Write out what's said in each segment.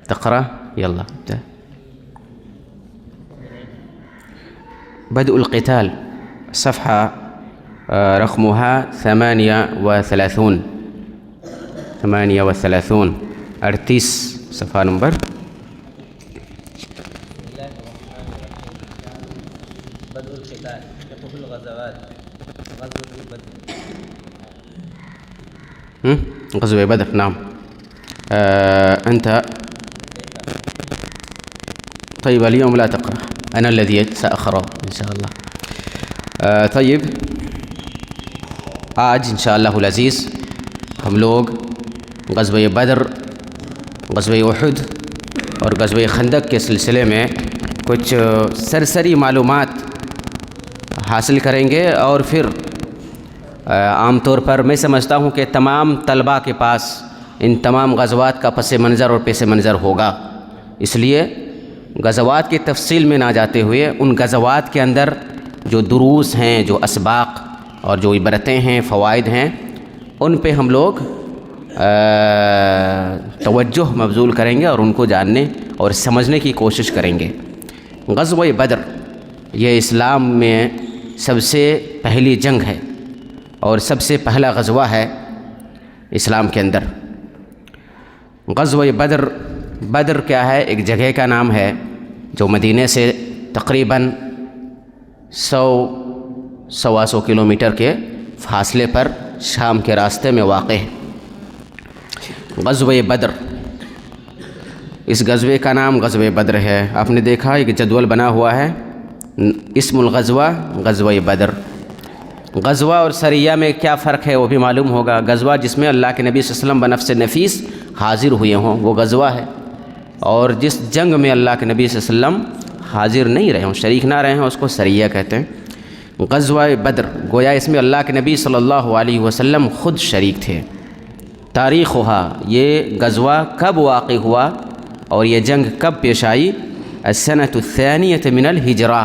تقرأ يلا ابدأ. بدء القتال صفحة رقمها 38 38 صفحة نمبر. بدء القتال فقه الغزوات. غزوة بدر نعم. أنت طيب اليوم لا تقرأ، أنا الذي سأقرأ إن شاء الله. طيب آج انشاءاللہ العزیز ہم لوگ غزوہ بدر، غزوہ احد اور غزوہ خندق کے سلسلے میں کچھ سرسری معلومات حاصل کریں گے، اور پھر عام طور پر میں سمجھتا ہوں کہ تمام طلباء کے پاس ان تمام غزوات کا پس منظر اور پیش منظر ہوگا، اس لیے غزوات کی تفصیل میں نہ جاتے ہوئے ان غزوات کے اندر جو دروس ہیں، جو اسباق اور جو عبرتیں ہیں، فوائد ہیں، ان پہ ہم لوگ توجہ مبذول کریں گے اور ان کو جاننے اور سمجھنے کی کوشش کریں گے۔ غزوہ بدر یہ اسلام میں سب سے پہلی جنگ ہے اور سب سے پہلا غزوہ ہے اسلام کے اندر۔ غزوہ بدر، بدر کیا ہے؟ ایک جگہ کا نام ہے جو مدینے سے تقریباً 100-125 کلومیٹر کے فاصلے پر شام کے راستے میں واقع ہے۔ غزوہ بدر، اس غزوے کا نام غزوہ بدر ہے۔ آپ نے دیکھا ایک جدول بنا ہوا ہے، اسم الغزوہ غزوہ بدر۔ غزوہ اور سریہ میں کیا فرق ہے وہ بھی معلوم ہوگا۔ غزوہ جس میں اللہ کے نبی صلی اللہ علیہ وسلم بنفس نفیس حاضر ہوئے ہوں وہ غزوہ ہے، اور جس جنگ میں اللہ کے نبی صلی اللہ علیہ وسلم حاضر نہیں رہے ہوں، شریک نہ رہے ہوں، اس کو سریہ کہتے ہیں۔ غزوہ بدر گویا اس میں اللہ کے نبی صلی اللہ علیہ وسلم خود شریک تھے۔ تاریخ ہوا، یہ غزوہ کب واقع ہوا اور یہ جنگ کب پیش آئی؟ السنۃ الثانیۃ من الہجرہ،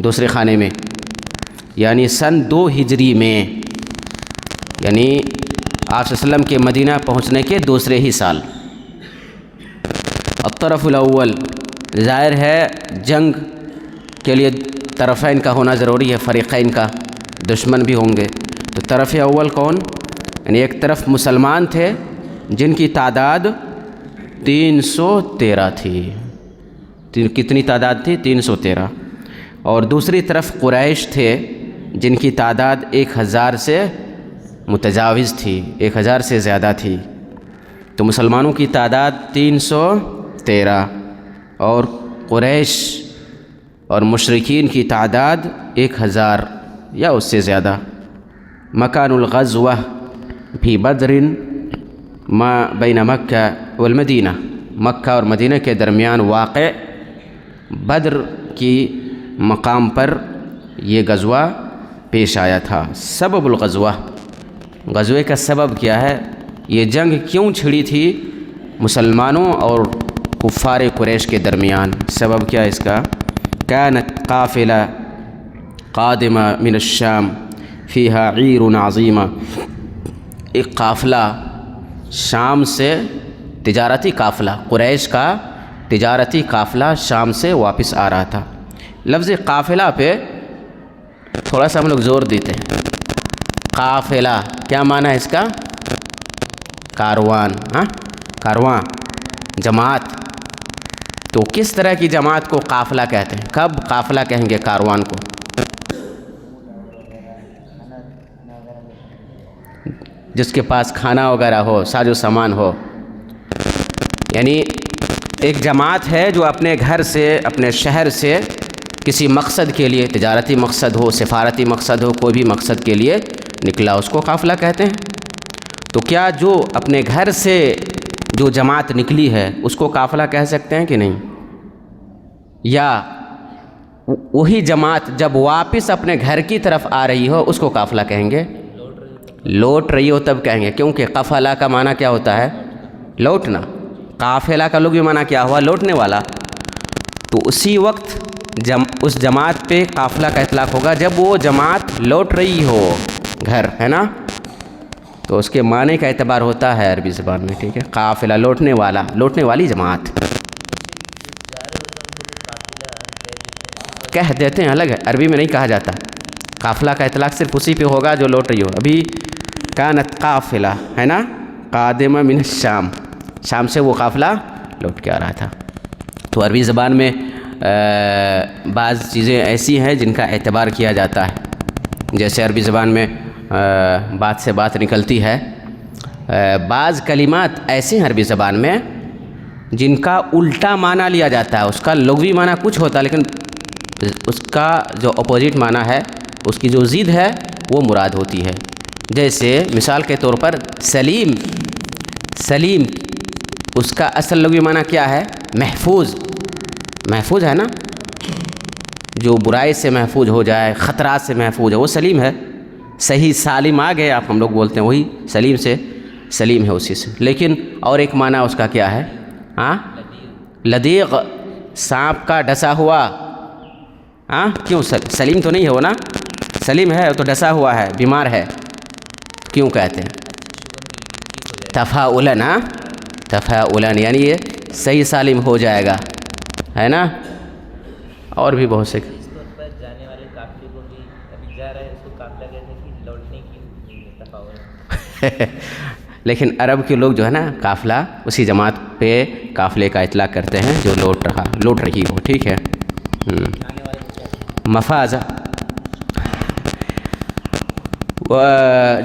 دوسرے خانے میں، یعنی سن 2 ہجری میں، یعنی آپ صلی اللہ علیہ وسلم کے مدینہ پہنچنے کے دوسرے ہی سال۔ الطرف الاول، ظاہر ہے جنگ کے لیے طرفین کا ہونا ضروری ہے، فریقین کا، دشمن بھی ہوں گے۔ تو طرف اول کون؟ یعنی ایک طرف مسلمان تھے جن کی تعداد 313 تھی۔ کتنی تعداد تھی؟ 313۔ اور دوسری طرف قریش تھے جن کی تعداد 1000 سے متجاوز تھی، 1000 سے زیادہ تھی۔ تو مسلمانوں کی تعداد 313 اور قریش اور مشرکین کی تعداد 1000 یا اس سے زیادہ۔ مکان الغزوہ فی بدر ما بین مکہ والمدینہ، مکہ اور مدینہ کے درمیان واقع بدر کی مقام پر یہ غزوہ پیش آیا تھا۔ سبب الغزوہ، غزوے کا سبب کیا ہے؟ یہ جنگ کیوں چھڑی تھی مسلمانوں اور کفار قریش کے درمیان؟ سبب کیا اس کا؟ كانت قافلہ قادمہ من الشام فیہا عیر عظیمہ، ایک قافلہ شام سے، تجارتی قافلہ، قریش کا تجارتی قافلہ شام سے واپس آ رہا تھا۔ لفظ قافلہ پہ تھوڑا سا ہم لوگ زور دیتے ہیں۔ قافلہ کیا معنی ہے اس کا؟ کاروان، کارواں، جماعت۔ تو کس طرح کی جماعت کو قافلہ کہتے ہیں؟ کب قافلہ کہیں گے کاروان کو؟ جس کے پاس کھانا وغیرہ ہو، ساز و سامان ہو، یعنی ایک جماعت ہے جو اپنے گھر سے، اپنے شہر سے کسی مقصد کے لیے، تجارتی مقصد ہو، سفارتی مقصد ہو، کوئی بھی مقصد کے لیے نکلا، اس کو قافلہ کہتے ہیں۔ تو کیا جو اپنے گھر سے جو جماعت نکلی ہے اس کو قافلہ کہہ سکتے ہیں کہ نہیں؟ یا وہی جماعت جب واپس اپنے گھر کی طرف آ رہی ہو اس کو قافلہ کہیں گے؟ لوٹ رہی ہو تب کہیں گے، کیونکہ قفلہ کا معنی کیا ہوتا ہے؟ لوٹنا۔ قافلہ کا لغوی معنی کیا ہوا؟ لوٹنے والا۔ تو اسی وقت اس جماعت پہ قافلہ کا اطلاق ہوگا جب وہ جماعت لوٹ رہی ہو گھر، ہے نا؟ تو اس کے معنی کا اعتبار ہوتا ہے عربی زبان میں، ٹھیک ہے. قافلہ لوٹنے والا، لوٹنے والی جماعت کہہ دیتے ہیں، الگ ہے، عربی میں نہیں کہا جاتا. قافلہ کا اطلاق صرف اسی پہ ہوگا جو لوٹ رہی ہو. ابھی کانت قافلہ ہے نا، قادمہ من الشام، شام سے وہ قافلہ لوٹ کے آ رہا تھا. تو عربی زبان میں بعض چیزیں ایسی ہیں جن کا اعتبار کیا جاتا ہے. جیسے عربی زبان میں بات سے بات نکلتی ہے. بعض کلمات ایسے ہیں عربی زبان میں جن کا الٹا معنی لیا جاتا ہے. اس کا لغوی معنی کچھ ہوتا ہے لیکن اس کا جو اپوزٹ معنی ہے، اس کی جو ضد ہے وہ مراد ہوتی ہے. جیسے مثال کے طور پر سلیم، سلیم اس کا اصل لغوی معنی کیا ہے؟ محفوظ. محفوظ ہے نا، جو برائی سے محفوظ ہو جائے، خطرات سے محفوظ ہے، وہ سلیم ہے. صحیح سالم آ گئے آپ، ہم لوگ بولتے ہیں وہی سلیم سے، سلیم ہے اسی سے. لیکن اور ایک معنی اس کا کیا ہے؟ ہاں، لدیغ، سانپ کا ڈسا ہوا. ہاں کیوں؟ سلیم تو نہیں ہے وہ نا، سلیم ہے تو ڈسا ہوا ہے، بیمار ہے. کیوں کہتے ہیں؟ تفاؤلاً. ہاں تفاؤلاً یعنی یہ صحیح سالم ہو جائے گا، ہے نا. اور بھی بہت سے جانے والے قافلے کو بھی ابھی جا رہا ہے، اس کو قافلہ کہتے ہیں کہ لوٹنے کی تفاؤل. لیکن عرب کے لوگ جو ہے نا قافلہ اسی جماعت پہ قافلے کا اطلاق کرتے ہیں جو لوٹ رہی ہو. ٹھیک ہے. مفازہ،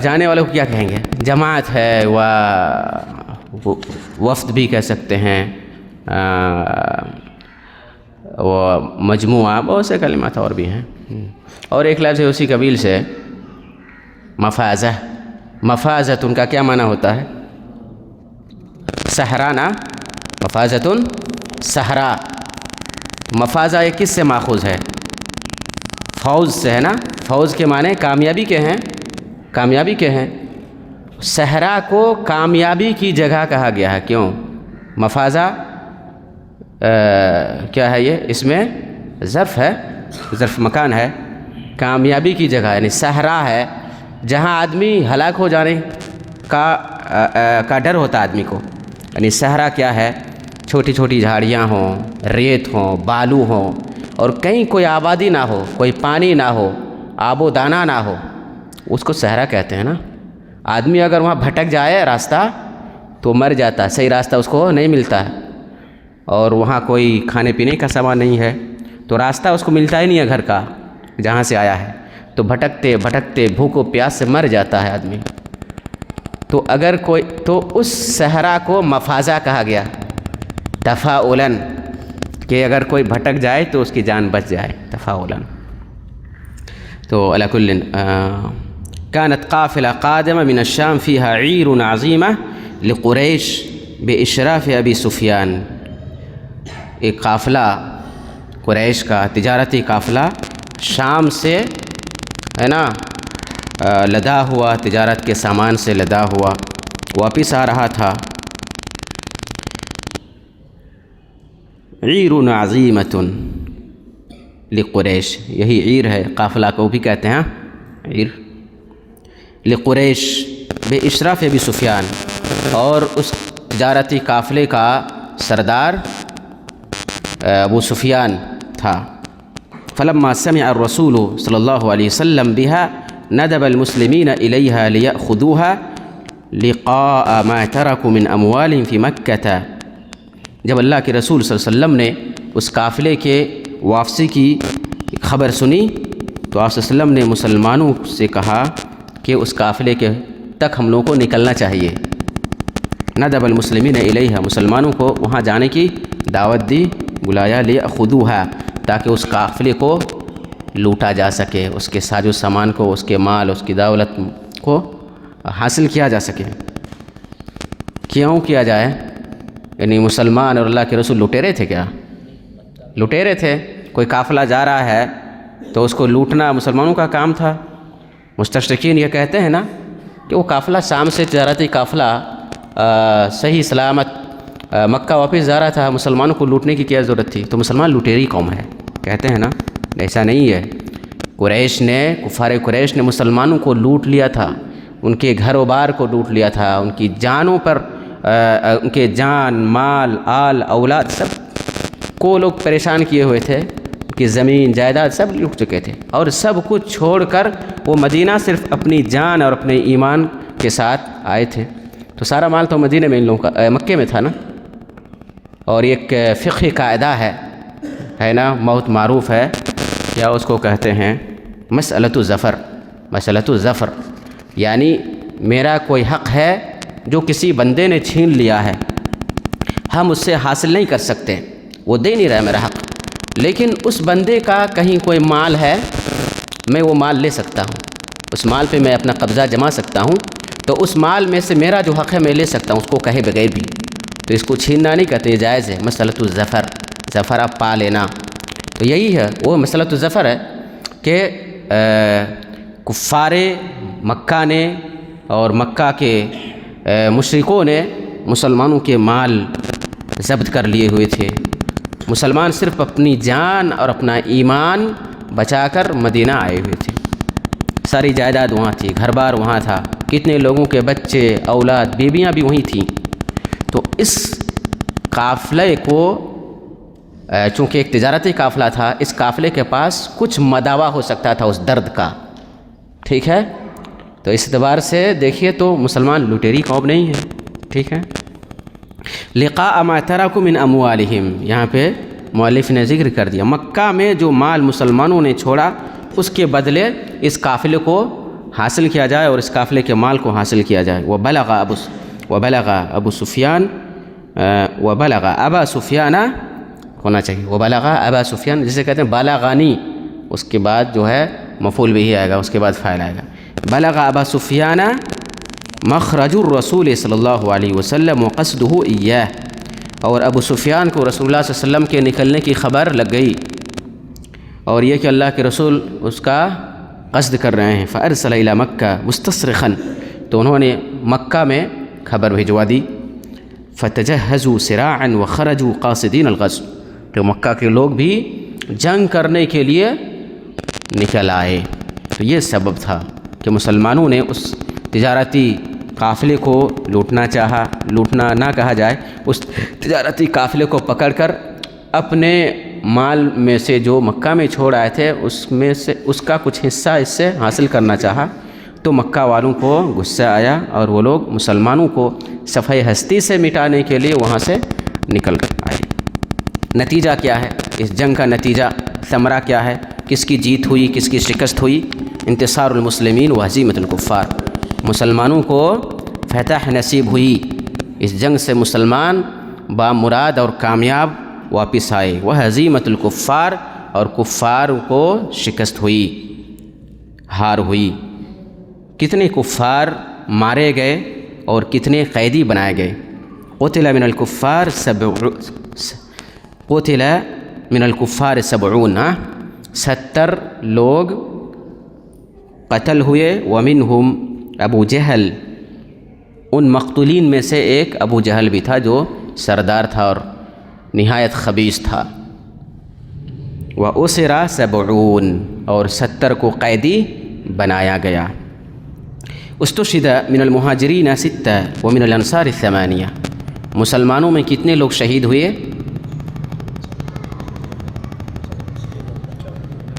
جانے والوں کو کیا کہیں گے؟ جماعت ہے، وفد بھی کہہ سکتے ہیں، وہ مجموعہ، بہت سے کلمات اور بھی ہیں. اور ایک لفظ ہے اسی قبیل سے، مفازہ. مفازت ان کا کیا معنی ہوتا ہے؟ صحرا نا، مفازتن صحرا. مفازہ یہ کس سے ماخوذ ہے؟ فوز سے ہے نا. فوز کے معنی کامیابی کے ہیں، کامیابی کے ہیں. صحرا کو کامیابی کی جگہ کہا گیا ہے. کیوں؟ مفازہ کیا ہے یہ؟ اس میں ظرف ہے، ظرف مکان ہے. کامیابی کی جگہ یعنی صحرا ہے جہاں آدمی ہلاک ہو جانے کا ڈر ہوتا ہے آدمی کو. یعنی صحرا کیا ہے؟ چھوٹی چھوٹی جھاڑیاں ہوں، ریت ہوں، بالو ہوں، اور کہیں کوئی آبادی نہ ہو، کوئی پانی نہ ہو، آب و دانہ نہ ہو، اس کو صحرا کہتے ہیں نا. آدمی اگر وہاں بھٹک جائے راستہ تو مر جاتا ہے، صحیح راستہ اس کو نہیں ملتا ہے. اور وہاں کوئی کھانے پینے کا سامان نہیں ہے تو راستہ اس کو ملتا ہی نہیں ہے گھر کا جہاں سے آیا ہے. تو بھٹکتے بھٹکتے بھوک و پیاس سے مر جاتا ہے آدمی. تو اگر کوئی، تو اس صحرا کو مفازہ کہا گیا تفاؤلاً، کہ اگر کوئی بھٹک جائے تو اس کی جان بچ جائے، تفاؤلاً. تو علی کل كانت قافلة قادمة من الشام فيها عير عظيمة لقريش بإشراف أبي سفيان. ایک قافلہ قریش کا تجارتی قافلہ شام سے ہے نا لدا ہوا، تجارت کے سامان سے لدا ہوا واپس آ رہا تھا. عیر عظیمۃ لقریش، یہی عیر ہے، قافلہ کو بھی کہتے ہیں عیر. لقریش باشراف ابی سفیان، اور اس تجارتی قافلے کا سردار ابو سفیان تھا. فلما سمع الرسول صلی اللہ علیہ وسلم بها ندب المسلمین الیہا لیأخذوها لقاء ما ترکوا من اموالهم فی مکہ. جب اللہ کے رسول صلی اللہ علیہ وسلم نے اس قافلے کے واپسی کی خبر سنی تو آپ صلی اللہ علیہ وسلم نے مسلمانوں سے کہا کہ اس قافلے کے تک ہم لوگوں کو نکلنا چاہیے. ندب المسلمین الیہا، مسلمانوں کو وہاں جانے کی دعوت دی، بلایا. لیأخذوها، تاکہ اس قافلے کو لوٹا جا سکے، اس کے ساز و سامان کو، اس کے مال، اس کی دولت کو حاصل کیا جا سکے. کیوں کیا جائے؟ یعنی مسلمان اور اللہ کے رسول لٹیرے تھے کیا؟ لٹیرے تھے. کوئی قافلہ جا رہا ہے تو اس کو لوٹنا مسلمانوں کا کام تھا. مستشرقین یہ کہتے ہیں نا کہ وہ قافلہ شام سے تجارتی قافلہ صحیح سلامت مکہ واپس جا رہا تھا، مسلمانوں کو لوٹنے کی کیا ضرورت تھی؟ تو مسلمان لٹیری قوم ہے کہتے ہیں نا. ایسا نہیں ہے. قریش نے، کفار قریش نے مسلمانوں کو لوٹ لیا تھا، ان کے گھر و بار کو لوٹ لیا تھا، ان کی جانوں پر ان کے جان مال آل اولاد سب کو لوگ پریشان کیے ہوئے تھے، ان کی زمین جائیداد سب لوٹ چکے تھے، اور سب کچھ چھوڑ کر وہ مدینہ صرف اپنی جان اور اپنے ایمان کے ساتھ آئے تھے۔ تو سارا مال تو مدینہ میں ان لوگوں کا مکے میں تھا نا۔ اور ایک فقہی قاعدہ ہے نا، بہت معروف ہے، کیا اس کو کہتے ہیں مسئلۃ الظفر۔ مسئلۃ الظفر یعنی میرا کوئی حق ہے جو کسی بندے نے چھین لیا ہے، ہم اس سے حاصل نہیں کر سکتے، وہ دے نہیں رہا میرا حق، لیکن اس بندے کا کہیں کوئی مال ہے، میں وہ مال لے سکتا ہوں، اس مال پہ میں اپنا قبضہ جما سکتا ہوں، تو اس مال میں سے میرا جو حق ہے میں لے سکتا ہوں اس کو کہے بغیر بھی، تو اس کو چھیننا نہیں کہتے، یہ جائز ہے۔ مسئلۃ الظفر، ظفر آپ پا لینا، تو یہی ہے وہ مسئلۃ الظفر ہے کہ کفار مکہ نے اور مکہ کے مشرکوں نے مسلمانوں کے مال ضبط کر لیے ہوئے تھے، مسلمان صرف اپنی جان اور اپنا ایمان بچا کر مدینہ آئے ہوئے تھے، ساری جائیداد وہاں تھی، گھر بار وہاں تھا، کتنے لوگوں کے بچے اولاد بیویاں بھی وہیں تھیں۔ تو اس قافلے کو چونکہ ایک تجارتی قافلہ تھا، اس قافلے کے پاس کچھ مداوا ہو سکتا تھا اس درد کا، ٹھیک ہے، تو اس اعتبار سے دیکھیے تو مسلمان لٹیری قوم نہیں ہے، ٹھیک ہے۔ لقاء ما ترکوا من اموالہم، یہاں پہ مؤلف نے ذکر کر دیا مکہ میں جو مال مسلمانوں نے چھوڑا اس کے بدلے اس قافلے کو حاصل کیا جائے اور اس قافلے کے مال کو حاصل کیا جائے۔ وبلغ ابو سفیان وبلغ ابا سفیان ہونا چاہیے، وبلغ ابا سفیان جسے کہتے ہیں بلغانی، اس کے بعد جو ہے مفعول بھی آئے گا، اس کے بعد فاعل آئے گا۔ بلغ ابا سفیان مخرج الرسول صلی اللہ علیہ وسلم وقصدہ ایاہ، اور ابو سفیان کو رسول اللہ صلی اللہ علیہ وسلم کے نکلنے کی خبر لگ گئی، اور یہ کہ اللہ کے رسول اس کا قصد کر رہے ہیں۔ فارسل الی مکہ مستصرخا، تو انہوں نے مکہ میں خبر بھجوا دی۔ فتجہزوا سراعا وخرجوا قاصدین الغزو، تو مکہ کے لوگ بھی جنگ کرنے کے لیے نکل آئے۔ تو یہ سبب تھا کہ مسلمانوں نے اس تجارتی قافلے کو لوٹنا چاہا، لوٹنا نہ کہا جائے، اس تجارتی قافلے کو پکڑ کر اپنے مال میں سے جو مکہ میں چھوڑ آئے تھے اس میں سے اس کا کچھ حصہ اس سے حاصل کرنا چاہا، تو مکہ والوں کو غصہ آیا اور وہ لوگ مسلمانوں کو صفحہ ہستی سے مٹانے کے لیے وہاں سے نکل آئے۔ نتیجہ کیا ہے اس جنگ کا؟ نتیجہ ثمرہ کیا ہے؟ کس کی جیت ہوئی، کس کی شکست ہوئی؟ انتصار المسلمین و ہزیمت الکفار، مسلمانوں کو فتح نصیب ہوئی، اس جنگ سے مسلمان بامراد اور کامیاب واپس آئے۔ وہ ہزیمت الکفار، اور کفار کو شکست ہوئی، ہار ہوئی۔ کتنے کفار مارے گئے اور کتنے قیدی بنائے گئے؟ قتل من الکفار 70 لوگ قتل ہوئے۔ ومنہم ابو جہل، ان مقتولین میں سے ایک ابو جہل بھی تھا جو سردار تھا اور نہایت خبیث تھا۔ وَأُسِرَ 70، اور 70 کو قیدی بنایا گیا۔ استشہد من المہاجرین 6 ومن الانصار 8، مسلمانوں میں کتنے لوگ شہید ہوئے؟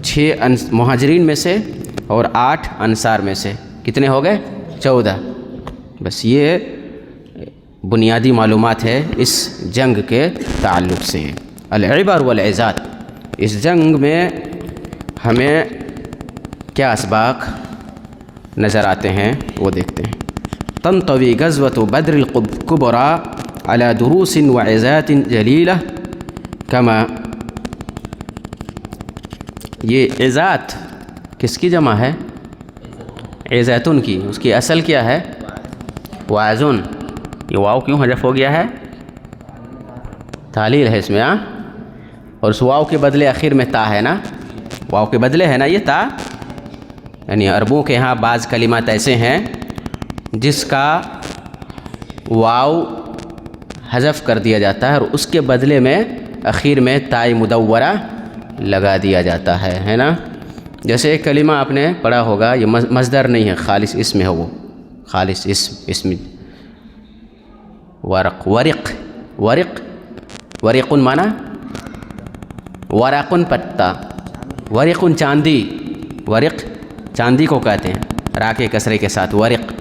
6 مہاجرین میں سے اور 8 انصار میں سے، کتنے ہو گئے؟ 14۔ بس یہ بنیادی معلومات ہے اس جنگ کے تعلق سے۔ العبر والعظات، اس جنگ میں ہمیں کیا اسباق نظر آتے ہیں وہ دیکھتے ہیں۔ تنطوی غزوۃ بدر الکبریٰ علی دروس وعظات جلیلہ کما، یہ عظات کس کی جمع ہے؟ عظاتن کی، اس کی اصل کیا ہے؟ واعظن۔ یہ واو کیوں حذف ہو گیا ہے؟ تعلیل ہے اس میں، اور اس واو کے بدلے آخر میں تا ہے نا، واو کے بدلے ہے نا یہ تا، یعنی عربوں کے ہاں بعض کلمات ایسے ہیں جس کا واو حذف کر دیا جاتا ہے اور اس کے بدلے میں آخر میں تاء مدورہ لگا دیا جاتا ہے نا۔ جیسے ایک کلمہ آپ نے پڑھا ہوگا، یہ مصدر نہیں ہے، خالص اسم ہے وہ، خالص اسم ورق ورق مانا ورقن پتا، ورقن چاندی، ورق چاندی کو کہتے ہیں را کے کسرے کے ساتھ ورق۔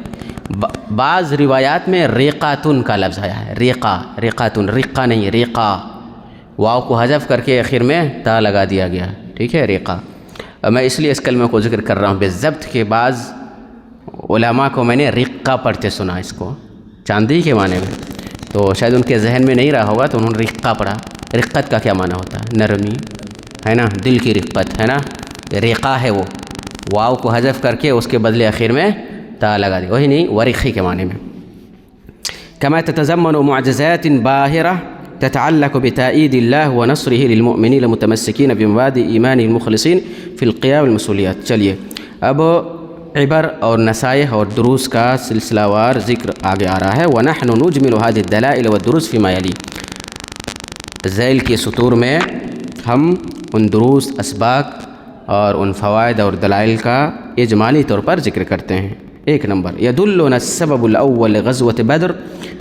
بعض روایات میں ریقاتن کا لفظ آیا ہے، ریقاتن، رقہ نہیں ریقہ، واو کو حذف کر کے آخر میں تا لگا دیا گیا، ٹھیک ہے، ریقہ۔ میں اس لیے اس کلمہ کو ذکر کر رہا ہوں بالضبط کہ بعض علماء کو میں نے رقہ پڑھتے سنا اس کو چاندی کے معنی میں، تو شاید ان کے ذہن میں نہیں رہا ہوگا تو انہوں نے رقہ پڑھا۔ رقت کا کیا معنی ہوتا ہے؟ نرمی ہے نا، دل کی رقت ہے نا، ریقہ ہے وہ، واو کو حذف کر کے اس کے بدلے آخر میں تا لگا دی، وہی نہیں ورقی کے معنی میں۔ كما تتضمن معجزات باهرة تتعلق بتأييد الله ونصره للمؤمنين المتمسكين بمبادئ إيمان المخلصين في القيام بالمسؤوليات۔ چلیے اب عبر اور نصائح اور دروس کا سلسلہ وار ذکر آگے آ رہا ہے۔ وَنَحْنُ نُجْمِلُ هذه الدلائل والدروس فيما يلي، ذیل کے سطور میں ہم ان دروس، اسباق اور ان فوائد اور دلائل کا اجمالی طور پر ذکر کرتے ہیں۔ ایک نمبر، يدلنا السبب الأول لغزوة بدر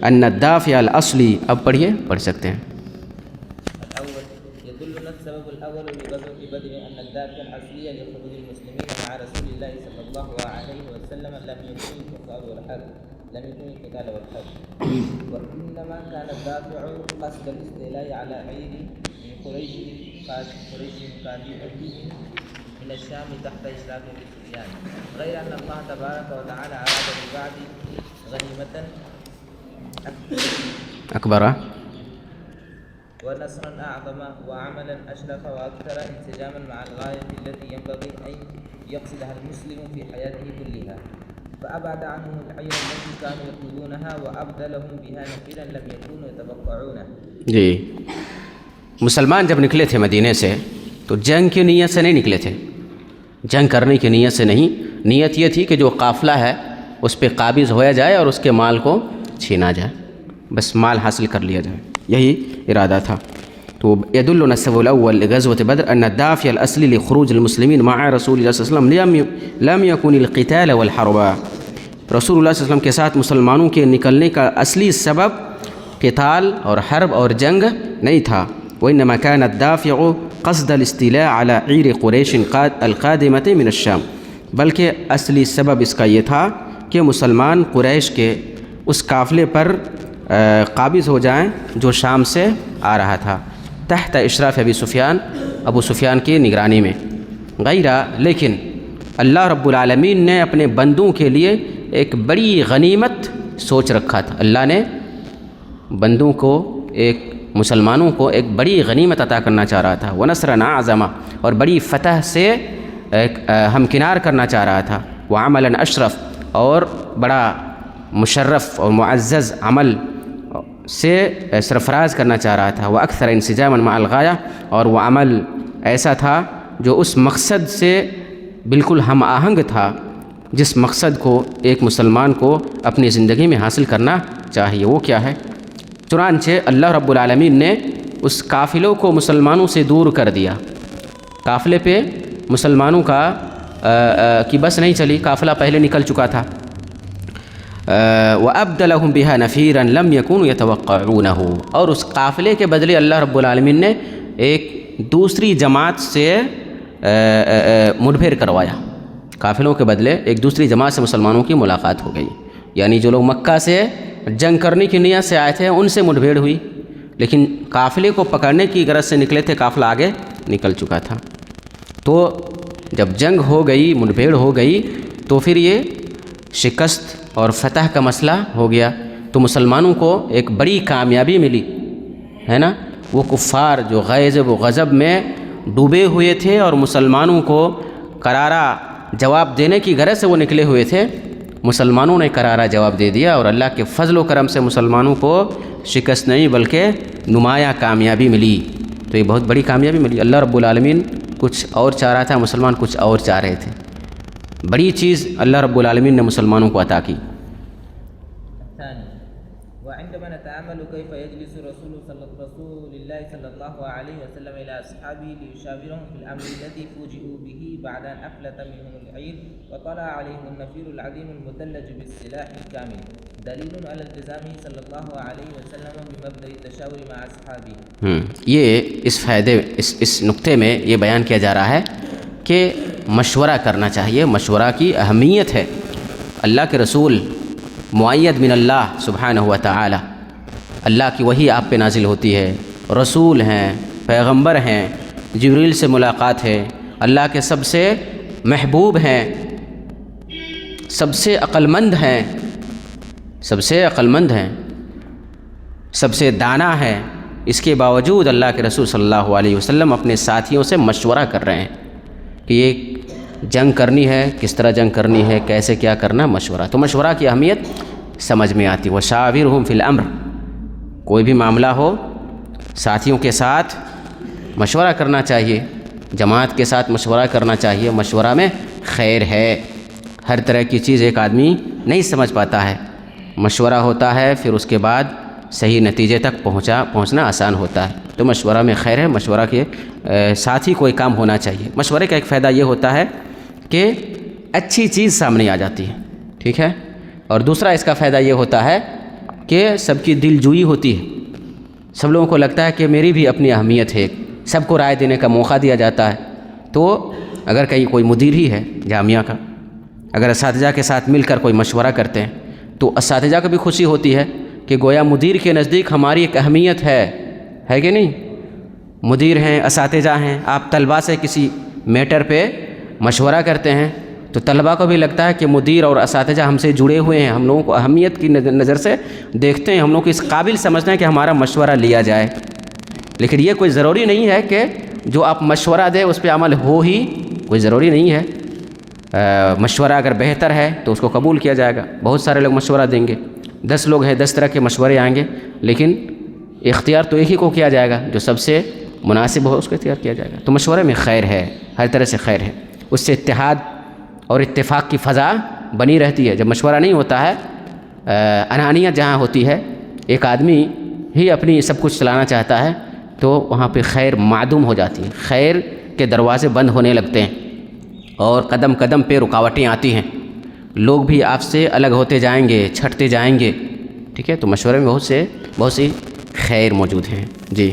أن الدافع الأصلي، اب پڑھیے، پڑھ سکتے ہیں۔ يدلنا السبب الأول لغزوة بدر أن الدافع الأصلي لخروج المسلمين مع رسول الله صلى الله عليه وسلم لم يكن القتال والحرب، وإنما كان الدافع قصد الاستيلاء على عير من قريش قادمة من الشام تحت إشراف أبي سفيان، غير أن الله تبارك وتعالى أراد ببعض غنيمة أكبر ونصرا أعظم وعملا أشرف وأكثر انسجاما مع الغاية التي ينبغي أن يقصدها المسلم في حياته كلها، فأبعد عنهم العير التي كانوا يطلبونها وأبدلهم بها نفيرا لم يكونوا يتوقعونه۔ جی، مسلمان جب نکلے تھے مدینے سے تو جنگ کی نیت سے نہیں نکلے تھے، جنگ کرنے کی نیت سے نہیں، نیت یہ تھی کہ جو قافلہ ہے اس پہ قابض ہویا جائے اور اس کے مال کو چھینا جائے، بس مال حاصل کر لیا جائے، یہی ارادہ تھا۔ تو يدلنا السبب الأول لغزوة بدر أن الدافع الأصلي لخروج المسلمين مع رسول الله صلى الله عليه وسلم لم يكن القتال والحرب، رسول اللہ صلی اللہ علیہ وسلم کے ساتھ مسلمانوں کے نکلنے کا اصلی سبب قتال اور حرب اور جنگ نہیں تھا، وإنما كان الدافع قصد الاستيلاء على عير قریش القادمة من الشام، بلکہ اصلی سبب اس کا یہ تھا کہ مسلمان قریش کے اس قافلے پر قابض ہو جائیں جو شام سے آ رہا تھا، تحت اشراف ابی سفیان، ابو سفیان کی نگرانی میں، غیرہ لیکن اللہ رب العالمین نے اپنے بندوں کے لیے ایک بڑی غنیمت سوچ رکھا تھا، اللہ نے بندوں کو، ایک مسلمانوں کو ایک بڑی غنیمت عطا کرنا چاہ رہا تھا، ونصرا اعظم، اور بڑی فتح سے ہمکنار کرنا چاہ رہا تھا، وعملا اشرف، اور بڑا مشرف اور معزز عمل سے سرفراز کرنا چاہ رہا تھا، واکثر انسجاما مع الغایہ، اور وہ عمل ایسا تھا جو اس مقصد سے بالکل ہم آہنگ تھا جس مقصد کو ایک مسلمان کو اپنی زندگی میں حاصل کرنا چاہیے۔ وہ کیا ہے؟ چنانچہ اللہ رب العالمین نے اس قافلوں کو مسلمانوں سے دور کر دیا، قافلے پہ مسلمانوں کی بس نہیں چلی، قافلہ پہلے نکل چکا تھا، وَأَبْدَلَهُمْ بِهَا نَفِيرًا لَمْ يَكُونُوا يَتَوَقَّعُونَهُ، اور اس قافلے کے بدلے اللہ رب العالمین نے ایک دوسری جماعت سے مڈبھیر کروایا، قافلوں کے بدلے ایک دوسری جماعت سے مسلمانوں کی ملاقات ہو گئی، یعنی جو لوگ مکہ سے جنگ کرنے کی نیت سے آئے تھے ان سے مڈبھیر ہوئی، لیکن قافلے کو پکڑنے کی غرض سے نکلے تھے، قافلہ آگے نکل چکا تھا۔ تو جب جنگ ہو گئی، مڈبھیر ہو گئی، تو پھر یہ شکست اور فتح کا مسئلہ ہو گیا، تو مسلمانوں کو ایک بڑی کامیابی ملی ہے نا۔ وہ کفار جو غیظ و غضب میں ڈوبے ہوئے تھے اور مسلمانوں کو کرارا جواب دینے کی غرض سے وہ نکلے ہوئے تھے، مسلمانوں نے کرارا جواب دے دیا، اور اللہ کے فضل و کرم سے مسلمانوں کو شکست نہیں بلکہ نمایاں کامیابی ملی۔ تو یہ بہت بڑی کامیابی ملی، اللہ رب العالمین کچھ اور چاہ رہا تھا، مسلمان کچھ اور چاہ رہے تھے، بڑی چیز اللہ رب العالمین نے مسلمانوں کو عطا کی۔ وعندما نتأمل يعمل كيف يجلس رسول الله صلى الله عليه وسلم إلى أصحابه ليشاورهم في الأمر الذي فوجئوا به بعد أن أفلت منهم العير وطلع عليهم النفير العظيم المثلج بالسلاح الكامل دلیل علی التزامه صلی اللہ علیہ وسلم بمبدأ التشاور مع اصحابه. یہ اس نقطے میں یہ بیان کیا جا رہا ہے کہ مشورہ کرنا چاہیے. مشورہ کی اہمیت ہے. اللہ کے رسول مؤید من اللہ سبحانہ و تعالی، اللہ کی وحی آپ پہ نازل ہوتی ہے، رسول ہیں، پیغمبر ہیں، جبریل سے ملاقات ہے، اللہ کے سب سے محبوب ہیں، سب سے عقلمند ہیں، سب سے دانا ہے. اس کے باوجود اللہ کے رسول صلی اللہ علیہ وسلم اپنے ساتھیوں سے مشورہ کر رہے ہیں کہ یہ جنگ کرنی ہے، کس طرح جنگ کرنی ہے، کیسے کیا کرنا. مشورہ، تو مشورہ کی اہمیت سمجھ میں آتی. وشاورہم فی الامر، کوئی بھی معاملہ ہو ساتھیوں کے ساتھ مشورہ کرنا چاہیے، جماعت کے ساتھ مشورہ کرنا چاہیے. مشورہ میں خیر ہے. ہر طرح کی چیز ایک آدمی نہیں سمجھ پاتا ہے، مشورہ ہوتا ہے پھر اس کے بعد صحیح نتیجے تک پہنچنا آسان ہوتا ہے. تو مشورہ میں خیر ہے. مشورہ کے ساتھ ہی کوئی کام ہونا چاہیے. مشورے کا ایک فائدہ یہ ہوتا ہے کہ اچھی چیز سامنے آ جاتی ہے، ٹھیک ہے. اور دوسرا اس کا فائدہ یہ ہوتا ہے کہ سب کی دل جوئی ہوتی ہے. سب لوگوں کو لگتا ہے کہ میری بھی اپنی اہمیت ہے، سب کو رائے دینے کا موقع دیا جاتا ہے. تو اگر کہیں کوئی مدیر ہی ہے جامعہ کا، اگر اساتذہ کے ساتھ مل کر کوئی مشورہ کرتے ہیں تو اساتذہ کو بھی خوشی ہوتی ہے کہ گویا مدیر کے نزدیک ہماری ایک اہمیت ہے کہ نہیں. مدیر ہیں، اساتذہ ہیں. آپ طلباء سے کسی میٹر پہ مشورہ کرتے ہیں تو طلباء کو بھی لگتا ہے کہ مدیر اور اساتذہ ہم سے جڑے ہوئے ہیں، ہم لوگوں کو اہمیت کی نظر سے دیکھتے ہیں، ہم لوگوں کو اس قابل سمجھتے ہیں کہ ہمارا مشورہ لیا جائے. لیکن یہ کوئی ضروری نہیں ہے کہ جو آپ مشورہ دیں اس پہ عمل ہو ہی، کوئی ضروری نہیں ہے. مشورہ اگر بہتر ہے تو اس کو قبول کیا جائے گا. بہت سارے لوگ مشورہ دیں گے، 10 لوگ ہیں، 10 طرح کے مشورے آئیں گے، لیکن اختیار تو ایک ہی کو کیا جائے گا، جو سب سے مناسب ہو اس کو اختیار کیا جائے گا. تو مشورے میں خیر ہے، ہر طرح سے خیر ہے. اس سے اتحاد اور اتفاق کی فضا بنی رہتی ہے. جب مشورہ نہیں ہوتا ہے، انانیت جہاں ہوتی ہے، ایک آدمی ہی اپنی سب کچھ چلانا چاہتا ہے، تو وہاں پہ خیر معدوم ہو جاتی ہے. خیر کے دروازے بند ہونے لگتے ہیں اور قدم قدم پہ رکاوٹیں آتی ہیں. لوگ بھی آپ سے الگ ہوتے جائیں گے، چھٹتے جائیں گے. ٹھیک ہے. تو مشورے میں بہت سی خیر موجود ہیں. جی.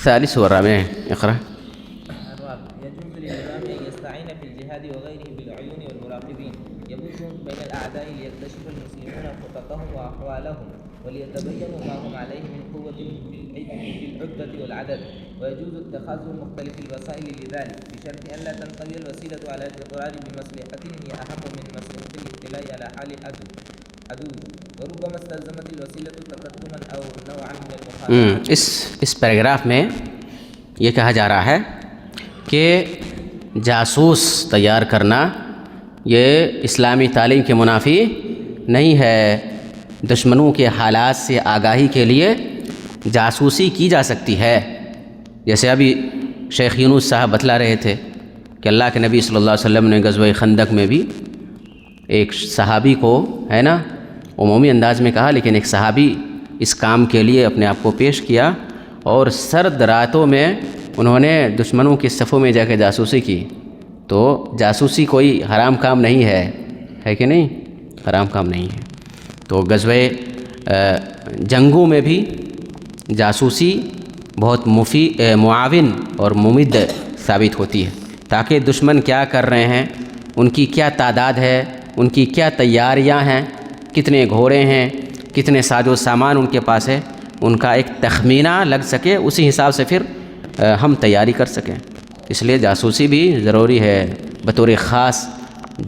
ثالث والرابع اقرأ. يجوز للإمام أن يستعين في الجهاد وغيره بالعيون والمراقبين يبثهم بين الأعداء ليكتشف المسلمون خططهم وأحوالهم وليتبينوا ما هم عليه من قوة في العدة والعدد. ويجوز اتخاذ مختلف الوسائل لذلك بشرط ألا تنطوي الوسيلة على الإضرار بمصلحة هي أهم من مصلحة الاطلاع على حال العدو وربما استلزمت الوسيلة تقدما أو نوعا من المخالفة. اس پیراگراف میں یہ کہا جا رہا ہے کہ جاسوس تیار کرنا یہ اسلامی تعلیم کے منافی نہیں ہے. دشمنوں کے حالات سے آگاہی کے لیے جاسوسی کی جا سکتی ہے. جیسے ابھی شیخ یونس صاحب بتلا رہے تھے کہ اللہ کے نبی صلی اللہ علیہ وسلم نے غزوہ خندق میں بھی ایک صحابی کو، ہے نا، عمومی انداز میں کہا، لیکن ایک صحابی اس کام کے لیے اپنے آپ کو پیش کیا اور سرد راتوں میں انہوں نے دشمنوں کی صفوں میں جا کے جاسوسی کی. تو جاسوسی کوئی حرام کام نہیں ہے کہ نہیں؟ حرام کام نہیں ہے. تو غزوہ جنگوں میں بھی جاسوسی بہت معاون اور ممد ثابت ہوتی ہے، تاکہ دشمن کیا کر رہے ہیں، ان کی کیا تعداد ہے، ان کی کیا تیاریاں ہیں، کتنے گھوڑے ہیں، کتنے ساز و سامان ان کے پاس ہے، ان کا ایک تخمینہ لگ سکے، اسی حساب سے پھر ہم تیاری کر سکیں. اس لیے جاسوسی بھی ضروری ہے بطور خاص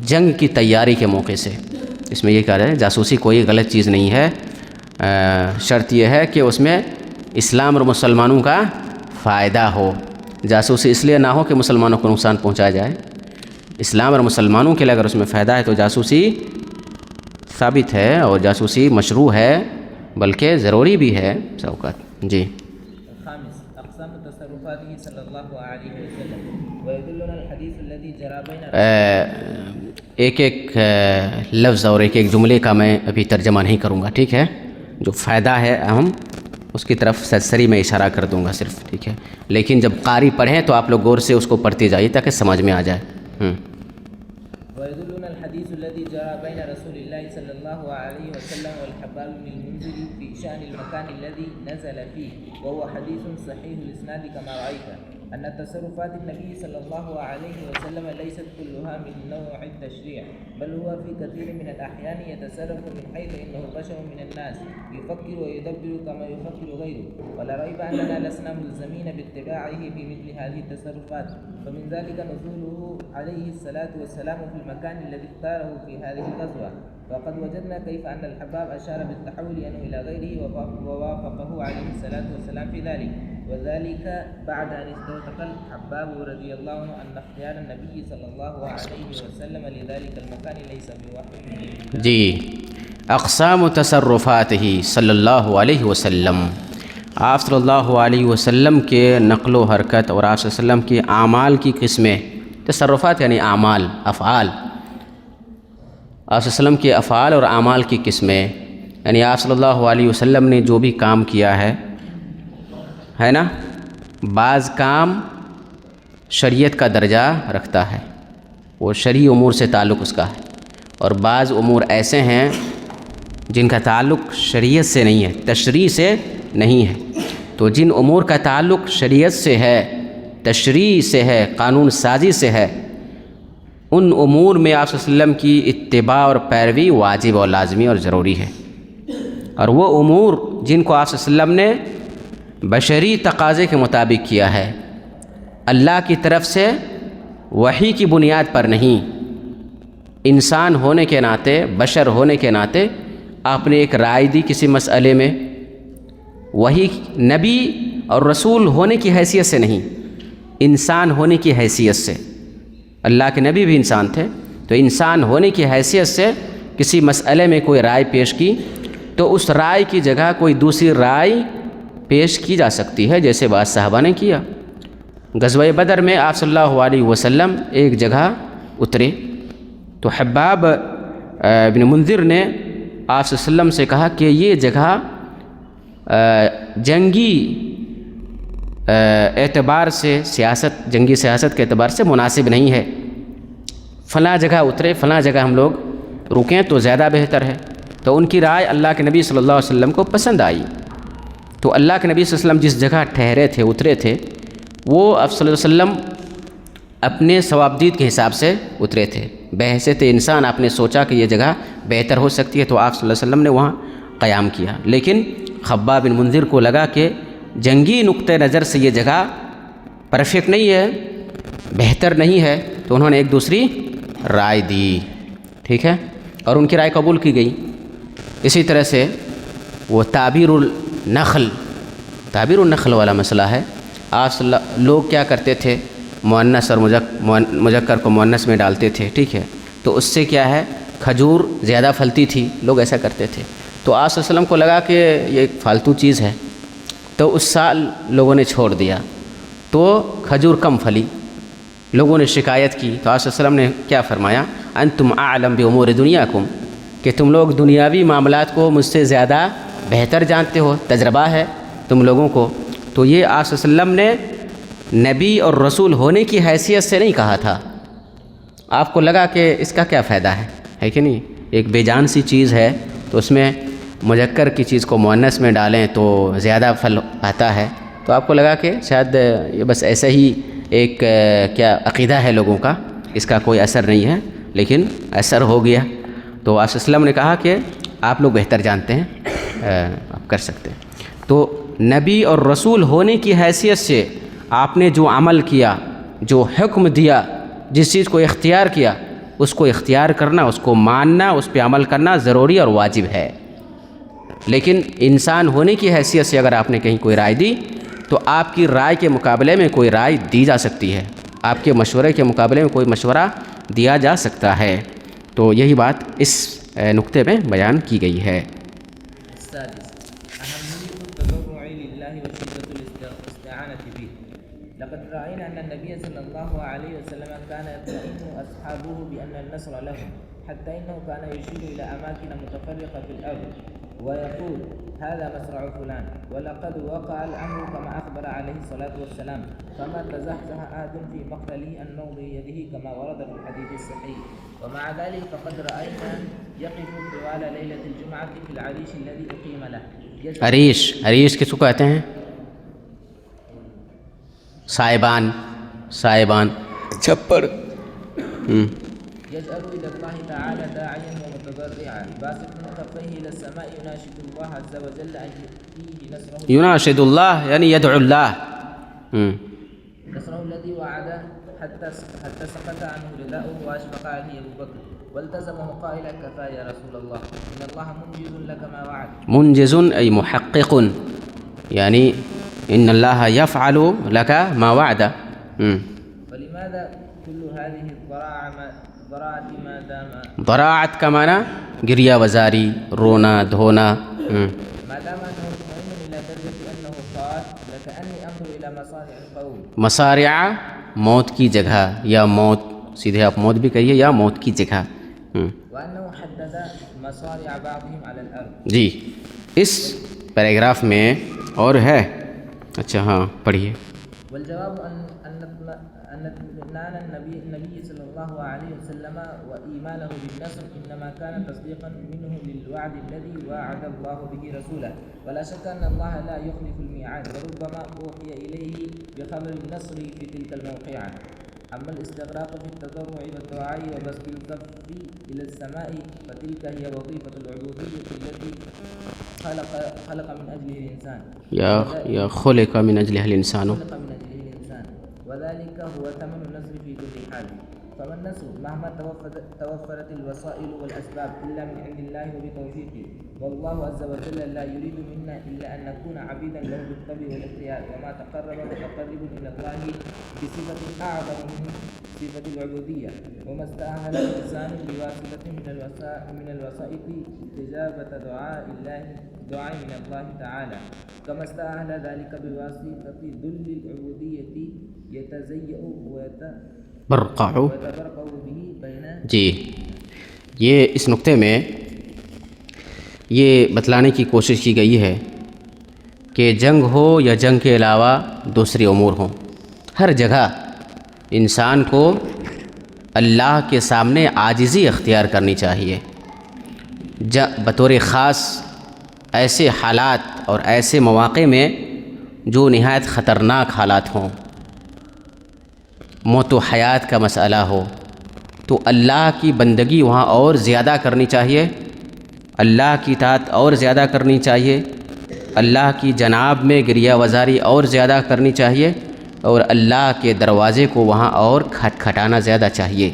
جنگ کی تیاری کے موقع سے. اس میں یہ کہہ رہے ہیں جاسوسی کوئی غلط چیز نہیں ہے. شرط یہ ہے کہ اس میں اسلام اور مسلمانوں کا فائدہ ہو. جاسوسی اس لیے نہ ہو کہ مسلمانوں کو نقصان پہنچایا جائے. اسلام اور مسلمانوں کے لیے اگر اس میں فائدہ ہے تو جاسوسی ثابت ہے اور جاسوسی مشروع ہے، بلکہ ضروری بھی ہے اوقات. جی. الخامس اقسام تصرفاته صلی اللہ علیہ وسلم ويدلنا الحديث الذي جرى بين ایک ایک لفظ اور ایک ایک جملے کا میں ابھی ترجمہ نہیں کروں گا، ٹھیک ہے؟ جو فائدہ ہے اہم اس کی طرف سرسری میں اشارہ کر دوں گا صرف، ٹھیک ہے؟ لیکن جب قاری پڑھیں تو آپ لوگ غور سے اس کو پڑھتے جائیے تاکہ سمجھ میں آ جائے۔ ويدلنا الحديث الذي جرى بين رسول الله صلى الله عليه وسلم والحباب بن المنذر في شأن المكان الذي نزل فيه، وهو حديث صحيح الإسناد كما رأيت، أن تصرفات النبي صلى الله عليه وسلم ليست كلها من نوع التشريع، بل هو في كثير من الأحيان يتصرف من حيث إنه بشر من الناس يفكر ويدبر كما يفكر غيره، ولا ريب أننا لسنا ملزمين باتباعه في مثل هذه التصرفات، فمن ذلك نزوله عليه الصلاة والسلام في المكان الذي اختاره في هذه الغزوة، وقد وجدنا كيف أن الحباب أشار بالتحول إلى غيره ووافقه عليه الصلاة والسلام في ذلك، وذلك بعد أن استوثق الحباب رضي الله عنه أن اختيار النبي صلى الله عليه وسلم لذلك المكان ليس بوحي جی، اقسام تصرفاتہ صلی اللہ علیہ وسلم، آپ صلی اللہ علیہ وسلم کے نقل و حرکت اور آپ صلی اللہ علیہ وسلم کے اعمال کی قسمیں، تصرفات یعنی اعمال، افعال، آپ صلی اللہ علیہ وسلم کے افعال اور اعمال کی قسمیں، یعنی آپ صلی اللہ علیہ وسلم نے جو بھی کام کیا ہے نا، بعض کام شریعت کا درجہ رکھتا ہے، وہ شرعی امور سے تعلق اس کا ہے، اور بعض امور ایسے ہیں جن کا تعلق شریعت سے نہیں ہے، تشریع سے نہیں ہے۔ تو جن امور کا تعلق شریعت سے ہے، تشریع سے ہے، قانون سازی سے ہے، ان امور میں آپ صلی اللہ علیہ وسلم کی اتباع اور پیروی واجب اور لازمی اور ضروری ہے، اور وہ امور جن کو آپ صلی اللہ علیہ وسلم نے بشری تقاضے کے مطابق کیا ہے، اللہ کی طرف سے وحی کی بنیاد پر نہیں، انسان ہونے کے ناطے، بشر ہونے کے ناطے آپ نے ایک رائے دی کسی مسئلے میں، وہی نبی اور رسول ہونے کی حیثیت سے نہیں، انسان ہونے کی حیثیت سے، اللہ کے نبی بھی انسان تھے، تو انسان ہونے کی حیثیت سے کسی مسئلے میں کوئی رائے پیش کی تو اس رائے کی جگہ کوئی دوسری رائے پیش کی جا سکتی ہے، جیسے بعض صحابہ نے کیا۔ غزوہ بدر میں آپ صلی اللہ علیہ وسلم ایک جگہ اترے تو حباب بن منذر نے آپ صلی اللہ علیہ وسلم سے کہا کہ یہ جگہ جنگی اعتبار سے، جنگی سیاست کے اعتبار سے مناسب نہیں ہے، فلاں جگہ اترے، فلاں جگہ ہم لوگ رکیں تو زیادہ بہتر ہے۔ تو ان کی رائے اللہ کے نبی صلی اللہ علیہ وسلم کو پسند آئی، تو اللہ کے نبی صلی اللہ علیہ وسلم جس جگہ ٹھہرے تھے، اترے تھے، وہ آپ صلی اللہ علیہ وسلم اپنے ثوابدید کے حساب سے اترے تھے، بحیثیت انسان آپ نے سوچا کہ یہ جگہ بہتر ہو سکتی ہے تو آپ صلی اللہ علیہ وسلم نے وہاں قیام کیا، لیکن خباب بن منذر کو لگا کہ جنگی نقطہ نظر سے یہ جگہ پرفیکٹ نہیں ہے، بہتر نہیں ہے، تو انہوں نے ایک دوسری رائے دی، ٹھیک ہے، اور ان کی رائے قبول کی گئی۔ اسی طرح سے وہ تعبیر النخل والا مسئلہ ہے، آپ لوگ کیا کرتے تھے، مؤنث اور مذکر کو مؤنث میں ڈالتے تھے، ٹھیک ہے، تو اس سے کیا ہے، کھجور زیادہ پھلتی تھی، لوگ ایسا کرتے تھے، تو آپ صلی اللہ علیہ وسلم کو لگا کہ یہ ایک فالتو چیز ہے، تو اس سال لوگوں نے چھوڑ دیا، تو کھجور کم پھلی، لوگوں نے شکایت کی، تو آپ صلی اللہ علیہ وسلم نے کیا فرمایا، انتم اعلم بامور دنیاکم، کہ تم لوگ دنیاوی معاملات کو مجھ سے زیادہ بہتر جانتے ہو، تجربہ ہے تم لوگوں کو۔ تو یہ آپ صلی اللہ علیہ وسلم نے نبی اور رسول ہونے کی حیثیت سے نہیں کہا تھا، آپ کو لگا کہ اس کا کیا فائدہ ہے کہ نہیں، ایک بے جان سی چیز ہے، تو اس میں مذکر کی چیز کو مؤنث میں ڈالیں تو زیادہ پھل آتا ہے، تو آپ کو لگا کہ شاید یہ بس ایسا ہی ایک کیا عقیدہ ہے لوگوں کا، اس کا کوئی اثر نہیں ہے، لیکن اثر ہو گیا۔ تو آپ صلی اللہ علیہ وسلم نے کہا کہ آپ لوگ بہتر جانتے ہیں، آپ کر سکتے ہیں۔ تو نبی اور رسول ہونے کی حیثیت سے آپ نے جو عمل کیا، جو حکم دیا، جس چیز کو اختیار کیا، اس کو اختیار کرنا، اس کو ماننا، اس پہ عمل کرنا ضروری اور واجب ہے۔ لیکن انسان ہونے کی حیثیت سے اگر آپ نے کہیں کوئی رائے دی تو آپ کی رائے کے مقابلے میں کوئی رائے دی جا سکتی ہے، آپ کے مشورے کے مقابلے میں کوئی مشورہ دیا جا سکتا ہے، تو یہی بات اس نقطے میں بیان کی گئی ہے۔ لقد رأينا أن النبي صلى الله عليه وسلم كان يطمئن أصحابه بأن النصر لهم، حتى إنه كان يشير إلى أماكن متفرقة في الأرض ويقول هذا مصرع فلان، ولقد وقع الأمر كما أخبر عليه الصلاة والسلام، فما تزحزح أحد في مقتله عن موضع يده كما ورد في الحديث الصحيح. ومع ذلك فقد رأينا يقف طوال ليلة الجمعة في العريش الذي أقيم له. عریش کس کو کہتے ہیں؟ سائبان چھپر. يجأر إلى الله تعالى داعيا ومتضرعا باسطا كفيه إلى السماء يناشد الله عز وجل أن يؤتيه نصره. يناشد الله يعني يدعو الله. نصره الذي وعده حتى سقط عنه رداؤه وأشفق عليه أبو بكر والتزمه قائلا كفى يا رسول الله إن الله منجز لك ما وعد. منجز أي محقق، يعني إن الله يفعل لك ما وعد. ولماذا كل هذه الضراعة ما دام ضراعت کا معنی گریہ وزاری، رونا دھونا. ما دام أنه مطمئن إلى درجة أنه قال لكأني أنظر إلى مصارع القوم. مصارع موت کی جگہ، یا موت سیدھے آپ موت بھی کہیے، یا موت کی جگہ. وأنه حدد مصارع بعضهم على الأرض. جی اس پیراگراف میں اور ہے. اچھا ہاں پڑھیے. والجواب أن اطمئنان النبي صلى الله عليه وسلم وإيمانه بالنصر إنما كان تصديقا منه للوعد الذي وعد الله به رسوله، ولا شك أن الله لا يخلف الميعاد، وربما أوحي إليه بخبر النصر في تلك الموقعة. أما الاستغراق في التضرع والدعاء وبسط الكف إلى السماء فتلك هي وظيفة العبودية التي خلق من أجلها الإنسان. يا خلق من أجلها الإنسان. وذلك هو ثمن النصر في كل حال. فما النصر مهما توفرت الوسائل والأسباب إلا من عند الله وبتوفيقه، والله عز وجل لا يريد منا إلا أن نكون عبيدا له بالطبع والاختيار، وما تقرب متقرب إلى الله بصفة أعظم من صفة العبودية، وما استأهل الإنسان بواسطة من الوسائط استجابة دعاء من الله تعالى، كما استأهل ذلك بواسطة ذل العبودية يتزيأ برقع. به بين. جی یہ اس نقطے میں یہ بتلانے کی کوشش کی گئی ہے کہ جنگ ہو یا جنگ کے علاوہ دوسرے امور ہوں، ہر جگہ انسان کو اللہ کے سامنے عاجزی اختیار کرنی چاہیے. بطور خاص ایسے حالات اور ایسے مواقع میں جو نہایت خطرناک حالات ہوں، موت و حیات کا مسئلہ ہو، تو اللہ کی بندگی وہاں اور زیادہ کرنی چاہیے، اللہ کی اطاعت اور زیادہ کرنی چاہیے، اللہ کی جناب میں گریہ وزاری اور زیادہ کرنی چاہیے، اور اللہ کے دروازے کو وہاں اور کھٹکھٹانا زیادہ چاہیے.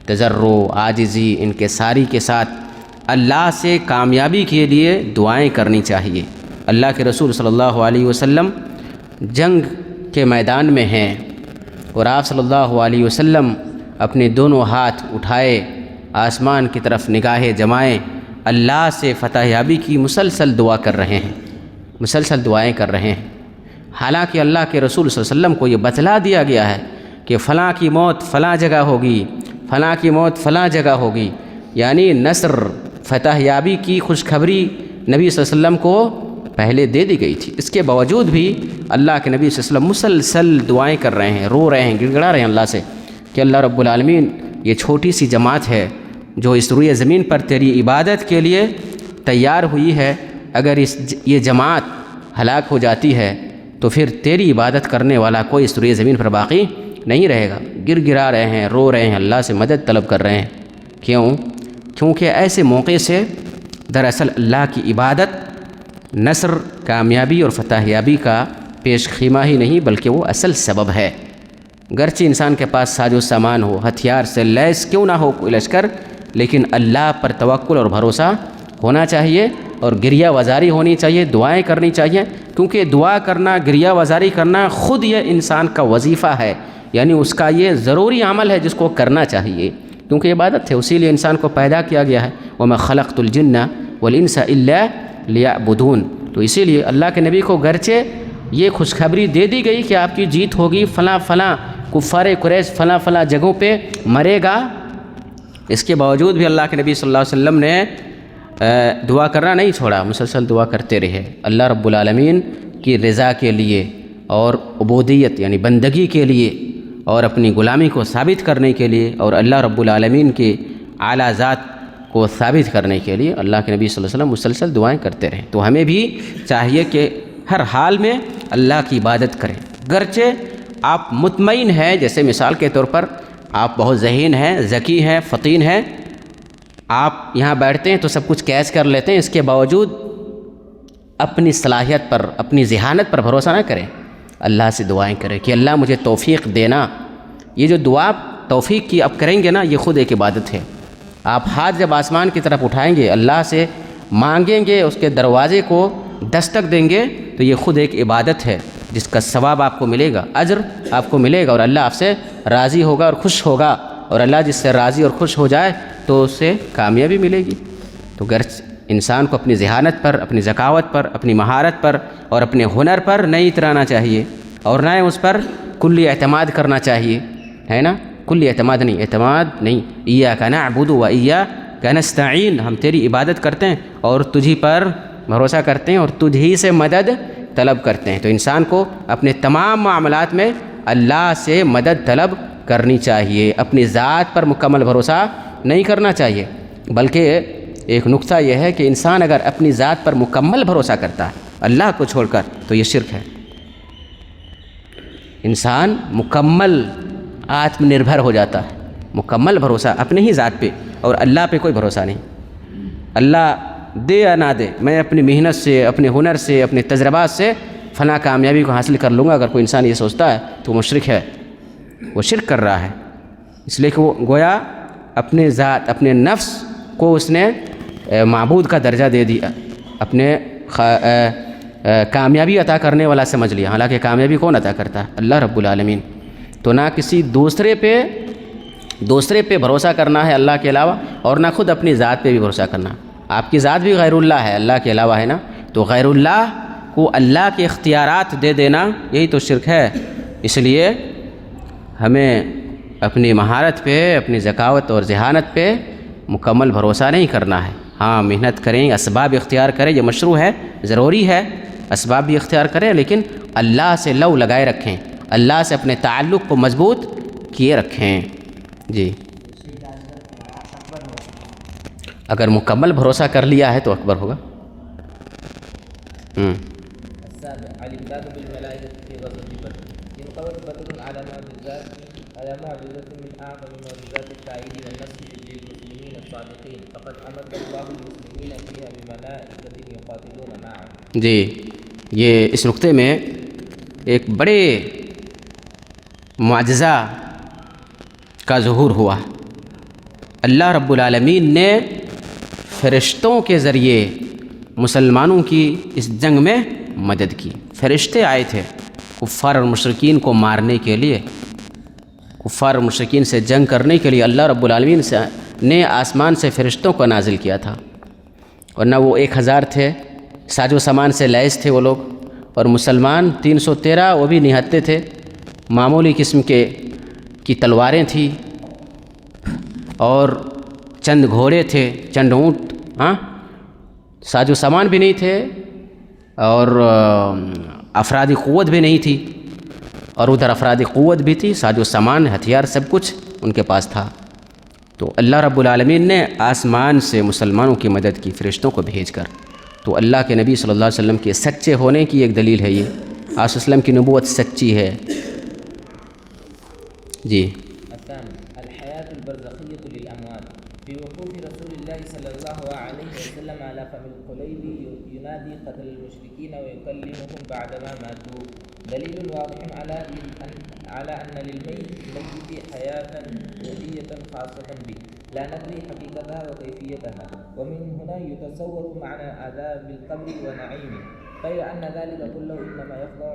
تضرع، عاجزی، انکساری کے ساتھ اللہ سے کامیابی کے لیے دعائیں کرنی چاہیے. اللہ کے رسول صلی اللہ علیہ وسلم جنگ کے میدان میں ہیں اور آپ صلی اللہ علیہ وسلم اپنے دونوں ہاتھ اٹھائے آسمان کی طرف نگاہیں جمائے اللہ سے فتح یابی کی مسلسل دعا کر رہے ہیں، مسلسل دعائیں کر رہے ہیں. حالانکہ اللہ کے رسول صلی اللہ علیہ وسلم کو یہ بتلا دیا گیا ہے کہ فلاں کی موت فلاں جگہ ہوگی، فلاں کی موت فلاں جگہ ہوگی، یعنی نصر فتح یابی کی خوشخبری نبی صلی اللہ علیہ وسلم کو پہلے دے دی گئی تھی. اس کے باوجود بھی اللہ کے نبی صلی اللہ علیہ وسلم مسلسل دعائیں کر رہے ہیں، رو رہے ہیں، گڑ گڑا رہے ہیں اللہ سے کہ اللہ رب العالمین یہ چھوٹی سی جماعت ہے جو اس روئے زمین پر تیری عبادت کے لیے تیار ہوئی ہے، اگر یہ جماعت ہلاک ہو جاتی ہے تو پھر تیری عبادت کرنے والا کوئی اس روئے زمین پر باقی نہیں رہے گا. گڑ گڑا رہے ہیں، رو رہے ہیں، اللہ سے مدد طلب کر رہے ہیں. کیونکہ ایسے موقع سے دراصل اللہ کی عبادت نصر، کامیابی اور فتح یابی کا پیش خیمہ ہی نہیں بلکہ وہ اصل سبب ہے. گرچہ انسان کے پاس ساز و سامان ہو، ہتھیار سے لیس کیوں نہ ہو کوئی لشکر، لیکن اللہ پر توکل اور بھروسہ ہونا چاہیے اور گریہ وزاری ہونی چاہیے، دعائیں کرنی چاہیے. کیونکہ دعا کرنا، گریہ وزاری کرنا خود یہ انسان کا وظیفہ ہے، یعنی اس کا یہ ضروری عمل ہے جس کو کرنا چاہیے، کیونکہ عبادت ہے، اسی لیے انسان کو پیدا کیا گیا ہے. وَمَا خَلَقْتُ الْجِنَّ وَالْإِنسَ إِلَّا لِيَعْبُدُونَ. تو اسی لیے اللہ کے نبی کو گرچہ یہ خوشخبری دے دی گئی کہ آپ کی جیت ہوگی، فلاں فلاں کفار قریش فلاں فلاں جگہوں پہ مرے گا، اس کے باوجود بھی اللہ کے نبی صلی اللہ علیہ وسلم نے دعا کرنا نہیں چھوڑا، مسلسل دعا کرتے رہے اللہ رب العالمین کی رضا کے لیے اور عبودیت یعنی بندگی کے لیے اور اپنی غلامی کو ثابت کرنے کے لیے اور اللہ رب العالمین کی اعلیٰ ذات کو ثابت کرنے کے لیے اللہ کے نبی صلی اللہ علیہ وسلم مسلسل دعائیں کرتے رہیں۔ تو ہمیں بھی چاہیے کہ ہر حال میں اللہ کی عبادت کریں، گرچہ آپ مطمئن ہیں، جیسے مثال کے طور پر آپ بہت ذہین ہیں، ذکی ہیں، فطین ہیں، آپ یہاں بیٹھتے ہیں تو سب کچھ کیچ کر لیتے ہیں، اس کے باوجود اپنی صلاحیت پر اپنی ذہانت پر بھروسہ نہ کریں، اللہ سے دعائیں کریں کہ اللہ مجھے توفیق دینا۔ یہ جو دعا توفیق کی آپ کریں گے نا، یہ خود ایک عبادت ہے۔ آپ ہاتھ جب آسمان کی طرف اٹھائیں گے، اللہ سے مانگیں گے، اس کے دروازے کو دستک دیں گے، تو یہ خود ایک عبادت ہے جس کا ثواب آپ کو ملے گا، اجر آپ کو ملے گا، اور اللہ آپ سے راضی ہوگا اور خوش ہوگا، اور اللہ جس سے راضی اور خوش ہو جائے تو اس سے کامیابی ملے گی۔ تو گرچہ انسان کو اپنی ذہانت پر، اپنی ذکاوت پر، اپنی مہارت پر اور اپنے ہنر پر نہیں اترانا چاہیے، اور نہ اس پر کلی اعتماد کرنا چاہیے، ہے نا، کلی اعتماد نہیں، ایاک نعبد و ایاک نستعین، ہم تیری عبادت کرتے ہیں اور تجھی پر بھروسہ کرتے ہیں اور تجھ ہی سے مدد طلب کرتے ہیں۔ تو انسان کو اپنے تمام معاملات میں اللہ سے مدد طلب کرنی چاہیے، اپنی ذات پر مکمل بھروسہ نہیں کرنا چاہیے، بلکہ ایک نقطہ یہ ہے کہ انسان اگر اپنی ذات پر مکمل بھروسہ کرتا ہے اللہ کو چھوڑ کر تو یہ شرک ہے۔ انسان مکمل آتم نربھر ہو جاتا ہے، مکمل بھروسہ اپنے ہی ذات پہ، اور اللہ پہ کوئی بھروسہ نہیں۔ اللہ دے یا نہ دے، میں اپنی محنت سے، اپنے ہنر سے، اپنے تجربات سے فلاں کامیابی کو حاصل کر لوں گا، اگر کوئی انسان یہ سوچتا ہے تو وہ مشرک ہے، وہ شرک کر رہا ہے، اس لیے کہ وہ گویا اپنے ذات، اپنے نفس کو اس نے معبود کا درجہ دے دیا، اپنے کامیابی عطا کرنے والا سمجھ لیا، حالانکہ کامیابی کون عطا کرتا ہے؟ اللہ رب العالمین۔ تو نہ کسی دوسرے پہ بھروسہ کرنا ہے اللہ کے علاوہ، اور نہ خود اپنی ذات پہ بھی بھروسہ کرنا۔ آپ کی ذات بھی غیر اللہ ہے، اللہ کے علاوہ ہے نا، تو غیر اللہ کو اللہ کے اختیارات دے دینا یہی تو شرک ہے۔ اس لیے ہمیں اپنی مہارت پہ، اپنی ذکاوت اور ذہانت پہ مکمل بھروسہ نہیں کرنا ہے۔ ہاں محنت کریں، اسباب اختیار کریں، یہ مشروع ہے، ضروری ہے، اسباب بھی اختیار کریں، لیکن اللہ سے لو لگائے رکھیں، اللہ سے اپنے تعلق کو مضبوط کیے رکھیں۔ جی، اگر مکمل بھروسہ کر لیا ہے تو اکبر ہوگا۔ السابع الإمداد بالملائكة في غزوة بدر. انقضت بدر على معجزة من أعظم معجزات التأييد والنصر للمسلمين الصادقين، فقد أمد الله المسلمين فيها بملائكة يقاتلون معه. جی، یہ اس نقطے میں ایک بڑے معجزہ کا ظہور ہوا۔ اللہ رب العالمین نے فرشتوں کے ذریعے مسلمانوں کی اس جنگ میں مدد کی۔ فرشتے آئے تھے کفار اور مشرکین کو مارنے کے لیے، کفار اور مشرکین سے جنگ کرنے کے لیے اللہ رب العالمین نے آسمان سے فرشتوں کو نازل کیا تھا، ورنہ وہ 1000 تھے، ساز و سامان سے لیس تھے وہ لوگ، اور مسلمان 313 وہ بھی نہتے تھے، معمولی قسم کی تلواریں تھیں، اور چند گھوڑے تھے، چند اونٹ، ہاں ساز و سامان بھی نہیں تھے، اور افرادی قوت بھی نہیں تھی، اور ادھر افرادی قوت بھی تھی، ساز و سامان، ہتھیار، سب کچھ ان کے پاس تھا۔ تو اللہ رب العالمین نے آسمان سے مسلمانوں کی مدد کی فرشتوں کو بھیج کر۔ تو اللہ کے نبی صلی اللہ علیہ وسلم کے سچے ہونے کی ایک دلیل ہے یہ، آپ صلی اللہ علیہ وسلم کی نبوت سچی ہے۔ جی، الثاني الحياة البرزخية للأموات. في وقوف رسول الله صلى الله عليه وسلم على فم القليب ينادي قتل المشركين ويكلمهم بعدما ماتوا، دليل واضح على أن للميت حياة روحية خاصة به لا ندري حقيقتها وكيفيتها، ومن هنا يتصور معنى عذاب القبر ونعيمه، غير أن ذلك كله إنما يخضع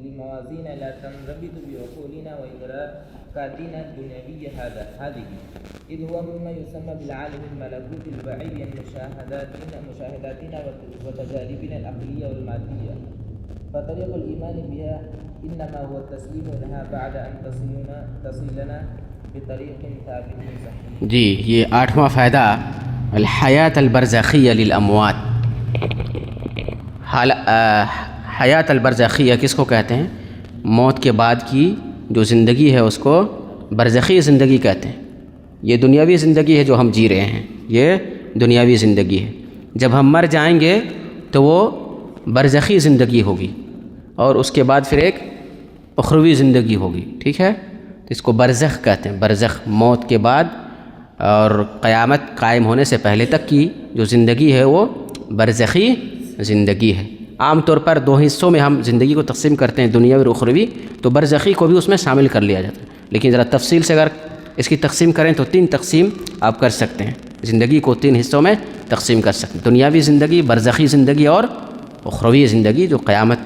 لموازين لا تنربط بعقولنا وإدراكاتنا الدنيوية هذه، إذ هو مما يسمى بالعالم الملكوت البعيد عن مشاهداتنا وتجاربنا العقلية والمادية. فطريق الإيمان بها إنما هو التسليم لها بعد أن تصلنا بطريق ثابت صحيح. جی، یہ 8واں فائدہ الحیات البرزخیہ للاموات. حیات البرزخیہ کس کو کہتے ہیں؟ موت کے بعد کی جو زندگی ہے اس کو برزخی زندگی کہتے ہیں. یہ دنیاوی زندگی ہے جو ہم جی رہے ہیں، یہ دنیاوی زندگی ہے. جب ہم مر جائیں گے تو وہ برزخی زندگی ہوگی، اور اس کے بعد پھر ایک اخروی زندگی ہوگی. ٹھیک ہے، اس کو برزخ کہتے ہیں. برزخ موت کے بعد اور قیامت قائم ہونے سے پہلے تک کی جو زندگی ہے وہ برزخی زندگی ہے. عام طور پر 2 حصوں میں ہم زندگی کو تقسیم کرتے ہیں، دنیاوی اور اخروی، تو برزخی کو بھی اس میں شامل کر لیا جاتا ہے. لیکن ذرا تفصیل سے اگر اس کی تقسیم کریں تو 3 تقسیم آپ کر سکتے ہیں. زندگی کو 3 حصوں میں تقسیم کر سکتے ہیں: دنیاوی زندگی، برزخی زندگی اور اخروی زندگی جو قیامت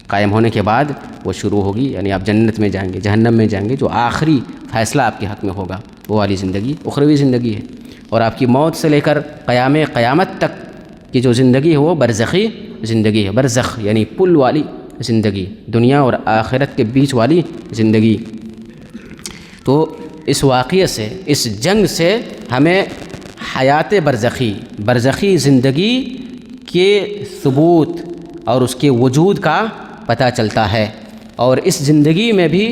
قائم ہونے کے بعد وہ شروع ہوگی. یعنی آپ جنت میں جائیں گے، جہنم میں جائیں گے، جو آخری فیصلہ آپ کے حق میں ہوگا وہ والی زندگی اخروی زندگی ہے. اور آپ کی موت سے لے کر قیامت تک کی جو زندگی ہے وہ برزخی زندگی ہے. برزخ یعنی پل والی زندگی، دنیا اور آخرت کے بیچ والی زندگی. تو اس واقعے سے، اس جنگ سے ہمیں حیات برزخی زندگی کے ثبوت اور اس کے وجود کا پتہ چلتا ہے. اور اس زندگی میں بھی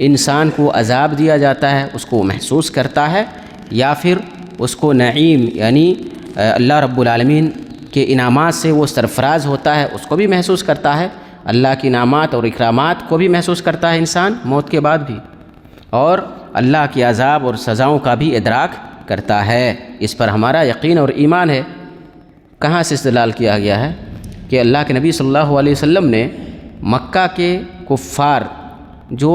انسان کو عذاب دیا جاتا ہے، اس کو محسوس کرتا ہے، یا پھر اس کو نعیم یعنی اللہ رب العالمین کے انعامات سے وہ سرفراز ہوتا ہے، اس کو بھی محسوس کرتا ہے. اللہ کی انعامات اور اکرامات کو بھی محسوس کرتا ہے انسان موت کے بعد بھی، اور اللہ کے عذاب اور سزاؤں کا بھی ادراک کرتا ہے. اس پر ہمارا یقین اور ایمان ہے. کہاں سے استدلال کیا گیا ہے کہ اللہ کے نبی صلی اللہ علیہ وسلم نے مکہ کے کفار جو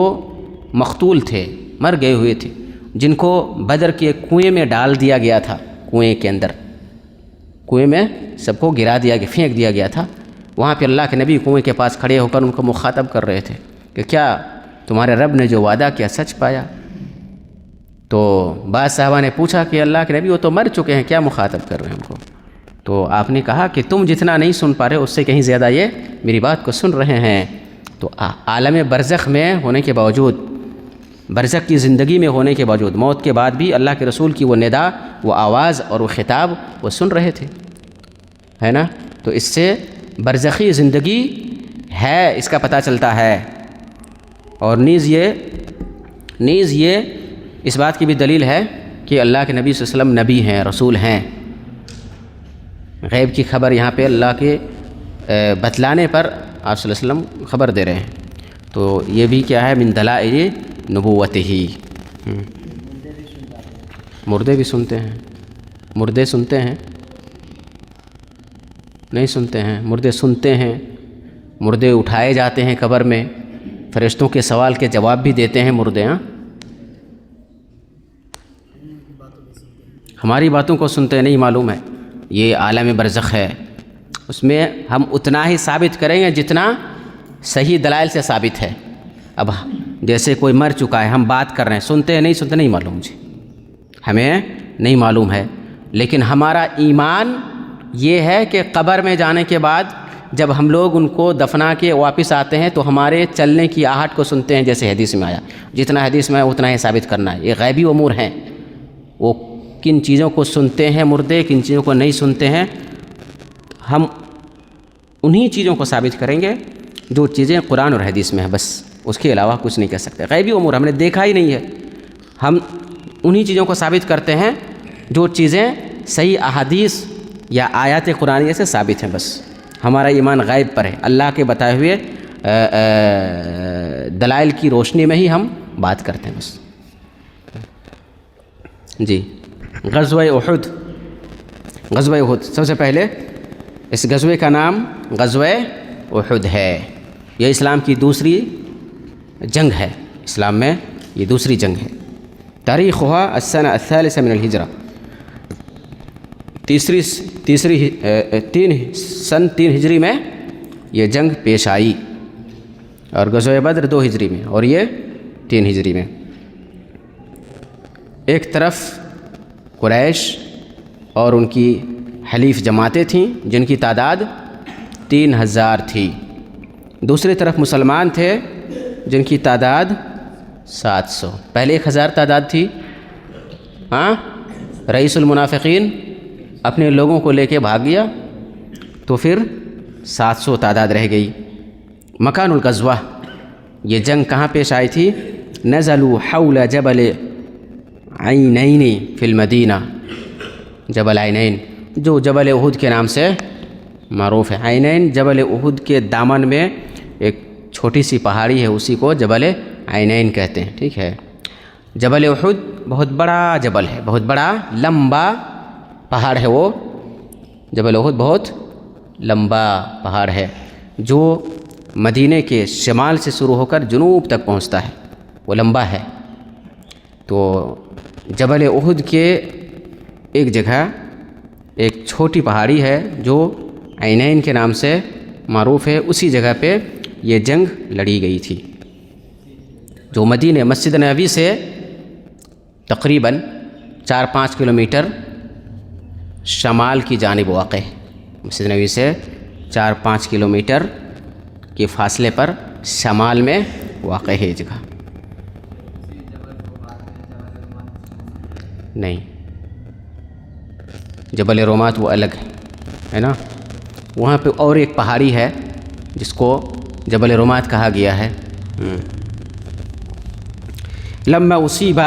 مقتول تھے، مر گئے ہوئے تھے، جن کو بدر کے کنویں میں ڈال دیا گیا تھا، کنویں کے اندر، کنویں میں سب کو گرا دیا گیا، پھینک دیا گیا تھا. وہاں پہ اللہ کے نبی کنویں کے پاس کھڑے ہو کر ان کو مخاطب کر رہے تھے کہ کیا تمہارے رب نے جو وعدہ کیا سچ پایا؟ تو بعض صحابہ نے پوچھا کہ اللہ کے نبی وہ تو مر چکے ہیں، کیا مخاطب کر رہے ہیں ہم کو؟ تو آپ نے کہا کہ تم جتنا نہیں سن پا رہے اس سے کہیں زیادہ یہ میری بات کو سن رہے ہیں. تو عالم برزخ میں ہونے کے باوجود، برزخ کی زندگی میں ہونے کے باوجود، موت کے بعد بھی اللہ کے رسول کی وہ ندا، وہ آواز اور وہ خطاب وہ سن رہے تھے، ہے نا؟ تو اس سے برزخی زندگی ہے اس کا پتہ چلتا ہے. اور نیز یہ اس بات کی بھی دلیل ہے کہ اللہ کے نبی صلی اللہ علیہ وسلم نبی ہیں، رسول ہیں. غیب کی خبر یہاں پہ اللہ کے بتلانے پر آپ صلی اللہ علیہ وسلم خبر دے رہے ہیں. تو یہ بھی کیا ہے؟ من دلائل نبوت ہی. مردے بھی سنتے ہیں، مردے سنتے ہیں، نہیں سنتے ہیں؟ مردے سنتے ہیں، مردے اٹھائے جاتے ہیں قبر میں، فرشتوں کے سوال کے جواب بھی دیتے ہیں مردے. ہاں، ہماری باتوں کو سنتے نہیں معلوم ہے. یہ عالم برزخ ہے، اس میں ہم اتنا ہی ثابت کریں گے جتنا صحیح دلائل سے ثابت ہے. اب جیسے کوئی مر چکا ہے، ہم بات کر رہے ہیں، سنتے ہیں نہیں سنتے نہیں معلوم مجھے، ہمیں نہیں معلوم ہے. لیکن ہمارا ایمان یہ ہے کہ قبر میں جانے کے بعد جب ہم لوگ ان کو دفنا کے واپس آتے ہیں تو ہمارے چلنے کی آہٹ کو سنتے ہیں، جیسے حدیث میں آیا. جتنا حدیث میں آیا اتنا ہی ثابت کرنا ہے. یہ غیبی امور ہیں، وہ کن چیزوں کو سنتے ہیں مردے، کن چیزوں کو نہیں سنتے ہیں. ہم انہی چیزوں کو ثابت کریں گے جو چیزیں قرآن اور حدیث میں ہیں، بس اس کے علاوہ کچھ نہیں کہہ سکتے. غیبی امور ہم نے دیکھا ہی نہیں ہے، ہم انہی چیزوں کو ثابت کرتے ہیں جو چیزیں صحیح احادیث یا آیات قرآنیہ سے ثابت ہیں. بس ہمارا ایمان غیب پر ہے، اللہ کے بتائے ہوئے دلائل کی روشنی میں ہی ہم بات کرتے ہیں بس. جی، غزوہ احد. غزوہ احد سب سے پہلے اس غزوے کا نام غزوہ احد ہے. یہ اسلام کی دوسری جنگ ہے، اسلام میں یہ دوسری جنگ ہے. تاریخھا السنہ الثالثہ من الہجرہ، سن 3 ہجری میں یہ جنگ پیش آئی، اور غزوہ بدر 2 ہجری میں اور یہ 3 ہجری میں. ایک طرف قریش اور ان کی حلیف جماعتیں تھیں جن کی تعداد 3000 تھی. دوسری طرف مسلمان تھے جن کی تعداد 700. پہلے 1000 تعداد تھی. رئیس المنافقین اپنے لوگوں کو لے کے بھاگ گیا تو پھر 700 تعداد رہ گئی. مکان الغزوہ، یہ جنگ کہاں پیش آئی تھی؟ نزلوا حول جبل عینین فی المدینہ. جبل عینین جو جبل احد کے نام سے معروف ہے. عینین جبل احد کے دامن میں ایک چھوٹی سی پہاڑی ہے، اسی کو جبل عینین کہتے ہیں. ٹھیک ہے. جبل احد بہت بڑا جبل ہے، بہت بڑا لمبا پہاڑ ہے. وہ جبل احد بہت لمبا پہاڑ ہے جو مدینے کے شمال سے شروع ہو کر جنوب تک پہنچتا ہے. وہ لمبا ہے. تو جبل احد کے ایک جگہ ایک چھوٹی پہاڑی ہے جو عینین کے نام سے معروف ہے. اسی جگہ پہ یہ جنگ لڑی گئی تھی جو مدینہ مسجد نبوی سے تقریباً 4-5 کلومیٹر شمال کی جانب واقع ہے. مسجد نبوی سے 4-5 کلومیٹر کے فاصلے پر شمال میں واقع ہے یہ جگہ. نہیں، جبل رومات وہ الگ ہے نا. وہاں پہ اور ایک پہاڑی ہے جس کو جبل رومات کہا گیا ہے. لما اصیب،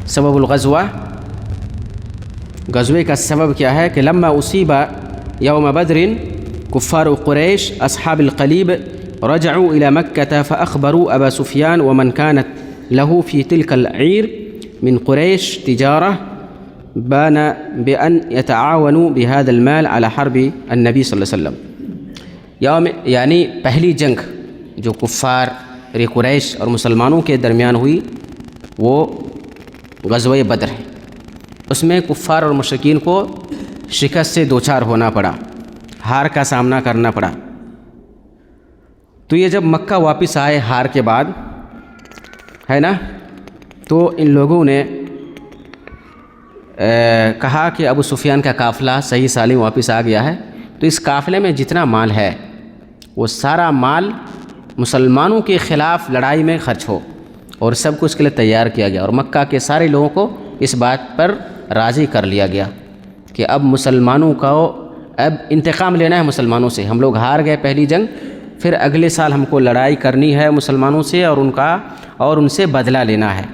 سبب الغزوہ، غزوے کا سبب کیا ہے کہ لما اصیب یوم بدر کفار قریش اصحاب القلیب رجعوا الى مکہ فاخبروا ابا سفیان ومن كانت له في تلك العیر من قریش تجارہ بأن يتعاونوا بهذا المال على حرب النبی صلی اللہ علیہ وسلم. یعنی پہلی جنگ جو کفار قریش اور مسلمانوں کے درمیان ہوئی وہ غزوہ بدر ہے. اس میں کفار اور مشرکین کو شکست سے دوچار ہونا پڑا، ہار کا سامنا کرنا پڑا. تو یہ جب مکہ واپس آئے ہار کے بعد ہے نا، تو ان لوگوں نے کہا کہ ابو سفیان کا قافلہ صحیح سالم واپس آ گیا ہے، تو اس قافلے میں جتنا مال ہے وہ سارا مال مسلمانوں کے خلاف لڑائی میں خرچ ہو، اور سب کچھ کے لیے تیار کیا گیا. اور مکہ کے سارے لوگوں کو اس بات پر راضی کر لیا گیا کہ اب مسلمانوں کا اب انتقام لینا ہے مسلمانوں سے. ہم لوگ ہار گئے پہلی جنگ، پھر اگلے سال ہم کو لڑائی کرنی ہے مسلمانوں سے اور ان سے بدلہ لینا ہے.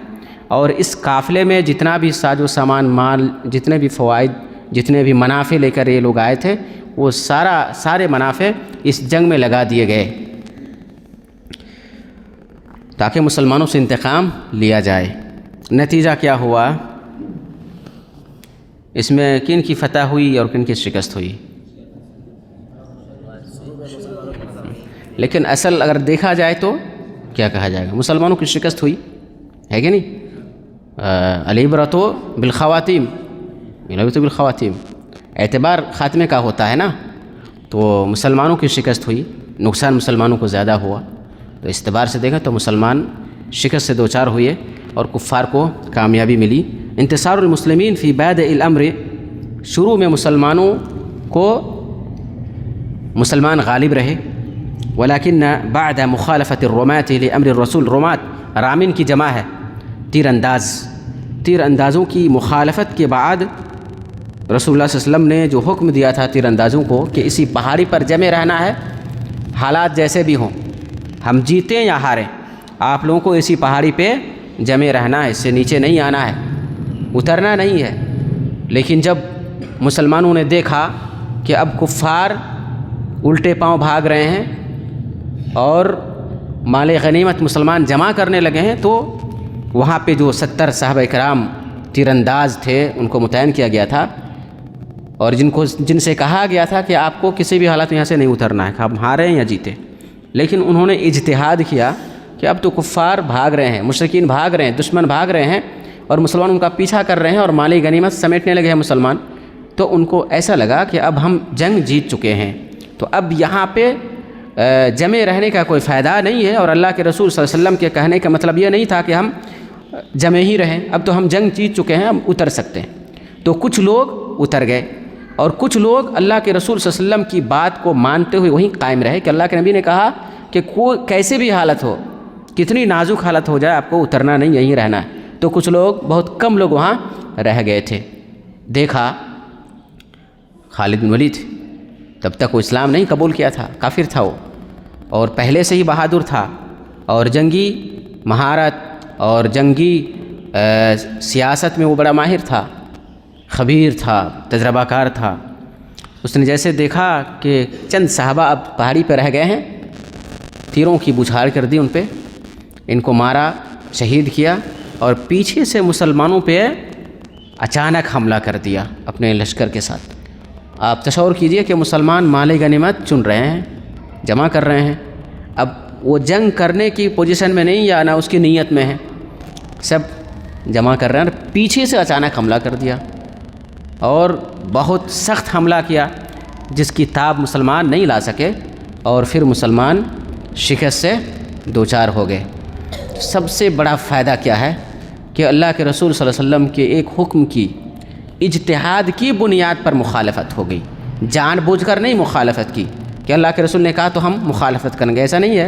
اور اس قافلے میں جتنا بھی ساز و سامان، مال، جتنے بھی فوائد، جتنے بھی منافع لے کر یہ لوگ آئے تھے، وہ سارے منافع اس جنگ میں لگا دیے گئے تاکہ مسلمانوں سے انتقام لیا جائے. نتیجہ کیا ہوا؟ اس میں کن کی فتح ہوئی اور کن کی شکست ہوئی؟ لیکن اصل اگر دیکھا جائے تو کیا کہا جائے گا؟ مسلمانوں کی شکست ہوئی ہے کہ نہیں؟ العبرۃ بالخواتیم، العبرۃ بالخواتیم، اعتبار خاتمے کا ہوتا ہے نا. تو مسلمانوں کی شکست ہوئی، نقصان مسلمانوں کو زیادہ ہوا. تو اس اعتبار سے دیکھا تو مسلمان شکست سے دوچار ہوئے اور کفار کو کامیابی ملی. انتصار المسلمین فی بادئ الامر، شروع میں مسلمانوں کو مسلمان غالب رہے. ولیکن بعد مخالفت الرماة لامر الرسول، رمات رامن کی جمع ہے، تیر اندازوں کی مخالفت کے بعد رسول اللہ صلی اللہ علیہ وسلم نے جو حکم دیا تھا تیر اندازوں کو کہ اسی پہاڑی پر جمے رہنا ہے، حالات جیسے بھی ہوں، ہم جیتیں یا ہاریں، آپ لوگوں کو اسی پہاڑی پہ جمے رہنا ہے، اس سے نیچے نہیں آنا ہے، اترنا نہیں ہے. لیکن جب مسلمانوں نے دیکھا کہ اب کفار الٹے پاؤں بھاگ رہے ہیں اور مال غنیمت مسلمان جمع کرنے لگے ہیں، تو وہاں پہ جو 70 صحابہ کرام تیر انداز تھے ان کو متعین کیا گیا تھا، اور جن سے کہا گیا تھا کہ آپ کو کسی بھی حالت میں یہاں سے نہیں اترنا ہے، ہم ہاریں یا جیتے. لیکن انہوں نے اجتہاد کیا کہ اب تو کفار بھاگ رہے ہیں، مشرکین بھاگ رہے ہیں، دشمن بھاگ رہے ہیں، اور مسلمان ان کا پیچھا کر رہے ہیں اور مالی غنیمت سمیٹنے لگے ہیں مسلمان. تو ان کو ایسا لگا کہ اب ہم جنگ جیت چکے ہیں، تو اب یہاں پہ جمے رہنے کا کوئی فائدہ نہیں ہے. اور اللہ کے رسول صلی اللہ علیہ وسلم کے کہنے کا مطلب یہ نہیں تھا کہ ہم جمے ہی رہیں، اب تو ہم جنگ جیت چکے ہیں، ہم اتر سکتے ہیں. تو کچھ لوگ اتر گئے، اور کچھ لوگ اللہ کے رسول صلی اللہ علیہ وسلم کی بات کو مانتے ہوئے وہیں قائم رہے کہ اللہ کے نبی نے کہا کہ کوئی کیسے بھی حالت ہو، کتنی نازک حالت ہو جائے، آپ کو اترنا نہیں، یہیں رہنا ہے۔ تو کچھ لوگ، بہت کم لوگ وہاں رہ گئے تھے۔ دیکھا خالد بن ولید تب تک وہ اسلام نہیں قبول کیا تھا، کافر تھا وہ، اور پہلے سے ہی بہادر تھا، اور جنگی مہارت اور جنگی سیاست میں وہ بڑا ماہر تھا، خبیر تھا، تجربہ کار تھا۔ اس نے جیسے دیکھا کہ چند صحابہ اب پہاڑی پہ رہ گئے ہیں، تیروں کی بوچھار کر دی ان پہ، ان کو مارا، شہید کیا، اور پیچھے سے مسلمانوں پہ اچانک حملہ کر دیا اپنے لشکر کے ساتھ۔ آپ تصور کیجئے کہ مسلمان مال غنیمت چن رہے ہیں، جمع کر رہے ہیں، اب وہ جنگ کرنے کی پوزیشن میں نہیں یا نہ اس کی نیت میں ہے، سب جمع کر رہے ہیں، پیچھے سے اچانک حملہ کر دیا اور بہت سخت حملہ کیا جس کی تاب مسلمان نہیں لا سکے، اور پھر مسلمان شکست سے دوچار ہو گئے۔ سب سے بڑا فائدہ کیا ہے کہ اللہ کے رسول صلی اللہ علیہ وسلم کے ایک حکم کی اجتہاد کی بنیاد پر مخالفت ہو گئی، جان بوجھ کر نہیں مخالفت کی کہ اللہ کے رسول نے کہا تو ہم مخالفت کریں گے، ایسا نہیں ہے۔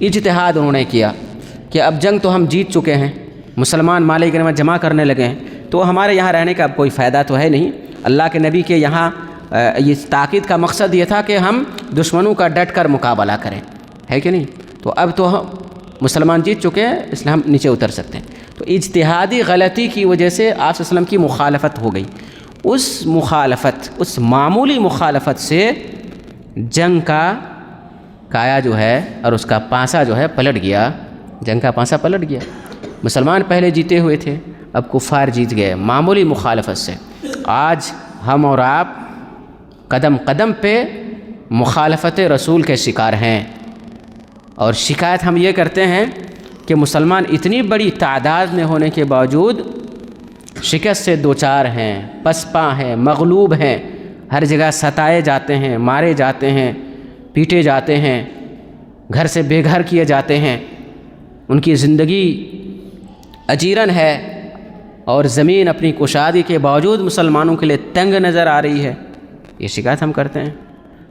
اجتہاد انہوں نے کیا کہ اب جنگ تو ہم جیت چکے ہیں، مسلمان مال غنیمت جمع کرنے لگے ہیں، تو ہمارے یہاں رہنے کا اب کوئی فائدہ تو ہے نہیں۔ اللہ کے نبی کے یہاں یہ تاکید کا مقصد یہ تھا کہ ہم دشمنوں کا ڈٹ کر مقابلہ کریں، ہے کہ نہیں؟ تو اب تو ہم مسلمان جیت چکے ہیں، اس لیے ہم نیچے اتر سکتے ہیں۔ تو اجتہادی غلطی کی وجہ سے آپ صلی اللہ علیہ وسلم کی مخالفت ہو گئی۔ اس مخالفت، اس معمولی مخالفت سے جنگ کا کایا جو ہے اور اس کا پانسا جو ہے پلٹ گیا، جنگ کا پانسا پلٹ گیا۔ مسلمان پہلے جیتے ہوئے تھے، اب کفار جیت گئے معمولی مخالفت سے۔ آج ہم اور آپ قدم قدم پہ مخالفت رسول کے شکار ہیں، اور شکایت ہم یہ کرتے ہیں کہ مسلمان اتنی بڑی تعداد میں ہونے کے باوجود شکست سے دوچار ہیں، پسپا ہیں، مغلوب ہیں، ہر جگہ ستائے جاتے ہیں، مارے جاتے ہیں، پیٹے جاتے ہیں، گھر سے بے گھر کیے جاتے ہیں، ان کی زندگی اجیرن ہے، اور زمین اپنی کشادگی کے باوجود مسلمانوں کے لیے تنگ نظر آ رہی ہے۔ یہ شکایت ہم کرتے ہیں،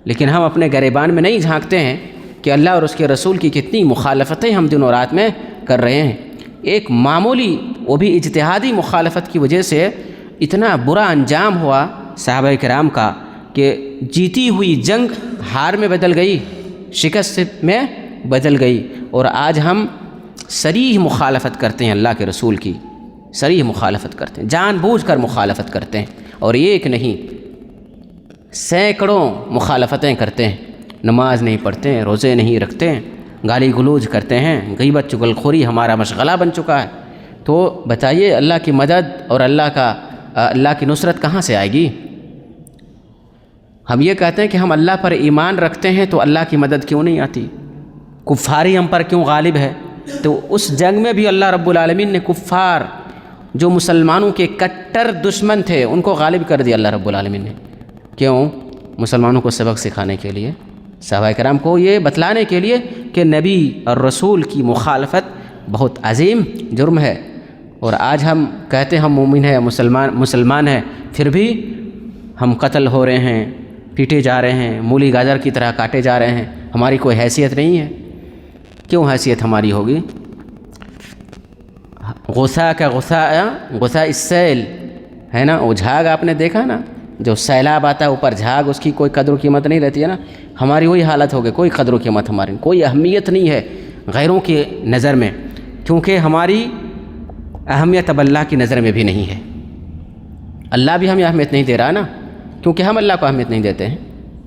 لیکن ہم اپنے گریبان میں نہیں جھانکتے ہیں کہ اللہ اور اس کے رسول کی کتنی مخالفتیں ہم دن و رات میں کر رہے ہیں۔ ایک معمولی، وہ بھی اجتہادی مخالفت کی وجہ سے اتنا برا انجام ہوا صحابہ کرام کا کہ جیتی ہوئی جنگ ہار میں بدل گئی، شکست میں بدل گئی، اور آج ہم صریح مخالفت کرتے ہیں، اللہ کے رسول کی صریح مخالفت کرتے ہیں، جان بوجھ کر مخالفت کرتے ہیں، اور ایک نہیں سینکڑوں مخالفتیں کرتے ہیں۔ نماز نہیں پڑھتے ہیں، روزے نہیں رکھتے ہیں، گالی گلوچ کرتے ہیں، غیبت چغلخوری ہمارا مشغلہ بن چکا ہے۔ تو بتائیے اللہ کی مدد اور اللہ کی نصرت کہاں سے آئے گی؟ ہم یہ کہتے ہیں کہ ہم اللہ پر ایمان رکھتے ہیں، تو اللہ کی مدد کیوں نہیں آتی؟ کفاری ہم پر کیوں غالب ہے؟ تو اس جنگ میں بھی اللہ رب العالمین نے کفار جو مسلمانوں کے کٹر دشمن تھے ان کو غالب کر دیا اللہ رب العالمین نے۔ کیوں؟ مسلمانوں کو سبق سکھانے کے لیے، صحابہ کرام کو یہ بتلانے کے لیے کہ نبی اور رسول کی مخالفت بہت عظیم جرم ہے۔ اور آج ہم کہتے ہیں ہم مومن ہیں، مسلمان ہیں، پھر بھی ہم قتل ہو رہے ہیں، پیٹے جا رہے ہیں، مولی گاجر کی طرح کاٹے جا رہے ہیں، ہماری کوئی حیثیت نہیں ہے۔ کیوں حیثیت ہماری ہوگی؟ غصہ کا غصہ السیل ہے نا، وہ جھاگ آپ نے دیکھا نا، جو سیلاب آتا ہے اوپر جھاگ، اس کی کوئی قدر و قیمت نہیں رہتی ہے نا، ہماری وہی حالت ہوگی، کوئی قدر و قیمت ہماری، کوئی اہمیت نہیں ہے غیروں کی نظر میں، کیونکہ ہماری اہمیت اب اللہ کی نظر میں بھی نہیں ہے۔ اللہ بھی ہمیں اہمیت نہیں دے رہا نا، کیونکہ ہم اللہ کو اہمیت نہیں دیتے ہیں۔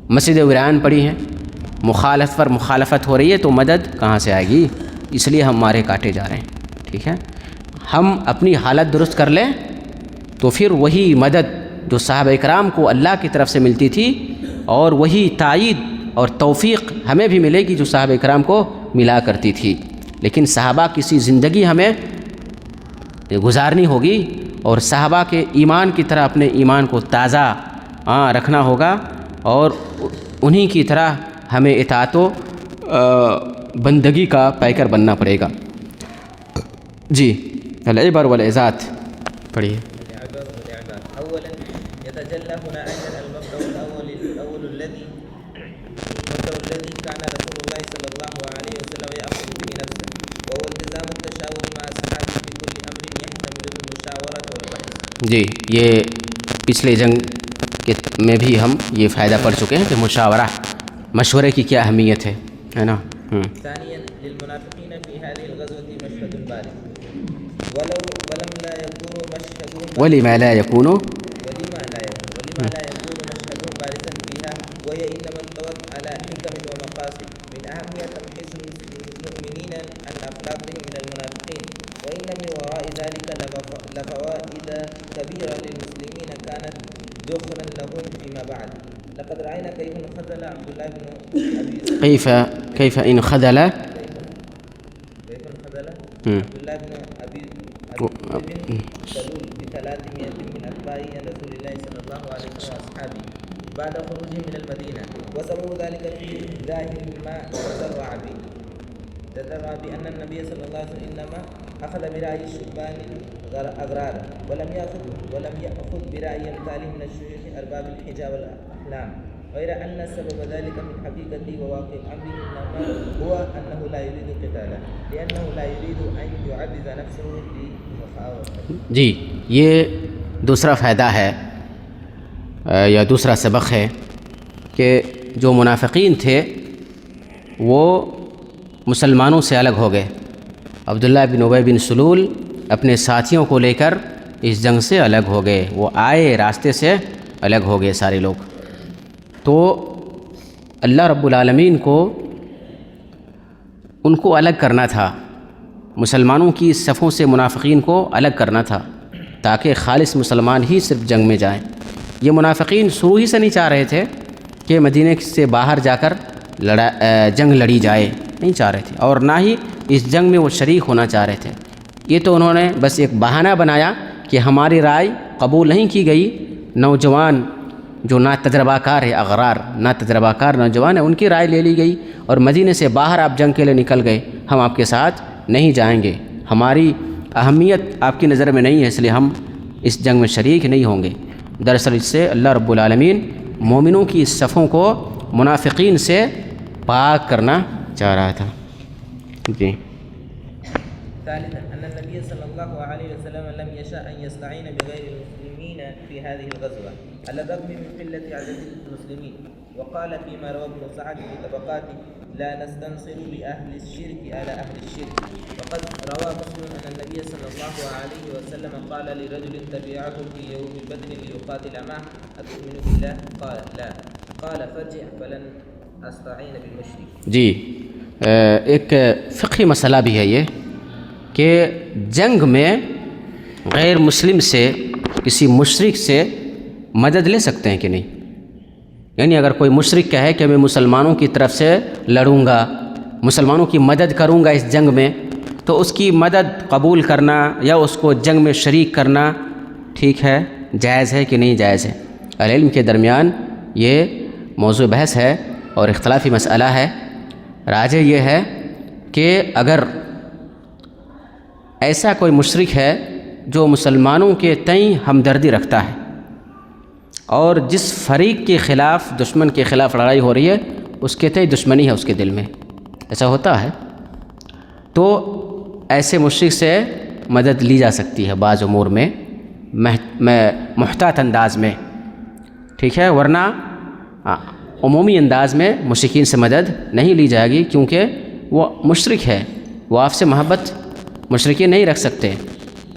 مسجد ویران پڑی ہیں، مخالف پر مخالفت ہو رہی ہے، تو مدد کہاں سے آئے گی؟ اس لیے ہم مارے کاٹے جا رہے ہیں۔ ٹھیک ہے، ہم اپنی حالت درست کر لیں تو پھر وہی مدد جو صحابہ اکرام کو اللہ کی طرف سے ملتی تھی، اور وہی تائید اور توفیق ہمیں بھی ملے گی جو صحابہ اکرام کو ملا کرتی تھی۔ لیکن صحابہ کسی زندگی ہمیں گزارنی ہوگی، اور صحابہ کے ایمان کی طرح اپنے ایمان کو تازہ رکھنا ہوگا، اور انہی کی طرح ہمیں اطاعت و بندگی کا پیکر بننا پڑے گا۔ جی، العبر والعظات پڑھیے۔ اولا تجلى هنا أيضا المبدأ الأول الذي كان رسول الله صلى الله عليه وسلم يأخذ به نفسه، وهو التزام التشاور مع أصحابه في كل أمر يحتمل المشاورة والبحث. جی، یہ پچھلے جنگ میں بھی ہم یہ فائدہ پڑھ چکے ہیں کہ مشاورہ، مشورے کی کیا اہمیت ہے نا. ثانيا للمنافقين في هذه الغزوة مشهد بارز، ولم لا يكون مشهد ولما لا يكون مشهد بارزا فيها، وهي إنما انطوت على حكم ومقاصد. من أهمها تمحيص المؤمنين عن أخلاقهم من المنافقين، وإن من وراء ذلك لفوائد كبيرة للمسلمين كانت ذخرا لهم فيما بعد. لقد رأينا كيف انخذل عبد الله بن أبي كيف إن خذل عبد الله بن أبي سلول ب300 من أتباع رسول الله صلى الله عليه وسلم وأصحابه بعد خروجهم من المدينة، وسبب ذلك في ظاهر ما تدرى بأن النبي صلى الله عليه وسلم إنما أخذ برأي الشبان أغرار، ولم يأخذ برأي أمثاله من الشيوخ أرباب الحجاب والأحلام، غير أن سبب ذلك من حقيقة وواقع أمره إنما هو أنه لا يريد قتالا، لأنه لا يريد أن يعرض نفسه لمخاوفه. جی، یہ دوسرا فائدہ ہے یا دوسرا سبق ہے کہ جو منافقین تھے وہ مسلمانوں سے الگ ہو گئے. عبداللہ بن ابی بن سلول اپنے ساتھیوں کو لے کر اس جنگ سے الگ ہو گئے، وہ آئے راستے سے الگ ہو گئے سارے لوگ. تو اللہ رب العالمین کو ان کو الگ کرنا تھا، مسلمانوں کی صفوں سے منافقین کو الگ کرنا تھا تاکہ خالص مسلمان ہی صرف جنگ میں جائیں. یہ منافقین شروع ہی سے نہیں چاہ رہے تھے کہ مدینہ سے باہر جا کر جنگ لڑی جائے، نہیں چاہ رہے تھے، اور نہ ہی اس جنگ میں وہ شریک ہونا چاہ رہے تھے. یہ تو انہوں نے بس ایک بہانہ بنایا کہ ہماری رائے قبول نہیں کی گئی. نوجوان جو نا تجربہ کار ہے، اغرار نا تجربہ کار نوجوان ہے، ان کی رائے لے لی گئی اور مدینے سے باہر آپ جنگ کے لیے نکل گئے. ہم آپ کے ساتھ نہیں جائیں گے، ہماری اہمیت آپ کی نظر میں نہیں ہے، اس لیے ہم اس جنگ میں شریک نہیں ہوں گے. دراصل اس سے اللہ رب العالمین مومنوں کی صفوں کو منافقین سے پاک کرنا چاہ رہا تھا. جی. ثالثا أن النبي صلى الله عليه وسلم لم يشاء أن يستعين بغير المسلمين في هذه الغزوة على الرغم من قلة عدد المسلمين، وقال فيما روى ابن سعد في طبقاته: لا نستنصر لأهل الشرك على أهل الشرك. وقد روى مسلم أن النبي صلى الله عليه وسلم قال لرجل تبعه في يوم بدر ليقاتل معه: أتؤمن بالله؟ قال لا. قال فارجع فلن أستعين بالمشرك. جی، ایک فقہی مسئلہ بھی ہے یہ کہ جنگ میں غیر مسلم سے، کسی مشرک سے مدد لے سکتے ہیں کہ نہیں. یعنی اگر کوئی مشرک کہے کہ میں مسلمانوں کی طرف سے لڑوں گا، مسلمانوں کی مدد کروں گا اس جنگ میں، تو اس کی مدد قبول کرنا یا اس کو جنگ میں شریک کرنا ٹھیک ہے، جائز ہے کہ نہیں جائز ہے. اہل علم کے درمیان یہ موضوع بحث ہے اور اختلافی مسئلہ ہے. راجح یہ ہے کہ اگر ایسا کوئی مشرک ہے جو مسلمانوں کے تئیں ہمدردی رکھتا ہے اور جس فریق کے خلاف، دشمن کے خلاف لڑائی ہو رہی ہے، اس کے تئیں دشمنی ہے اس کے دل میں، ایسا ہوتا ہے، تو ایسے مشرک سے مدد لی جا سکتی ہے بعض امور میں محتاط انداز میں، ٹھیک ہے. ورنہ عمومی انداز میں مشرکین سے مدد نہیں لی جائے گی، کیونکہ وہ مشرک ہے، وہ آپ سے محبت مشرکین نہیں رکھ سکتے،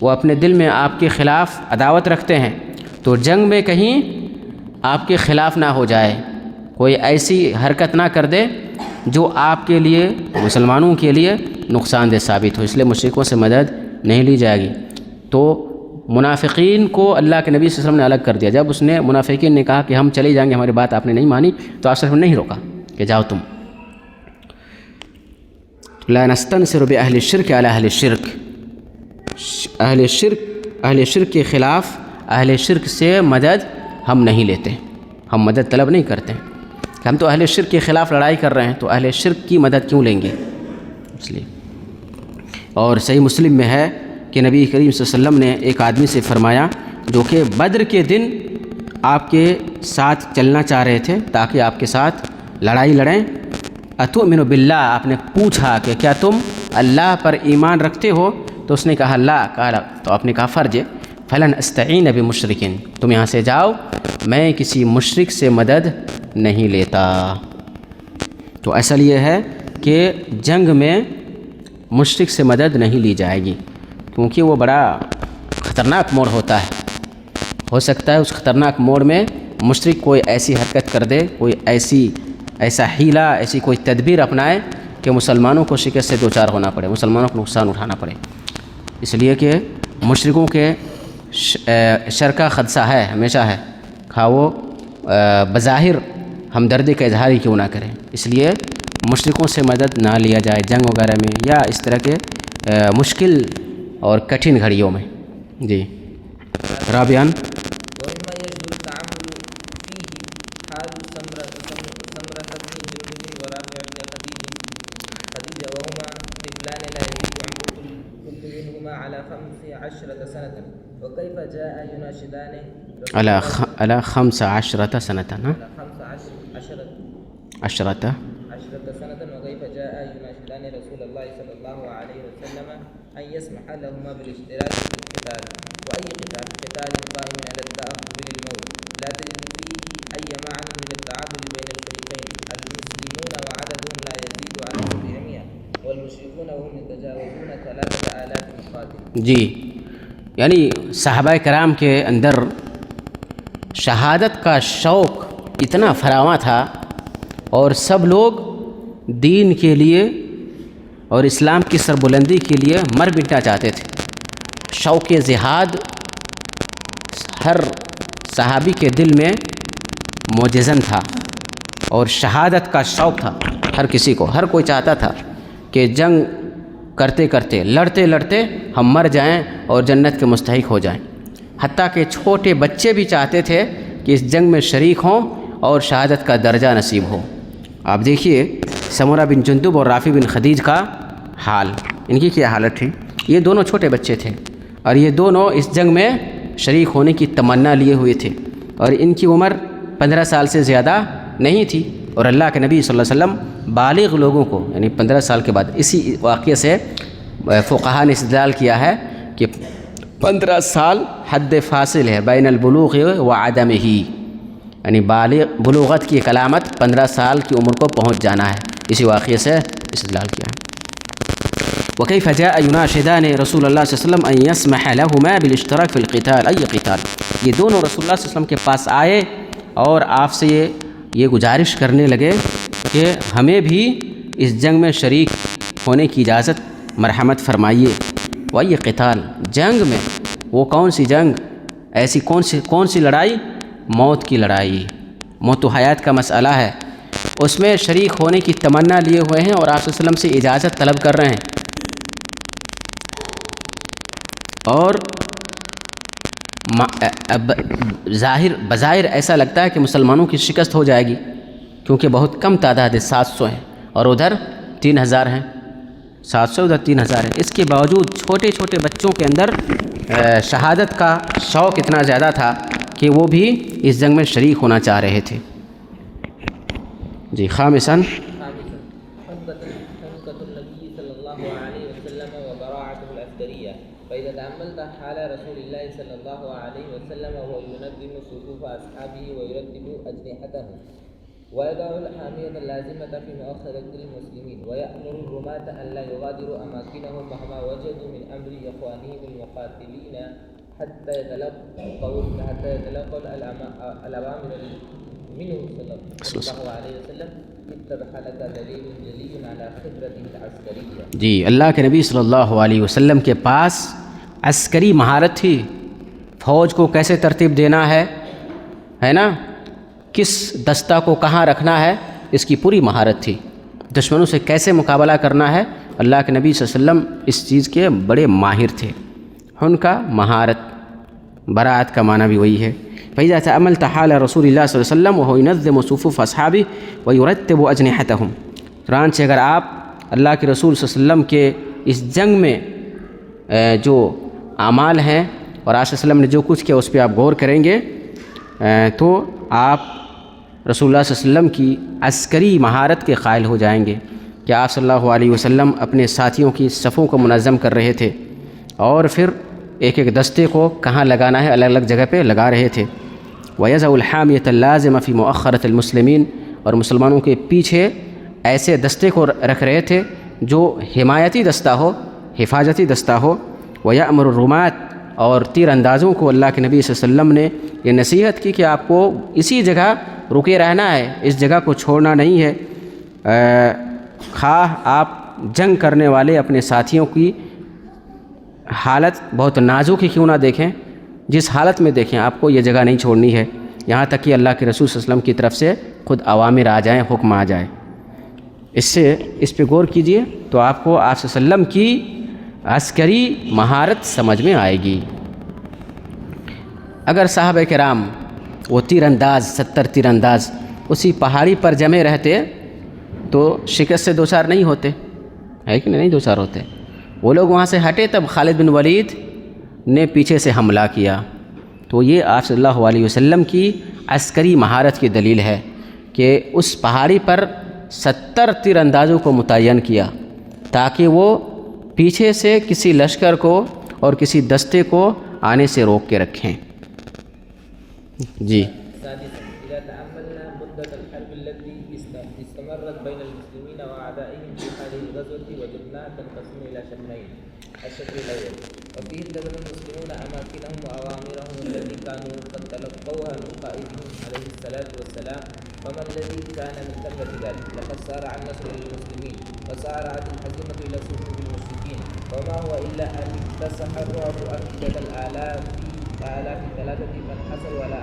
وہ اپنے دل میں آپ کے خلاف عداوت رکھتے ہیں. تو جنگ میں کہیں آپ کے خلاف نہ ہو جائے، کوئی ایسی حرکت نہ کر دے جو آپ کے لیے، مسلمانوں کے لیے نقصان دہ ثابت ہو، اس لیے مشرکوں سے مدد نہیں لی جائے گی. تو منافقین کو اللہ کے نبی صلی اللہ علیہ وسلم نے الگ کر دیا. جب اس نے منافقین نے کہا کہ ہم چلے جائیں گے، ہماری بات آپ نے نہیں مانی، تو آپ صرف نہیں روکا کہ جاؤ تم. لا نستنصر بأہل الشرک علی اہل الشرک، اہل شرک کے خلاف اہل شرک سے مدد ہم نہیں لیتے، ہم مدد طلب نہیں کرتے. ہم تو اہل شرک کے خلاف لڑائی کر رہے ہیں، تو اہل شرک کی مدد کیوں لیں گے؟ اس لیے. اور صحیح مسلم میں ہے کہ نبی کریم صلی اللہ علیہ وسلم نے ایک آدمی سے فرمایا جو کہ بدر کے دن آپ کے ساتھ چلنا چاہ رہے تھے تاکہ آپ کے ساتھ لڑائی لڑیں. اتؤمن باللہ، آپ نے پوچھا کہ کیا تم اللہ پر ایمان رکھتے ہو؟ تو اس نے کہا لا. تو آپ نے کہا فرج. فلن استعین بمشرکین، تم یہاں سے جاؤ، میں کسی مشرک سے مدد نہیں لیتا. تو اصل یہ ہے کہ جنگ میں مشرک سے مدد نہیں لی جائے گی، کیونکہ وہ بڑا خطرناک موڑ ہوتا ہے. ہو سکتا ہے اس خطرناک موڑ میں مشرک کوئی ایسی حرکت کر دے، کوئی ایسا حیلہ، ایسی کوئی تدبیر اپنائے کہ مسلمانوں کو شکست سے دوچار ہونا پڑے، مسلمانوں کو نقصان اٹھانا پڑے. اس لیے کہ مشرکوں کے شر کا خدشہ ہے، ہمیشہ ہے، خواہ وہ بظاہر ہمدردی کا اظہار ہی کیوں نہ کریں. اس لیے مشرکوں سے مدد نہ لیا جائے جنگ وغیرہ میں یا اس طرح کے مشکل اور کٹھن گھڑیوں میں. جی رابعاً ومما يجب التعامل فيه حال سمرة بن جندب ورافع بن خديجة وهما طفلان لا يزيد عمر كل منهما على 15 سنة، وكيف جاء يناشدان على 15 سنة عشرة سنة، وكيف جاء يناشدان رسول الله صلى الله عليه وسلم أن يسمح لهما بالاشتراك في القتال. وأي قتال قائم على التأهب للموت لا تجد فيه أي معنى من التعادل بين الفريقين. المسلمون وعددهم لا يزيد على 700 والمشركون وهم يتجاوزون 3000 مقاتل. جی یعنی صحابہ کرام کے اندر شہادت کا شوق اتنا فراواں تھا اور سب لوگ دین کے لیے اور اسلام کی سربلندی کے لیے مر مٹنا چاہتے تھے. شوق جہاد ہر صحابی کے دل میں موجزن تھا اور شہادت کا شوق تھا ہر کسی کو. ہر کوئی چاہتا تھا کہ جنگ کرتے کرتے لڑتے لڑتے ہم مر جائیں اور جنت کے مستحق ہو جائیں. حتیٰ کہ چھوٹے بچے بھی چاہتے تھے کہ اس جنگ میں شریک ہوں اور شہادت کا درجہ نصیب ہو. آپ دیکھیے سمرہ بن جندب اور رافع بن خدیج کا حال، ان کی کیا حالت تھی. یہ دونوں چھوٹے بچے تھے اور یہ دونوں اس جنگ میں شریک ہونے کی تمنا لیے ہوئے تھے اور ان کی عمر 15 سال سے زیادہ نہیں تھی. اور اللہ کے نبی صلی اللہ علیہ وسلم بالغ لوگوں کو یعنی 15 سال کے بعد، اسی واقعے سے فقہاء نے استدلال کیا ہے کہ 15 سال حد فاصل ہے بین البلوغ و عدمہ، یعنی بلوغت کی ایک علامت 15 سال کی عمر کو پہنچ جانا ہے. اسی واقعے سے استدلال کیا ہے. وكيف جاء يناشدان رسول الله صلی اللہ علیہ وسلم ان يسمح لهما بالاشتراك في القتال. اي قتال، یہ دونوں رسول اللہ صلی اللہ علیہ وسلم کے پاس آئے اور آپ سے یہ گزارش کرنے لگے کہ ہمیں بھی اس جنگ میں شریک ہونے کی اجازت مرحمت فرمائیے. وہی قتال، جنگ میں وہ کون سی جنگ، ایسی کون سی لڑائی؟ موت کی لڑائی، موت و حیات کا مسئلہ ہے. اس میں شریک ہونے کی تمنا لیے ہوئے ہیں اور آپ صلی اللہ علیہ وسلم سے اجازت طلب کر رہے ہیں. اور بظاہر ایسا لگتا ہے کہ مسلمانوں کی شکست ہو جائے گی کیونکہ بہت کم تعداد ہے، 700 ہیں اور ادھر 3000 ہیں. 700 ادھر 3000 ہیں. اس کے باوجود چھوٹے چھوٹے بچوں کے اندر شہادت کا شوق اتنا زیادہ تھا کہ وہ بھی اس جنگ میں شریک ہونا چاہ رہے تھے. جی خامساً حنكة النبي صلى الله عليه وسلم وبراعته العسكرية. فإذا تأملت حال رسول الله صلى الله عليه وسلم وهو ينظم صفوف أصحابه ويرتب أجنحتهم ويضع الحامية اللازمة في مؤخرة المسلمين ويأمر الرماة أن لا يغادروا أماكنهم مهما وجدوا من أمر إخوانهم المقاتلين حتى يتلقوا الأوامر منه صلى الله عليه وسلم. اتضح لك دليل جلي على خبرته العسكرية. جی اللہ کے نبی صلی اللہ علیہ وسلم کے پاس عسکری مہارت تھی. فوج کو کیسے ترتیب دینا ہے نا، کس دستہ کو کہاں رکھنا ہے، اس کی پوری مہارت تھی. دشمنوں سے کیسے مقابلہ کرنا ہے، اللہ کے نبی صلی اللہ علیہ وسلم اس چیز کے بڑے ماہر تھے. ان کا مہارت، براعت کا معنی بھی وہی ہے. فإذا تأملت حال رسول اللہ صلی اللہ علیہ وسلم وهو ينظم صفوف أصحابه ويرتب أجنحتهم. چنانچہ اگر آپ اللہ کے رسول صلی اللہ علیہ وسلم کے اس جنگ میں جو اعمال ہیں اور آپ صلی اللہ علیہ وسلم نے جو کچھ کیا اس پہ آپ غور کریں گے تو آپ رسول اللہ صلی اللہ علیہ وسلم کی عسکری مہارت کے قائل ہو جائیں گے کہ آپ صلی اللہ علیہ وسلم اپنے ساتھیوں کی صفوں کو منظم کر رہے تھے اور پھر ایک ایک دستے کو کہاں لگانا ہے الگ الگ جگہ پہ لگا رہے تھے. وَيَزَعُ الْحَامِيَةَ اللَّازِمَ فِي مُؤَخَّرَةِ الْمُسْلِمِينَ، اور مسلمانوں کے پیچھے ایسے دستے کو رکھ رہے تھے جو حمایتی دستہ ہو، حفاظتی دستہ ہو. وَيَأْمُرُ الرُّمَاةَ، اور تیر اندازوں کو اللہ کے نبی صلی اللہ علیہ وسلم نے یہ نصیحت کی کہ آپ کو اسی جگہ رکے رہنا ہے، اس جگہ کو چھوڑنا نہیں ہے. خواہ آپ جنگ کرنے والے اپنے ساتھیوں کی حالت بہت نازک ہی کیوں نہ دیکھیں، جس حالت میں دیکھیں آپ کو یہ جگہ نہیں چھوڑنی ہے، یہاں تک کہ اللہ کے رسول صلی اللہ علیہ وسلم کی طرف سے خود اوامر آ جائیں، حکم آ جائے. اس پہ غور کیجئے تو آپ کو آپ صلی اللہ علیہ وسلم کی عسکری مہارت سمجھ میں آئے گی. اگر صحابہ کرام وہ تیر انداز 70 تیر انداز اسی پہاڑی پر جمے رہتے تو شکست سے دوچار نہیں ہوتے، ہے کہ نہیں دوچار ہوتے. وہ لوگ وہاں سے ہٹے تب خالد بن ولید نے پیچھے سے حملہ کیا. تو یہ آپ صلی اللہ علیہ وسلم کی عسکری مہارت کی دلیل ہے کہ اس پہاڑی پر 70 تیر اندازوں کو متعین کیا تاکہ وہ پیچھے سے کسی لشکر کو اور کسی دستے کو آنے سے روک کے رکھیں. جی. إذا تأملنا مدة الحرب التي استمرت بين المسلمين وأعدائهم في هذه الغزوة وجدناها تنقسم إلى شطرين. الشطر الأول وفيه انتظر المسلمون أماكنهم وأوامرهم التي كانوا قد تلقوها من قائدهم عليه الصلاة والسلام. فما الذي كان من ثمة ذلك؟ لقد سارع النصر للمسلمين وسارعت الهزيمة إلى صفوف المشركين، وما هو إلا أن اكتسح الرعب أفئدة الآلاف ثلاثة فانحسروا على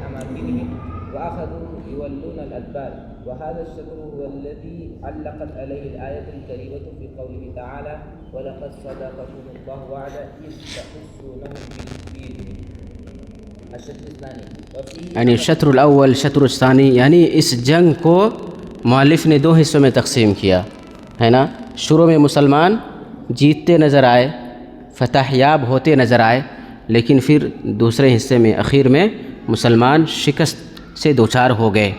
أماكنهم وأخذوا يولون الأدبار. وهذا الشطر هو الذي علقت عليه الآية الكريمة في قوله تعالى ولقد صدقكم الله وعده إذ تحسونهم بإذنه. الشطر الثاني یعنی شطر الاول شطر الثانی، یعنی اس جنگ کو مؤلف نے 2 حصوں میں تقسیم کیا ہے نا. شروع میں مسلمان جیتتے نظر آئے، فتح یاب ہوتے نظر آئے، لیکن پھر دوسرے حصے میں اخیر میں مسلمان شکست سے دوچار ہو گئے.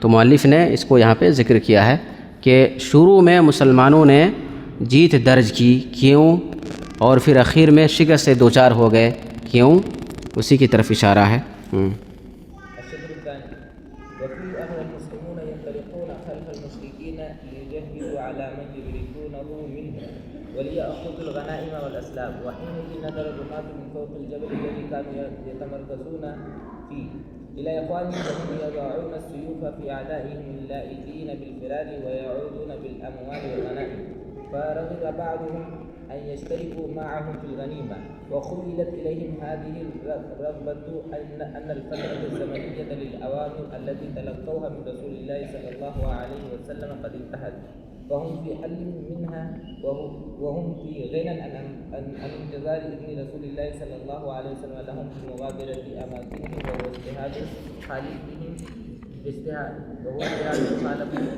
تو مؤلف نے اس کو یہاں پہ ذکر کیا ہے کہ شروع میں مسلمانوں نے جیت درج کی کیوں، اور پھر اخیر میں شکست سے دوچار ہو گئے کیوں، اسی کی طرف اشارہ ہے. الشطر الثاني وفيه أمر المسلمون ينطلقون خلف المشركين ليجهزوا على من يدركونه منهم وليأخذوا الغنائم والأسلام. وحينئذ نظر الرماة من فوق الجبل الذي كانوا يتمركزون فيه إلى إخوانهم وهم يضعون السيوف في أعدائهم اللائقين بالفرار ويعودون بالأموال والغنائم. فرغب بعضهم أن يشتركوا معهم في الغنيمة، وخولت إليهم هذه الرغبة أن الفترة الزمنية للأوامر التي تلقوها من رسول الله صلى الله عليه وسلم قد انتهت، فهم في حل منها وهم في غنى عن انتظار إذن رسول الله صلى الله عليه وسلم لهم في مغادرة أماكنهم وهو اجتهاد خالفهم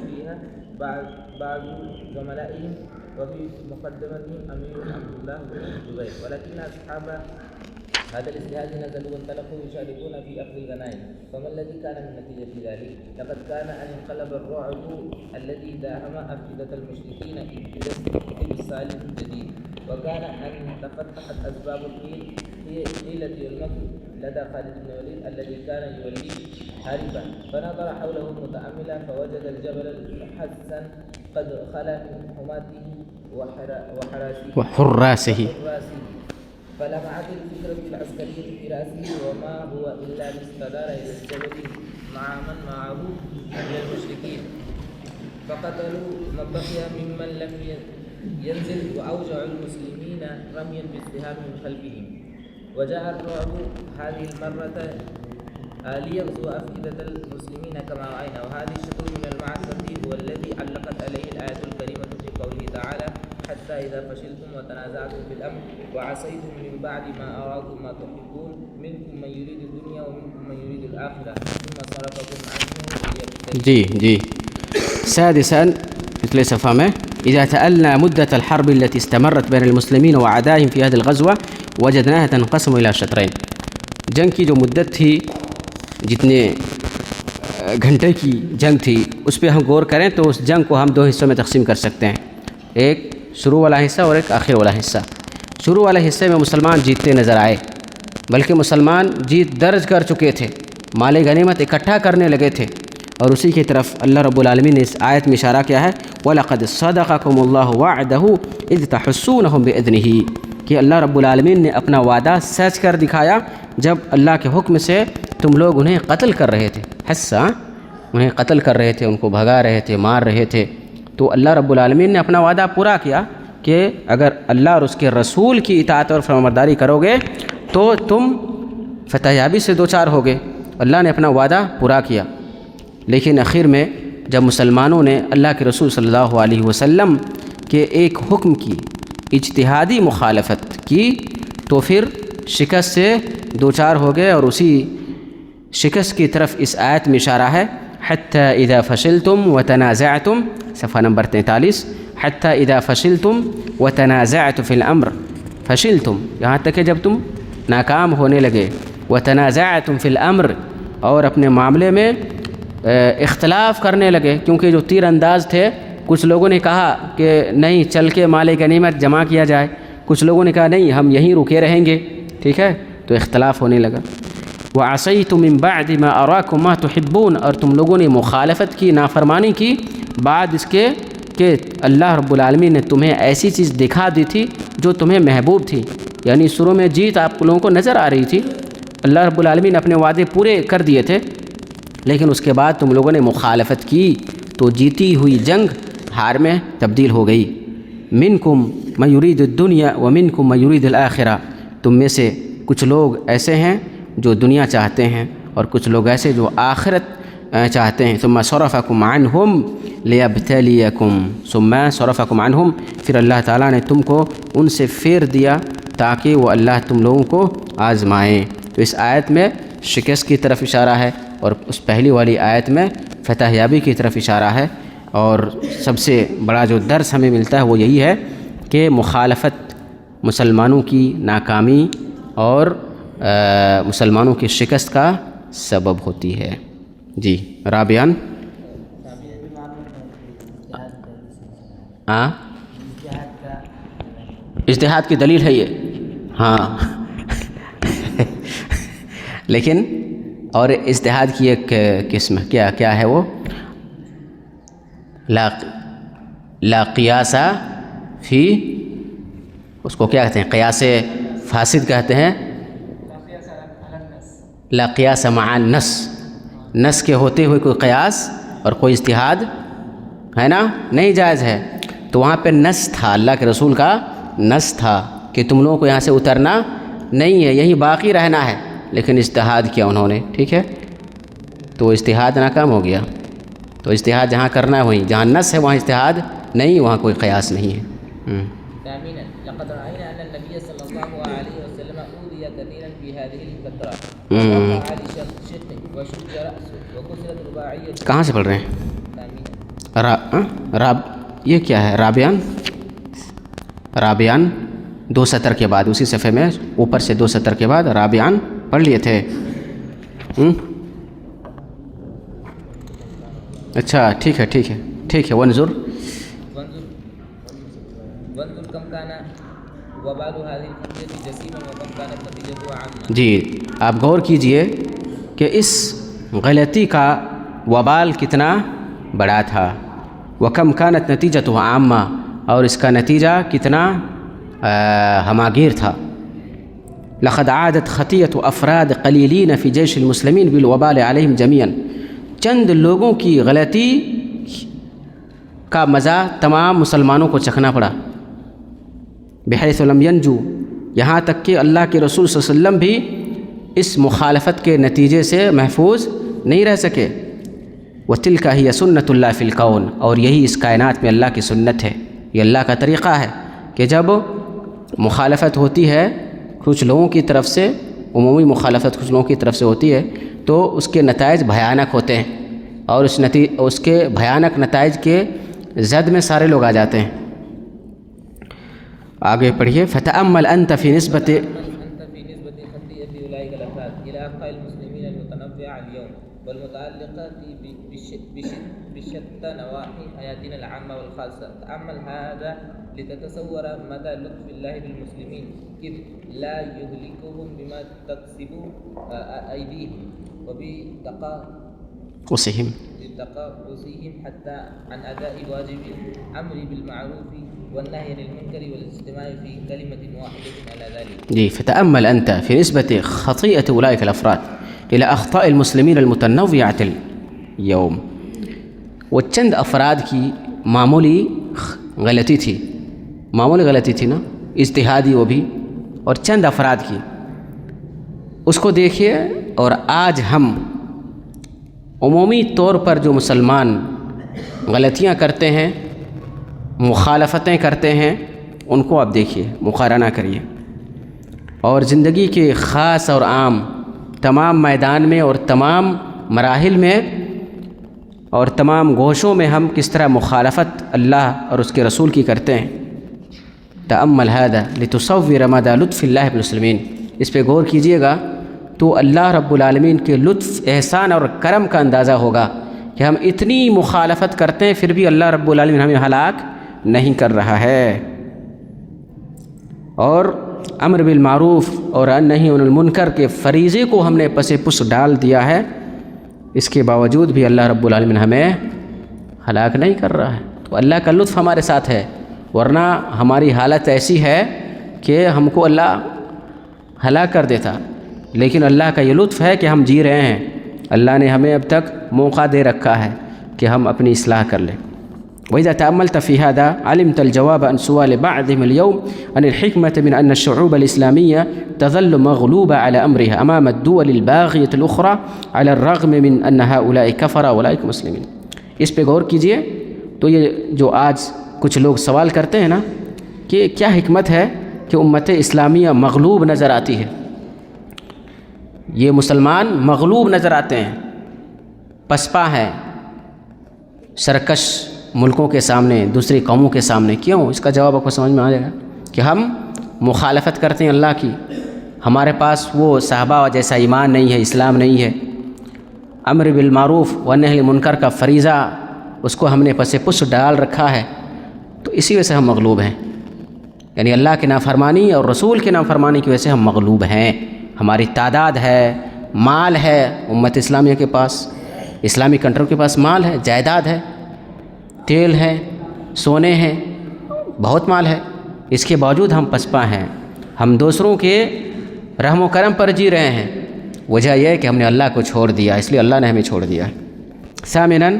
فيها بعض زملائهم وفي مقدمتهم أمير عبد الله بن الزبير. ولكن أصحاب هذا الاجتهاد نزلوا وانطلقوا يشاركون في أخذ الغنائم. فما الذي كان من نتيجة ذلك؟ لقد كان أن انقلب الرعب الذي داهم أفئدة المشركين إلى السالم الجديد، وكان أن تفتحت أسباب الحيلة والمكر لدى خالد بن الوليد الذي كان يوليه هاربا. فنظر حوله متأملا فوجد الجبل حسا قد خلا من حماته وحراسه، فلمعت الفكرة العسكرية في رأسه وما هو إلا أن استدار إلى الجبل مع من معه من المشركين فقتلوا من بقي ممن لم ينزل وأوجعوا المسلمين رميا بالسهام من خلفهم. وجاء الرعب هذه المرة ليغزو أفئدة المسلمين كما رأينا. وهذه الشطر من المعركة هو الذي علقت عليه الآية الكريمة في قوله تعالى حتى إذا فشلتم وتنازعتم في الأمر وعصيتم من بعد ما أراكم ما تحبون منكم من يريد الدنيا ومنكم من يريد الآخرة ثم صرفكم عنه ليبتليكم. جی. سادسا مثل صفحة میں إذا تألنا مدة الحرب التي استمرت بين المسلمين وأعدائهم في هذه الغزوة وجدناها تنقسم إلى شطرين. جنگ کی جو مدت تھی جتنے گھنٹے کی جنگ تھی اس پہ ہم غور کریں تو اس جنگ کو ہم دو حصوں میں تقسیم کر سکتے ہیں، ایک شروع والا حصہ اور ایک آخر والا حصہ۔ شروع والے حصے میں مسلمان جیتتے نظر آئے، بلکہ مسلمان جیت درج کر چکے تھے، مال غنیمت اکٹھا کرنے لگے تھے، اور اسی کی طرف اللہ رب العالمین نے اس آیت میں اشارہ کیا ہے، وَلَقَدْ صَدَقَكُمُ اللَّهُ وَعْدَهُ إِذْ تَحُسُّونَهُم بِإِذْنِهِ کہ اللہ رب العالمین نے اپنا وعدہ سچ کر دکھایا جب اللہ کے حکم سے تم لوگ انہیں قتل کر رہے تھے، حصہ انہیں قتل کر رہے تھے، ان کو بھگا رہے تھے، مار رہے تھے، تو اللہ رب العالمین نے اپنا وعدہ پورا کیا کہ اگر اللہ اور اس کے رسول کی اطاعت اور فرمانبرداری کرو گے تو تم فتح یابی سے دوچار ہوگے۔ اللہ نے اپنا وعدہ پورا کیا، لیکن آخر میں جب مسلمانوں نے اللہ کے رسول صلی اللہ علیہ وسلم کے ایک حکم کی اجتہادی مخالفت کی تو پھر شکست سے دوچار ہو گئے، اور اسی شکست کی طرف اس آیت میں اشارہ ہے، حتی اذا فشلتم وتنازعتم، صفحہ نمبر 43، حتی اذا فشلتم وتنازعتم فی الامر، فشلتم یہاں تک کہ جب تم ناکام ہونے لگے، وتنازعتم فی الامر اور اپنے معاملے میں اختلاف کرنے لگے، کیونکہ جو تیر انداز تھے کچھ لوگوں نے کہا کہ نہیں چل کے مال غنیمت جمع کیا جائے، کچھ لوگوں نے کہا نہیں ہم یہیں رکے رہیں گے، ٹھیک ہے، تو اختلاف ہونے لگا۔ وَعَصَيْتُم مِّن بَعْدِ مَا أَرَاكُم مَّا تُحِبُّونَ اور تم لوگوں نے مخالفت کی، نافرمانی کی بعد اس کے کہ اللہ رب العالمین نے تمہیں ایسی چیز دکھا دی تھی جو تمہیں محبوب تھی، یعنی شروع میں جیت آپ لوگوں کو نظر آ رہی تھی، اللہ رب العالمین نے اپنے وعدے پورے کر دیے تھے، لیکن اس کے بعد تم لوگوں نے مخالفت کی تو جیتی ہوئی جنگ ہار میں تبدیل ہو گئی۔ منکم من یرید الدنیا ومنکم من یرید الآخرہ، تم میں سے کچھ لوگ ایسے ہیں جو دنیا چاہتے ہیں اور کچھ لوگ ایسے جو آخرت چاہتے ہیں۔ ثم صرفکم عنہم لیبتلیکم، ثم صرفکم عنہم پھر اللہ تعالیٰ نے تم کو ان سے پھیر دیا تاکہ وہ اللہ تم لوگوں کو آزمائیں۔ تو اس آیت میں شکست کی طرف اشارہ ہے، اور اس پہلی والی آیت میں فتح یابی کی طرف اشارہ ہے، اور سب سے بڑا جو درس ہمیں ملتا ہے وہ یہی ہے کہ مخالفت مسلمانوں کی ناکامی اور مسلمانوں کی شکست کا سبب ہوتی ہے۔ جی رابعاً اجتہاد کی دلیل ہے یہ، ہاں لیکن اور اجتہاد کی ایک قسم کیا ہے وہ، لا قیاس فی، اس کو کیا کہتے ہیں، قیاس فاسد کہتے ہیں، لا قیاس مع النص، نص کے ہوتے ہوئے کوئی قیاس اور کوئی اجتہاد ہے نا نہیں جائز ہے۔ تو وہاں پہ نص تھا، اللہ کے رسول کا نص تھا کہ تم لوگوں کو یہاں سے اترنا نہیں ہے، یہیں باقی رہنا ہے، لیکن اجتہاد کیا انہوں نے، ٹھیک ہے، تو اجتہاد ناکام ہو گیا۔ تو اجتہاد جہاں کرنا ہے وہیں، جہاں نص ہے وہاں اجتہاد نہیں، وہاں کوئی قیاس نہیں ہے۔ لقد رأينا أن النبي صلى الله عليه وسلم أوذي كثيرا في هذه الفترة، وقطع لشقه وشج رأسه وكسرت رباعيته۔ کہاں سے پڑھ رہے ہیں؟ راب یہ کیا ہے؟ رابعاً 2 سطر کے بعد، اسی صفحے میں اوپر سے 2 سطر کے بعد رابعاً پڑھ لیے تھے۔ اچھا ٹھیک ہے وانظر كم كان وبال هذه الفتنة جسيما وكم كانت نتيجته عامة۔ جی آپ غور کیجئے کہ اس غلطی کا وبال کتنا بڑا تھا، وکم كانت نتیجته عامة، اور اس کا نتیجہ کتنا ہماگیر تھا۔ لقد عادت خطیۃ افراد قلیلین فی جیش المسلمین بالوبال علیہم جمیعا، چند لوگوں کی غلطی کا مزہ تمام مسلمانوں کو چکھنا پڑا۔ بحیث لم ینجو، یہاں تک کہ اللہ کے رسول صلی اللہ علیہ وسلم بھی اس مخالفت کے نتیجے سے محفوظ نہیں رہ سکے۔ وَتِلْكَ هِيَ سُنَّةُ اللَّهِ فِي الْكَوْنِ، اور یہی اس کائنات میں اللہ کی سنت ہے، یہ اللہ کا طریقہ ہے کہ جب مخالفت ہوتی ہے کچھ لوگوں کی طرف سے، عمومی مخالفت کچھ لوگوں کی طرف سے ہوتی ہے تو اس کے نتائج بھیانک ہوتے ہیں، اور اس کے بھیانک نتائج کے زد میں سارے لوگ آ جاتے ہیں۔ آگے پڑھیے، فَتَأَمَّلْ أَنْتَ فِي نِسبَةِ خطيئة أولئك الأفراد إلى أخطاء المسلمين المتنوعة اليوم المتعلقة بشتى نواحي حياتنا العامة والخاصة. تأمل هذا لتتصور مدى لطف الله بالمسلمين، إذ لا يهلكهم بما تكسب أيديهم وصهم بتقاصهم حتى عن أداء واجب الأمر بالمعروف والنهي عن المنكر والاجتماع في كلمة واحدة على ذلك. جی، فتأمل أنت في نسبة خطيئة أولئك الأفراد إلى أخطاء المسلمين المتنوعة اليوم. وہ چند افراد کی معمولی غلطی تھی نا، اجتہادی وہ بھی، اور چند افراد کی، اس کو دیکھیے. اور آج ہم عمومی طور پر جو مسلمان غلطیاں کرتے ہیں، مخالفتیں کرتے ہیں، ان کو آپ دیکھیے، مقارنہ کریے. اور زندگی کے خاص اور عام تمام میدان میں اور تمام مراحل میں اور تمام گوشوں میں ہم کس طرح مخالفت اللہ اور اس کے رسول کی کرتے ہیں. تأمل هذا لتصور مدى لطف اللہ بالمسلمین. اس پہ غور کیجئے گا تو اللہ رب العالمین کے لطف، احسان اور کرم کا اندازہ ہوگا کہ ہم اتنی مخالفت کرتے ہیں پھر بھی اللہ رب العالمین ہمیں ہلاک نہیں کر رہا ہے. اور امر بالمعروف اور نہی عن المنکر کے فریضے کو ہم نے پس پس ڈال دیا ہے، اس کے باوجود بھی اللہ رب العالمین ہمیں ہلاک نہیں کر رہا ہے. تو اللہ کا لطف ہمارے ساتھ ہے، ورنہ ہماری حالت ایسی ہے کہ ہم کو اللہ ہلاک کر دیتا. لیکن اللہ کا یہ لطف ہے کہ ہم جی رہے ہیں. اللہ نے ہمیں اب تک موقع دے رکھا ہے کہ ہم اپنی اصلاح کر لیں. وإذا تأملت في هذا علمت الجواب عن سؤال بعضهم اليوم عن الحكمة من أن الشعوب الإسلامية تظل مغلوبة على أمرها أمام الدول الباغية الأخرى على الرغم من أن هؤلاء كفر وأولئك مسلمين. اس پہ غور کیجئے تو یہ جو آج کچھ لوگ سوال کرتے ہیں نا کہ کیا حکمت ہے کہ امت اسلامیہ مغلوب نظر آتی ہے، یہ مسلمان مغلوب نظر آتے ہیں، پسپا ہیں، سرکش ملکوں کے سامنے، دوسری قوموں کے سامنے. کیوں؟ اس کا جواب آپ کو سمجھ میں آ جائے گا کہ ہم مخالفت کرتے ہیں اللہ کی، ہمارے پاس وہ صحابہ جیسا ایمان نہیں ہے، اسلام نہیں ہے. امر بالمعروف ونہی عن المنکر کا فریضہ اس کو ہم نے پس پس ڈال رکھا ہے، تو اسی وجہ سے ہم مغلوب ہیں. یعنی اللہ کی نافرمانی اور رسول کی نافرمانی کی وجہ سے ہم مغلوب ہیں. ہماری تعداد ہے، مال ہے، امت اسلامیہ کے پاس، اسلامی کنٹرول کے پاس مال ہے، جائیداد ہے، تیل ہے، سونے ہیں، بہت مال ہے. اس کے باوجود ہم پسپا ہیں، ہم دوسروں کے رحم و کرم پر جی رہے ہیں. وجہ یہ ہے کہ ہم نے اللہ کو چھوڑ دیا، اس لیے اللہ نے ہمیں چھوڑ دیا. ثامناً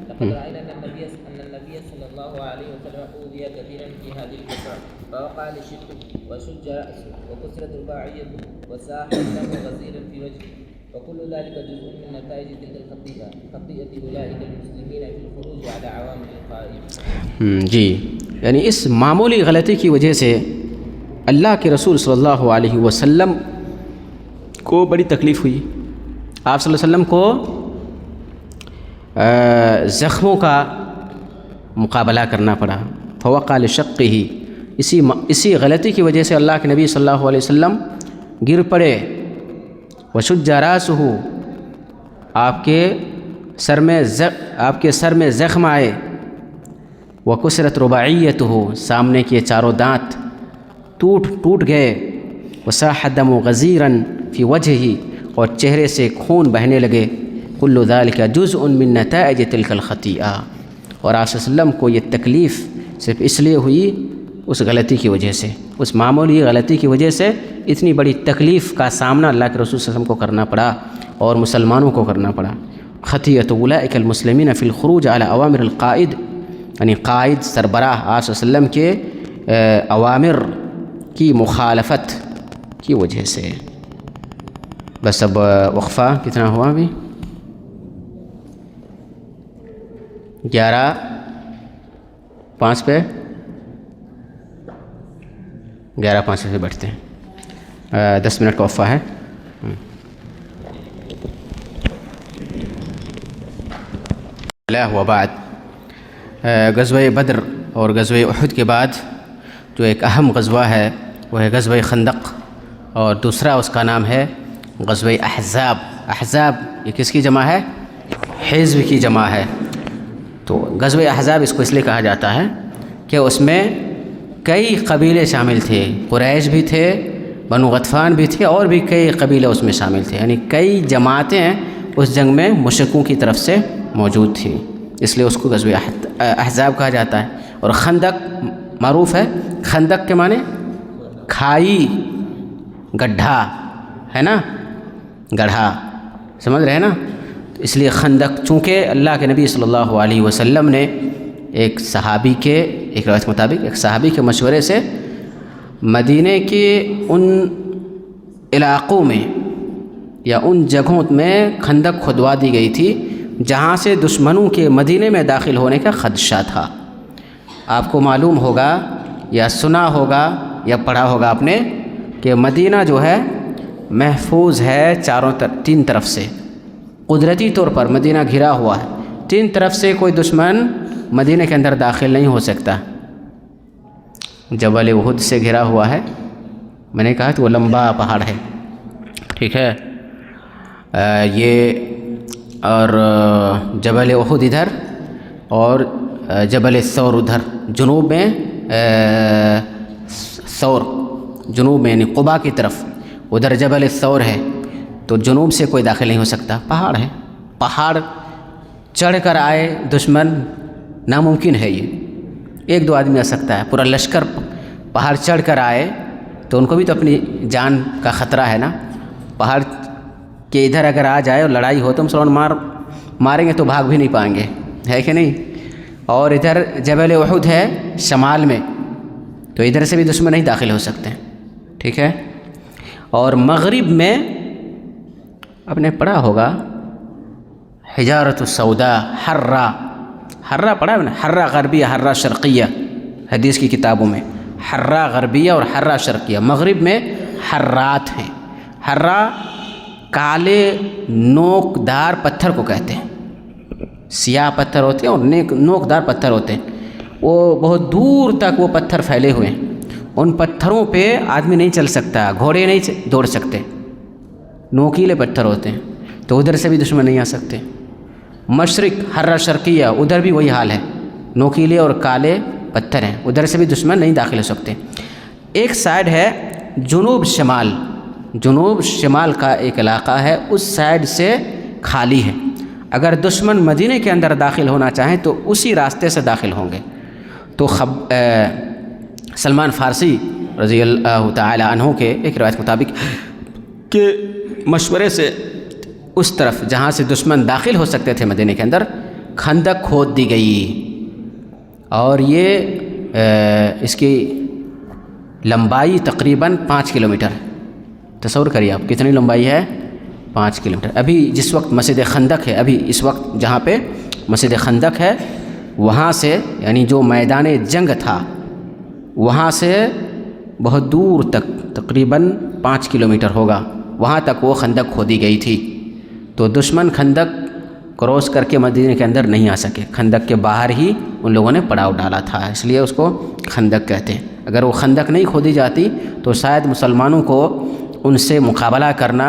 لقد رأينا أن النبي صلى الله عليه وسلم أوذي كثيرا في هذه الفترة فوقع لشده وشج رأسه وكسرت رباعيته وساح الدم غزيرا في وجهه، وكل ذلك جزء من نتائج تلك خطيئة أولئك المسلمين في الخروج على عوامل القائم. جی، یعنی اس معمولی غلطی کی وجہ سے اللہ کے رسول صلی اللہ علیہ وسلم کو بڑی تکلیف ہوئی. آپ صلی اللہ علیہ وسلم کو زخموں کا مقابلہ کرنا پڑا. فوقع لشقہ، اسی غلطی کی وجہ سے اللہ کے نبی صلی اللہ علیہ وسلم گر پڑے. وشج راسہ، آپ کے سر میں زخم آئے. وکسرت رباعیتہ، سامنے کے چاروں دانت ٹوٹ گئے. وصاح الدم غزیرا فی وجہہ، اور چہرے سے خون بہنے لگے. کل ذلک جزء من نتائج تلک الخطیئہ. اور آپ صلی اللہ علیہ وسلم کو یہ تکلیف صرف اس لیے ہوئی اس غلطی کی وجہ سے، اس معمولی غلطی کی وجہ سے اتنی بڑی تکلیف کا سامنا اللہ کے رسول صلی اللہ علیہ وسلم کو کرنا پڑا اور مسلمانوں کو کرنا پڑا. خطیئۃ اولئک المسلمین فی الخروج علی اوامر القائد، یعنی قائد سربراہ آپ صلی اللہ علیہ وسلم کے اوامر کی مخالفت کی وجہ سے. بس اب وقفہ کتنا ہوا ابھی؟ 11:05 پہ 11:05 سے بیٹھتے ہیں. 10 منٹ کا وقفہ ہے. وبعد، غزوہ بدر اور غزوہ احد کے بعد جو ایک اہم غزوہ ہے وہ ہے غزوہ خندق، اور دوسرا اس کا نام ہے غزوہ احزاب. احزاب یہ کس کی جمع ہے؟ حزب کی جمع ہے. تو غزوہ احزاب اس کو اس لیے کہا جاتا ہے کہ اس میں کئی قبیلے شامل تھے. قریش بھی تھے، بنو غطفان بھی تھے، اور بھی کئی قبیلے اس میں شامل تھے. یعنی کئی جماعتیں اس جنگ میں مشرکوں کی طرف سے موجود تھیں، اس لیے اس کو غزوہ احزاب کہا جاتا ہے. اور خندق معروف ہے، خندق کے معنی کھائی، گڈھا ہے نا، گڑھا، سمجھ رہے ہیں نا. اس لیے خندق، چونکہ اللہ کے نبی صلی اللہ علیہ وسلم نے ایک صحابی کے، ایک روایت مطابق ایک صحابی کے مشورے سے مدینے کے ان علاقوں میں یا ان جگہوں میں خندق کھدوا دی گئی تھی جہاں سے دشمنوں کے مدینے میں داخل ہونے کا خدشہ تھا. آپ کو معلوم ہوگا یا سنا ہوگا یا پڑھا ہوگا آپ نے کہ مدینہ جو ہے محفوظ ہے تین طرف سے. قدرتی طور پر مدینہ گھرا ہوا ہے، تین طرف سے کوئی دشمن مدینہ کے اندر داخل نہیں ہو سکتا. جبل احد سے گھرا ہوا ہے، میں نے کہا کہ وہ لمبا پہاڑ ہے، ٹھیک ہے. یہ اور جبل احد ادھر اور جبل ثور ادھر جنوب میں، ثور جنوب میں یعنی قبا کی طرف، ادھر جبل ثور ہے. تو جنوب سے کوئی داخل نہیں ہو سکتا، پہاڑ ہے. پہاڑ چڑھ کر آئے دشمن ناممکن ہے. یہ ایک دو آدمی آ سکتا ہے، پورا لشکر پہاڑ چڑھ کر آئے تو ان کو بھی تو اپنی جان کا خطرہ ہے نا. پہاڑ کے ادھر اگر آ جائے اور لڑائی ہو تو مسلمان ماریں گے تو بھاگ بھی نہیں پائیں گے، ہے کہ نہیں. اور ادھر جبل احد ہے شمال میں، تو ادھر سے بھی دشمن نہیں داخل ہو سکتے، ٹھیک ہے. اور مغرب میں آپ نے پڑھا ہوگا حجارۃ السوداء، حرہ پڑھا ہے نا، حرہ غربیہ، حرہ شرقیہ، حدیث کی کتابوں میں حرہ غربیہ اور حرہ شرقیہ. مغرب میں حرات ہیں. حرہ کالے نوک دار پتھر کو کہتے ہیں، سیاہ پتھر ہوتے ہیں اور نوک دار پتھر ہوتے ہیں. وہ بہت دور تک وہ پتھر پھیلے ہوئے ہیں. ان پتھروں پہ آدمی نہیں چل سکتا، گھوڑے نہیں دوڑ سکتے، نوکیلے پتھر ہوتے ہیں. تو ادھر سے بھی دشمن نہیں آ سکتے. مشرق حرہ شرقیہ، ادھر بھی وہی حال ہے، نوکیلے اور کالے پتھر ہیں، ادھر سے بھی دشمن نہیں داخل ہو سکتے. ایک سائڈ ہے جنوب شمال کا ایک علاقہ ہے، اس سائڈ سے خالی ہے. اگر دشمن مدینے کے اندر داخل ہونا چاہیں تو اسی راستے سے داخل ہوں گے. تو سلمان فارسی رضی اللہ تعالی عنہ کے ایک روایت مطابق کے مشورے سے اس طرف جہاں سے دشمن داخل ہو سکتے تھے مدینے کے اندر خندق کھود دی گئی. اور یہ اس کی لمبائی تقریباً 5 کلومیٹر. تصور کریے آپ کتنی لمبائی ہے، 5 کلومیٹر. ابھی جس وقت مسجد خندق ہے، ابھی اس وقت جہاں پہ مسجد خندق ہے وہاں سے، یعنی جو میدان جنگ تھا وہاں سے بہت دور تک تقریباً 5 کلومیٹر ہوگا، وہاں تک وہ خندق کھودی گئی تھی. تو دشمن خندق کراس کر کے مدینے کے اندر نہیں آ سکے، خندق کے باہر ہی ان لوگوں نے پڑاؤ ڈالا تھا، اس لیے اس کو خندق کہتے ہیں. اگر وہ خندق نہیں کھودی جاتی تو شاید مسلمانوں کو ان سے مقابلہ کرنا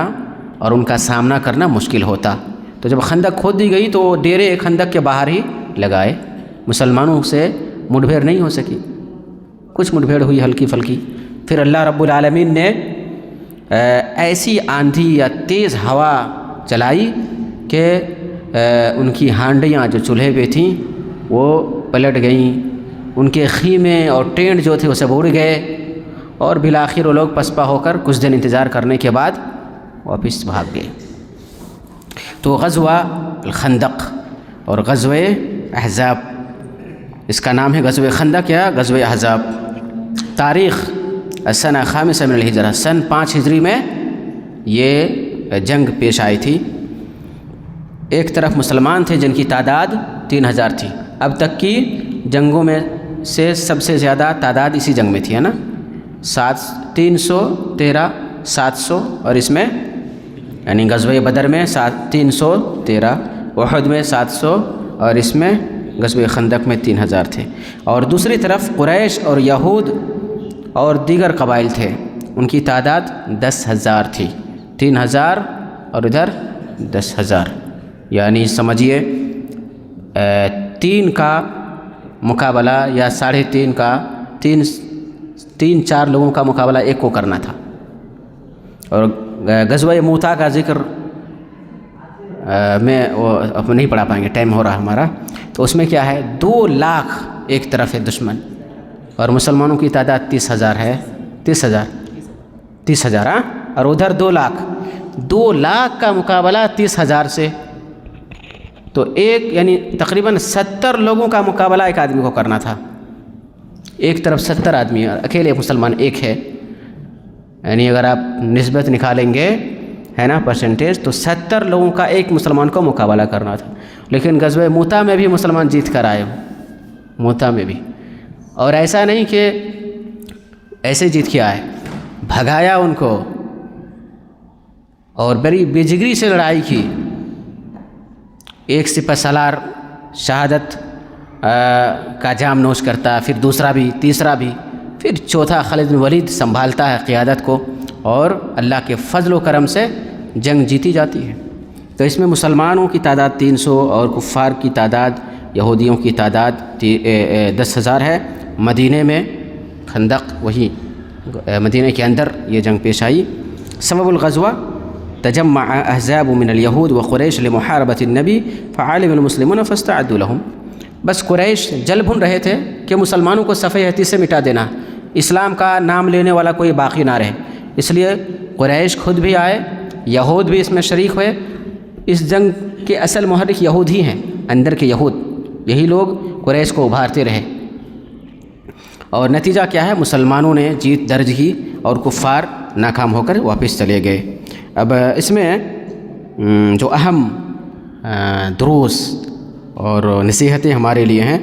اور ان کا سامنا کرنا مشکل ہوتا. تو جب خندق کھود دی گئی تو ڈیرے خندق کے باہر ہی لگائے، مسلمانوں سے مٹ بھیڑ نہیں ہو سکی. کچھ مٹ بھیڑ ہوئی ہلکی پھلکی، پھر اللہ رب العالمین نے ایسی آندھی یا تیز ہوا چلائی کہ ان کی ہانڈیاں جو چولہے پہ تھیں وہ پلٹ گئیں، ان کے خیمے اور ٹینٹ جو تھے وہ سب اڑ گئے، اور بالآخر وہ لوگ پسپا ہو کر کچھ دن انتظار کرنے کے بعد واپس بھاگ گئے. تو غزوہ الخندق اور غزوہ احزاب، اس کا نام ہے غزوہ خندق یا غزوہ احزاب. تاریخ سنہ 5 من الہجرہ، سن 5 ہجری میں یہ جنگ پیش آئی تھی. ایک طرف مسلمان تھے جن کی تعداد 3000 تھی. اب تک کی جنگوں میں سے سب سے زیادہ تعداد اسی جنگ میں تھی، ہے نا، 313 700، اور اس میں یعنی غزوہ بدر میں 313، احد میں 700، اور اس میں غزوہ خندق میں 3000 تھے. اور دوسری طرف قریش اور یہود اور دیگر قبائل تھے، ان کی تعداد 10,000 تھی. 3000 اور ادھر 10,000، یعنی سمجھیے 3 کا مقابلہ یا 3.5 کا 3-4 لوگوں کا مقابلہ ایک کو کرنا تھا۔ اور غزوہ موتا کا ذکر میں اب نہیں پڑھا پائیں گے، ٹائم ہو رہا ہمارا، تو اس میں کیا ہے 2 لاکھ ایک طرف ہے دشمن، اور مسلمانوں کی تعداد 30,000 ہے، 30,000 ہاں، اور ادھر 2 لاکھ کا مقابلہ 30,000 سے، تو یعنی تقریباً 70 لوگوں کا مقابلہ ایک آدمی کو کرنا تھا۔ ایک طرف 70 آدمی، اکیلے مسلمان ایک ہے، یعنی اگر آپ نسبت نکالیں گے ہے نا پرسنٹیج، تو 70 لوگوں کا ایک مسلمان کو مقابلہ کرنا تھا۔ لیکن غزوہ موتا میں بھی مسلمان جیت کر آئے، موتا میں بھی، اور ایسا نہیں کہ ایسے جیت کے آئے، بھگایا ان کو اور بڑی بے جگری سے لڑائی کی۔ ایک سپہ سالار شہادت کا جام نوش کرتا، پھر دوسرا بھی، تیسرا بھی، پھر چوتھا خالد بن ولید سنبھالتا ہے قیادت کو، اور اللہ کے فضل و کرم سے جنگ جیتی جاتی ہے۔ تو اس میں مسلمانوں کی تعداد 300 اور کفار کی تعداد، یہودیوں کی تعداد 10,000 ہے۔ مدینہ میں خندق، وہی مدینہ کے اندر یہ جنگ پیش آئی۔ سبب الغزوہ تجمع احزاب من اليهود وقریش لمحاربة النبی فعلم المسلمون فاستعدوا لهم۔ بس قریش جل بھن رہے تھے کہ مسلمانوں کو صفحہ ہستی سے مٹا دینا، اسلام کا نام لینے والا کوئی باقی نہ رہے، اس لیے قریش خود بھی آئے، یہود بھی اس میں شریک ہوئے۔ اس جنگ کے اصل محرک یہود ہی ہیں، اندر کے یہود، یہی لوگ قریش کو ابھارتے رہے، اور نتیجہ کیا ہے، مسلمانوں نے جیت درج کی اور کفار ناکام ہو کر واپس چلے گئے۔ اب اس میں جو اہم دروس اور نصیحتیں ہمارے لیے ہیں،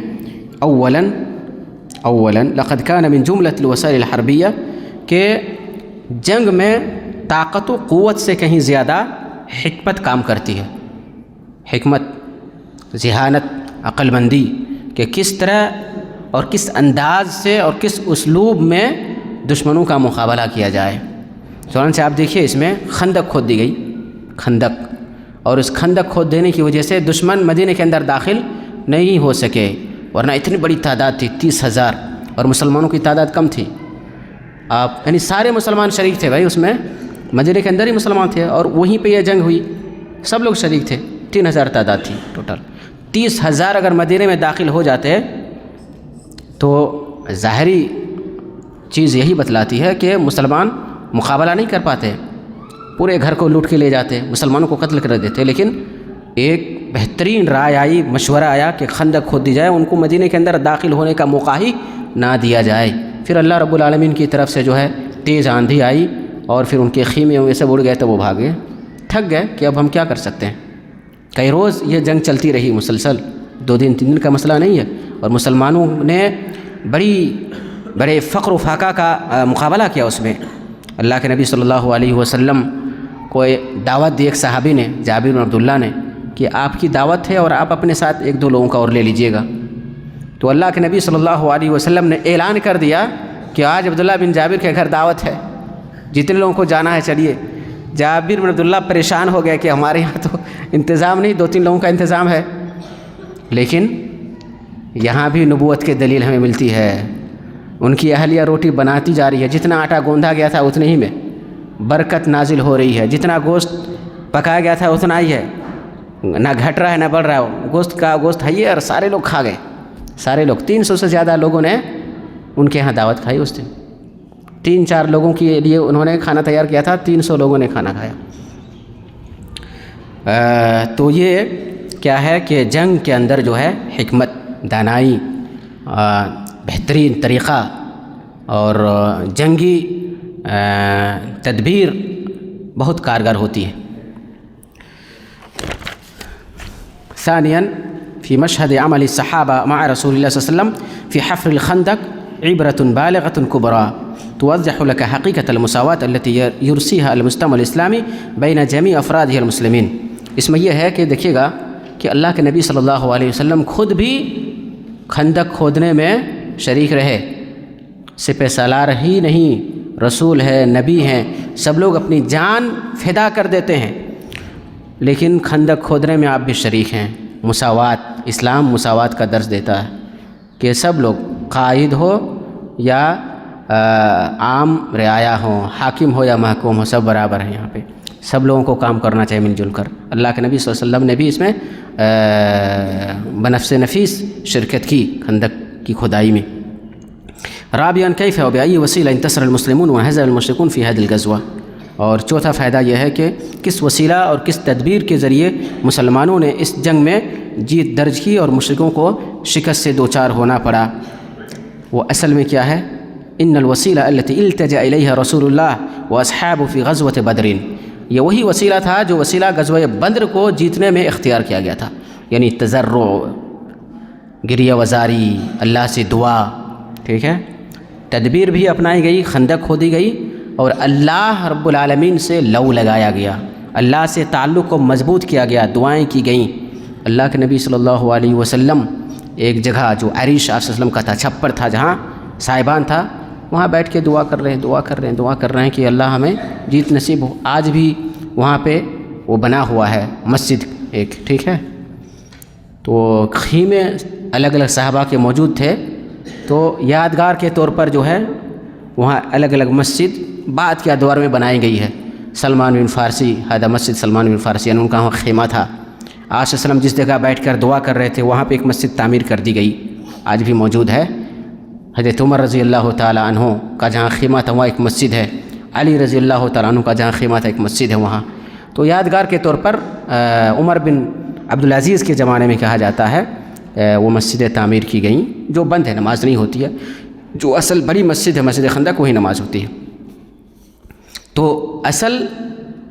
اولاً لقد كان من جملة الوسائل الحربیہ، کہ جنگ میں طاقت و قوت سے کہیں زیادہ حکمت کام کرتی ہے۔ حکمت، ذہانت، عقل مندی، کہ کس طرح اور کس انداز سے اور کس اسلوب میں دشمنوں کا مقابلہ کیا جائے۔ چنانچہ آپ دیکھیے اس میں خندق کھود دی گئی، خندق، اور اس خندق کھود دینے کی وجہ سے دشمن مدینہ کے اندر داخل نہیں ہو سکے، ورنہ اتنی بڑی تعداد تھی 30,000، اور مسلمانوں کی تعداد کم تھی۔ آپ یعنی سارے مسلمان شریک تھے بھائی، اس میں مدینہ کے اندر ہی مسلمان تھے، اور وہیں پہ یہ جنگ ہوئی، سب لوگ شریک تھے، 3,000 تعداد تھی ٹوٹل۔ 30,000 اگر مدینہ میں داخل ہو جاتے تو ظاہری چیز یہی بتلاتی ہے کہ مسلمان مقابلہ نہیں کر پاتے، پورے گھر کو لوٹ کے لے جاتے، مسلمانوں کو قتل کر دیتے۔ لیکن ایک بہترین رائے آئی، مشورہ آیا کہ خندق کھود دی جائے، ان کو مدینہ کے اندر داخل ہونے کا موقع ہی نہ دیا جائے۔ پھر اللہ رب العالمین کی طرف سے جو ہے تیز آندھی آئی، اور پھر ان کے خیمے ویسے اڑ گئے، تو وہ بھاگے، تھک گئے کہ اب ہم کیا کر سکتے ہیں۔ کئی روز یہ جنگ چلتی رہی مسلسل، 2 دن 3 دن کا مسئلہ نہیں ہے، اور مسلمانوں نے بڑے فقر و فاقہ کا مقابلہ کیا۔ اس میں اللہ کے نبی صلی اللہ علیہ وسلم کو دعوت دی ایک صحابی نے، جابر بن عبداللہ نے، کہ آپ کی دعوت ہے اور آپ اپنے ساتھ 1-2 لوگوں کا اور لے لیجئے گا۔ تو اللہ کے نبی صلی اللہ علیہ وسلم نے اعلان کر دیا کہ آج عبداللہ بن جابر کے گھر دعوت ہے، جتنے لوگوں کو جانا ہے چلیے۔ جابر بن عبداللہ پریشان ہو گئے کہ ہمارے یہاں تو انتظام نہیں، 2-3 لوگوں کا انتظام ہے، لیکن یہاں بھی نبوت کے دلیل ہمیں ملتی ہے۔ ان کی اہلیہ روٹی بناتی جا رہی ہے، جتنا آٹا گوندھا گیا تھا اتنے ہی میں برکت نازل ہو رہی ہے، جتنا گوشت پکایا گیا تھا اتنا ہی ہے، نہ گھٹ رہا ہے نہ بڑھ رہا ہے، گوشت ہے، اور سارے لوگ کھا گئے، سارے لوگ 300 سے زیادہ لوگوں نے ان کے ہاں دعوت کھائی اس دن۔ 3-4 لوگوں کے لیے انہوں نے کھانا تیار کیا تھا، 300 لوگوں نے کھانا کھایا۔ تو یہ کیا ہے کہ جنگ کے اندر جو ہے حکمت، دانائی، بہترین طریقہ اور جنگی تدبیر بہت کارگر ہوتی ہے۔ ثانیاً فی مشہد عمل الصحابہ مع رسول اللہ صلی اللہ علیہ وسلم فی حفر الخندق عبرۃ بالغۃ کبریٰ توضح لك حقیقت المساوات التي یرسیها المجتمع الاسلامی بین جمیع افرادہ المسلمین۔ اس میں یہ ہے کہ دیکھیے گا کہ اللہ کے نبی صلی اللہ علیہ وسلم خود بھی خندق کھودنے میں شریک رہے، سپہ سالار ہی نہیں، رسول ہے، نبی ہیں، سب لوگ اپنی جان فدا کر دیتے ہیں، لیکن خندق کھودنے میں آپ بھی شریک ہیں. مساوات، اسلام مساوات کا درس دیتا ہے کہ سب لوگ قائد ہو یا عام رعایا ہوں، حاکم ہو یا محکوم ہو، سب برابر ہیں. یہاں پہ سب لوگوں کو کام کرنا چاہیے مل جل کر. اللہ کے نبی صلی اللہ علیہ وسلم نے بھی اس میں بنفس نفیس شرکت کی خندق کی کھدائی میں. رابعاً کیف وبأي وسیلہ انتصر المسلمون وهزم المشركون في هذه الغزوة. اور چوتھا فائدہ یہ ہے کہ کس وسیلہ اور کس تدبیر کے ذریعے مسلمانوں نے اس جنگ میں جیت درج کی اور مشرکوں کو شکست سے دوچار ہونا پڑا. وہ اصل میں کیا ہے؟ ان الوسیلہ التي التجأ الیہا رسول اللہ واصحابہ فی غزوة بدر. یہ وہی وسیلہ تھا جو وسیلہ غزوہ بدر کو جیتنے میں اختیار کیا گیا تھا، یعنی تضرع، گریہ وزاری، اللہ سے دعا. ٹھیک ہے، تدبیر بھی اپنائی گئی، خندق کھودی گئی اور اللہ رب العالمین سے لو لگایا گیا، اللہ سے تعلق کو مضبوط کیا گیا، دعائیں کی گئیں. اللہ کے نبی صلی اللہ علیہ وسلم ایک جگہ جو عریش آپ صلی اللہ علیہ وسلم کا تھا، چھپر تھا جہاں سائبان تھا، وہاں بیٹھ کے دعا کر رہے ہیں کہ اللہ ہمیں جیت نصیب ہو. آج بھی وہاں پہ وہ بنا ہوا ہے مسجد ایک. ٹھیک ہے، تو خیمے الگ الگ صحابہ کے موجود تھے، تو یادگار کے طور پر جو ہے وہاں الگ الگ مسجد بعد کے ادوار میں بنائی گئی ہے. سلمان بن فارسی، ہذا مسجد سلمان بن فارسی، یعنی ان کا وہاں خیمہ تھا. آپ صلی اللہ علیہ وسلم جس جگہ بیٹھ کر دعا کر رہے تھے وہاں پہ ایک مسجد تعمیر کر دی گئی، آج بھی موجود ہے. حضرت عمر رضی اللہ تعالیٰ عنہ کا جہاں خیمہ تھا وہاں ایک مسجد ہے، علی رضی اللہ تعالیٰ عنہ کا جہاں خیمہ تھا ایک مسجد ہے وہاں. تو یادگار کے طور پر عمر بن عبدالعزیز کے زمانے میں کہا جاتا ہے وہ مسجدیں تعمیر کی گئیں جو بند ہے، نماز نہیں ہوتی ہے. جو اصل بڑی مسجد ہے مسجد خندق وہی نماز ہوتی ہے. تو اصل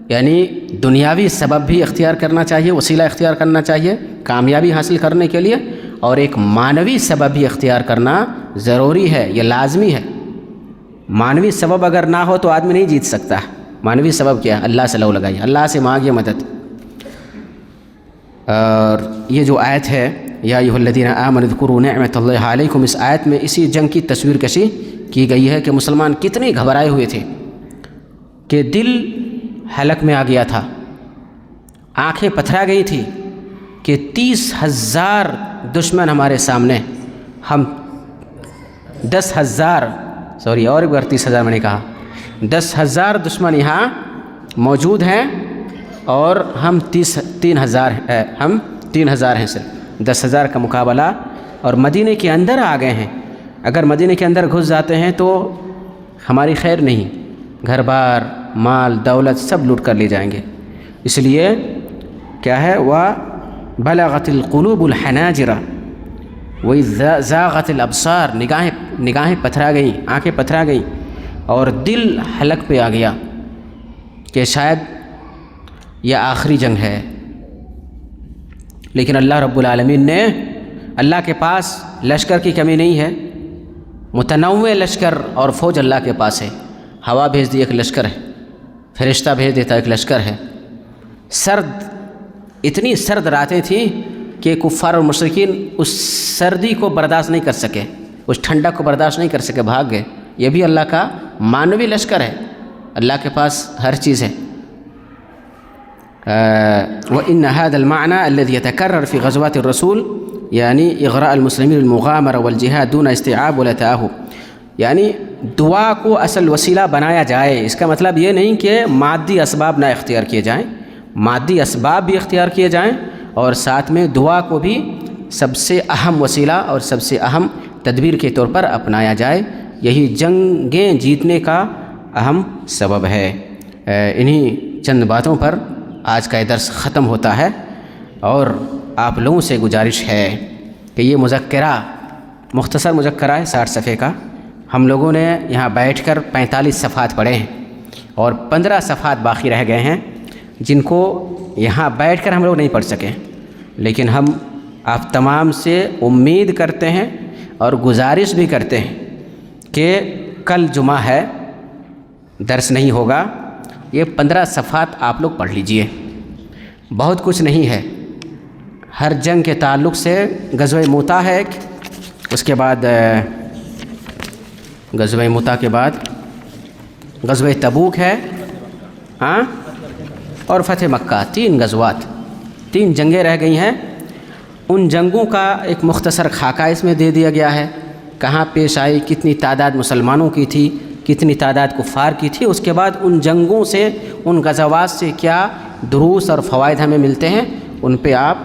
یعنی دنیاوی سبب بھی اختیار کرنا چاہیے، وسیلہ اختیار کرنا چاہیے کامیابی حاصل کرنے کے لیے، اور ایک معنوی سبب بھی اختیار کرنا ضروری ہے، یہ لازمی ہے. معنوی سبب اگر نہ ہو تو آدمی نہیں جیت سکتا. معنوی سبب کیا ہے؟ اللہ سے لو لگائیے، اللہ سے مانگیے مدد. اور یہ جو آیت ہے یا ایھا الذین آمنوا اذکروا نعمت اللہ علیکم، اس آیت میں اسی جنگ کی تصویر کشی کی گئی ہے کہ مسلمان کتنے گھبرائے ہوئے تھے کہ دل حلق میں آ گیا تھا، آنکھیں پتھرا گئی تھی کہ 30,000 دشمن ہمارے سامنے، ہم 10,000 اور ایک بار 30,000 میں نے کہا، 10,000 دشمن یہاں موجود ہیں اور ہم 3,000 ہیں، ہم 3,000 ہیں صرف. 10,000 کا مقابلہ، اور مدینے کے اندر آ گئے ہیں. اگر مدینے کے اندر گھس جاتے ہیں تو ہماری خیر نہیں، گھر بار مال دولت سب لوٹ کر لے جائیں گے. اس لیے کیا ہے، وَبَلَغَتِ الْقُلُوبُ الْحَنَاجِرَ وَإِذْ الْأَبْصَارُ، نگاہیں پتھرا گئیں، آنکھیں پتھرا گئیں اور دل حلق پہ آ گیا کہ شاید یہ آخری جنگ ہے. لیکن اللہ رب العالمین نے، اللہ کے پاس لشکر کی کمی نہیں ہے، متنوع لشکر اور فوج اللہ کے پاس ہے. ہوا بھیج دی ایک لشکر ہے، فرشتہ بھیج دیتا ایک لشکر ہے. اتنی سرد راتیں تھیں کہ کفار اور مشرکین اس سردی کو برداشت نہیں کر سکے، اس ٹھنڈک کو برداشت نہیں کر سکے، بھاگ گئے. یہ بھی اللہ کا معنوی لشکر ہے، اللہ کے پاس ہر چیز ہے. وَإِنَّ هَذَا الْمَعْنَى الَّذِي يَتَكَرَّرُ فِي غَزْوَاتِ الرَّسُولِ یعنی اغراء المسلمین المغامرہ والجہاد دون استیعاب ولا تآہب، یعنی دعا کو اصل وسیلہ بنایا جائے. اس کا مطلب یہ نہیں کہ مادی اسباب نہ اختیار کیے جائیں، مادی اسباب بھی اختیار کیے جائیں اور ساتھ میں دعا کو بھی سب سے اہم وسیلہ اور سب سے اہم تدبیر کے طور پر اپنایا جائے. یہی جنگیں جیتنے کا اہم سبب ہے. انہی چند باتوں پر آج کا یہ درس ختم ہوتا ہے، اور آپ لوگوں سے گزارش ہے کہ یہ مذکرہ مختصر مذکرہ ہے 60 صفحے کا. ہم لوگوں نے یہاں بیٹھ کر 45 صفحات پڑھے ہیں اور 15 صفحات باقی رہ گئے ہیں جن کو یہاں بیٹھ کر ہم لوگ نہیں پڑھ سکے. لیکن ہم آپ تمام سے امید کرتے ہیں اور گزارش بھی کرتے ہیں کہ کل جمعہ ہے، درس نہیں ہوگا، یہ 15 صفحات آپ لوگ پڑھ لیجئے. بہت کچھ نہیں ہے، ہر جنگ کے تعلق سے غزوہ موتا ہے، اس کے بعد غزوہ موتا کے بعد غزوہ تبوک ہے، ہاں اور فتح مکہ، 3 غزوات، 3 جنگیں رہ گئی ہیں۔ ان جنگوں کا ایک مختصر خاکہ اس میں دے دیا گیا ہے، کہاں پیش آئی، کتنی تعداد مسلمانوں کی تھی، کتنی تعداد کفار کی تھی، اس کے بعد ان جنگوں سے، ان غزوات سے کیا دروس اور فوائد ہمیں ملتے ہیں، ان پہ آپ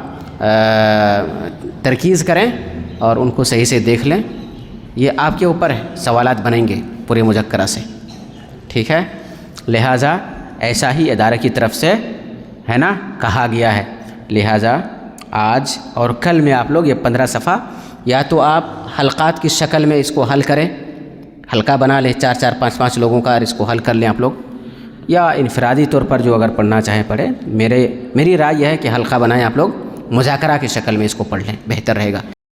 ترکیز کریں اور ان کو صحیح سے دیکھ لیں۔ یہ آپ کے اوپر ہے، سوالات بنیں گے پورے مذکرہ سے، ٹھیک ہے؟ لہٰذا ایسا ہی ادارے کی طرف سے ہے نا کہا گیا ہے، لہٰذا آج اور کل میں آپ لوگ یہ 15 صفحہ یا تو آپ حلقات کی شکل میں اس کو حل کریں، حلقہ بنا لیں 4 5 5 لوگوں کا، اور اس کو حل کر لیں آپ لوگ، یا انفرادی طور پر جو اگر پڑھنا چاہیں پڑھیں۔ میری رائے یہ ہے کہ حلقہ بنائیں آپ لوگ، مذاکرہ کی شکل میں اس کو پڑھ لیں، بہتر رہے گا۔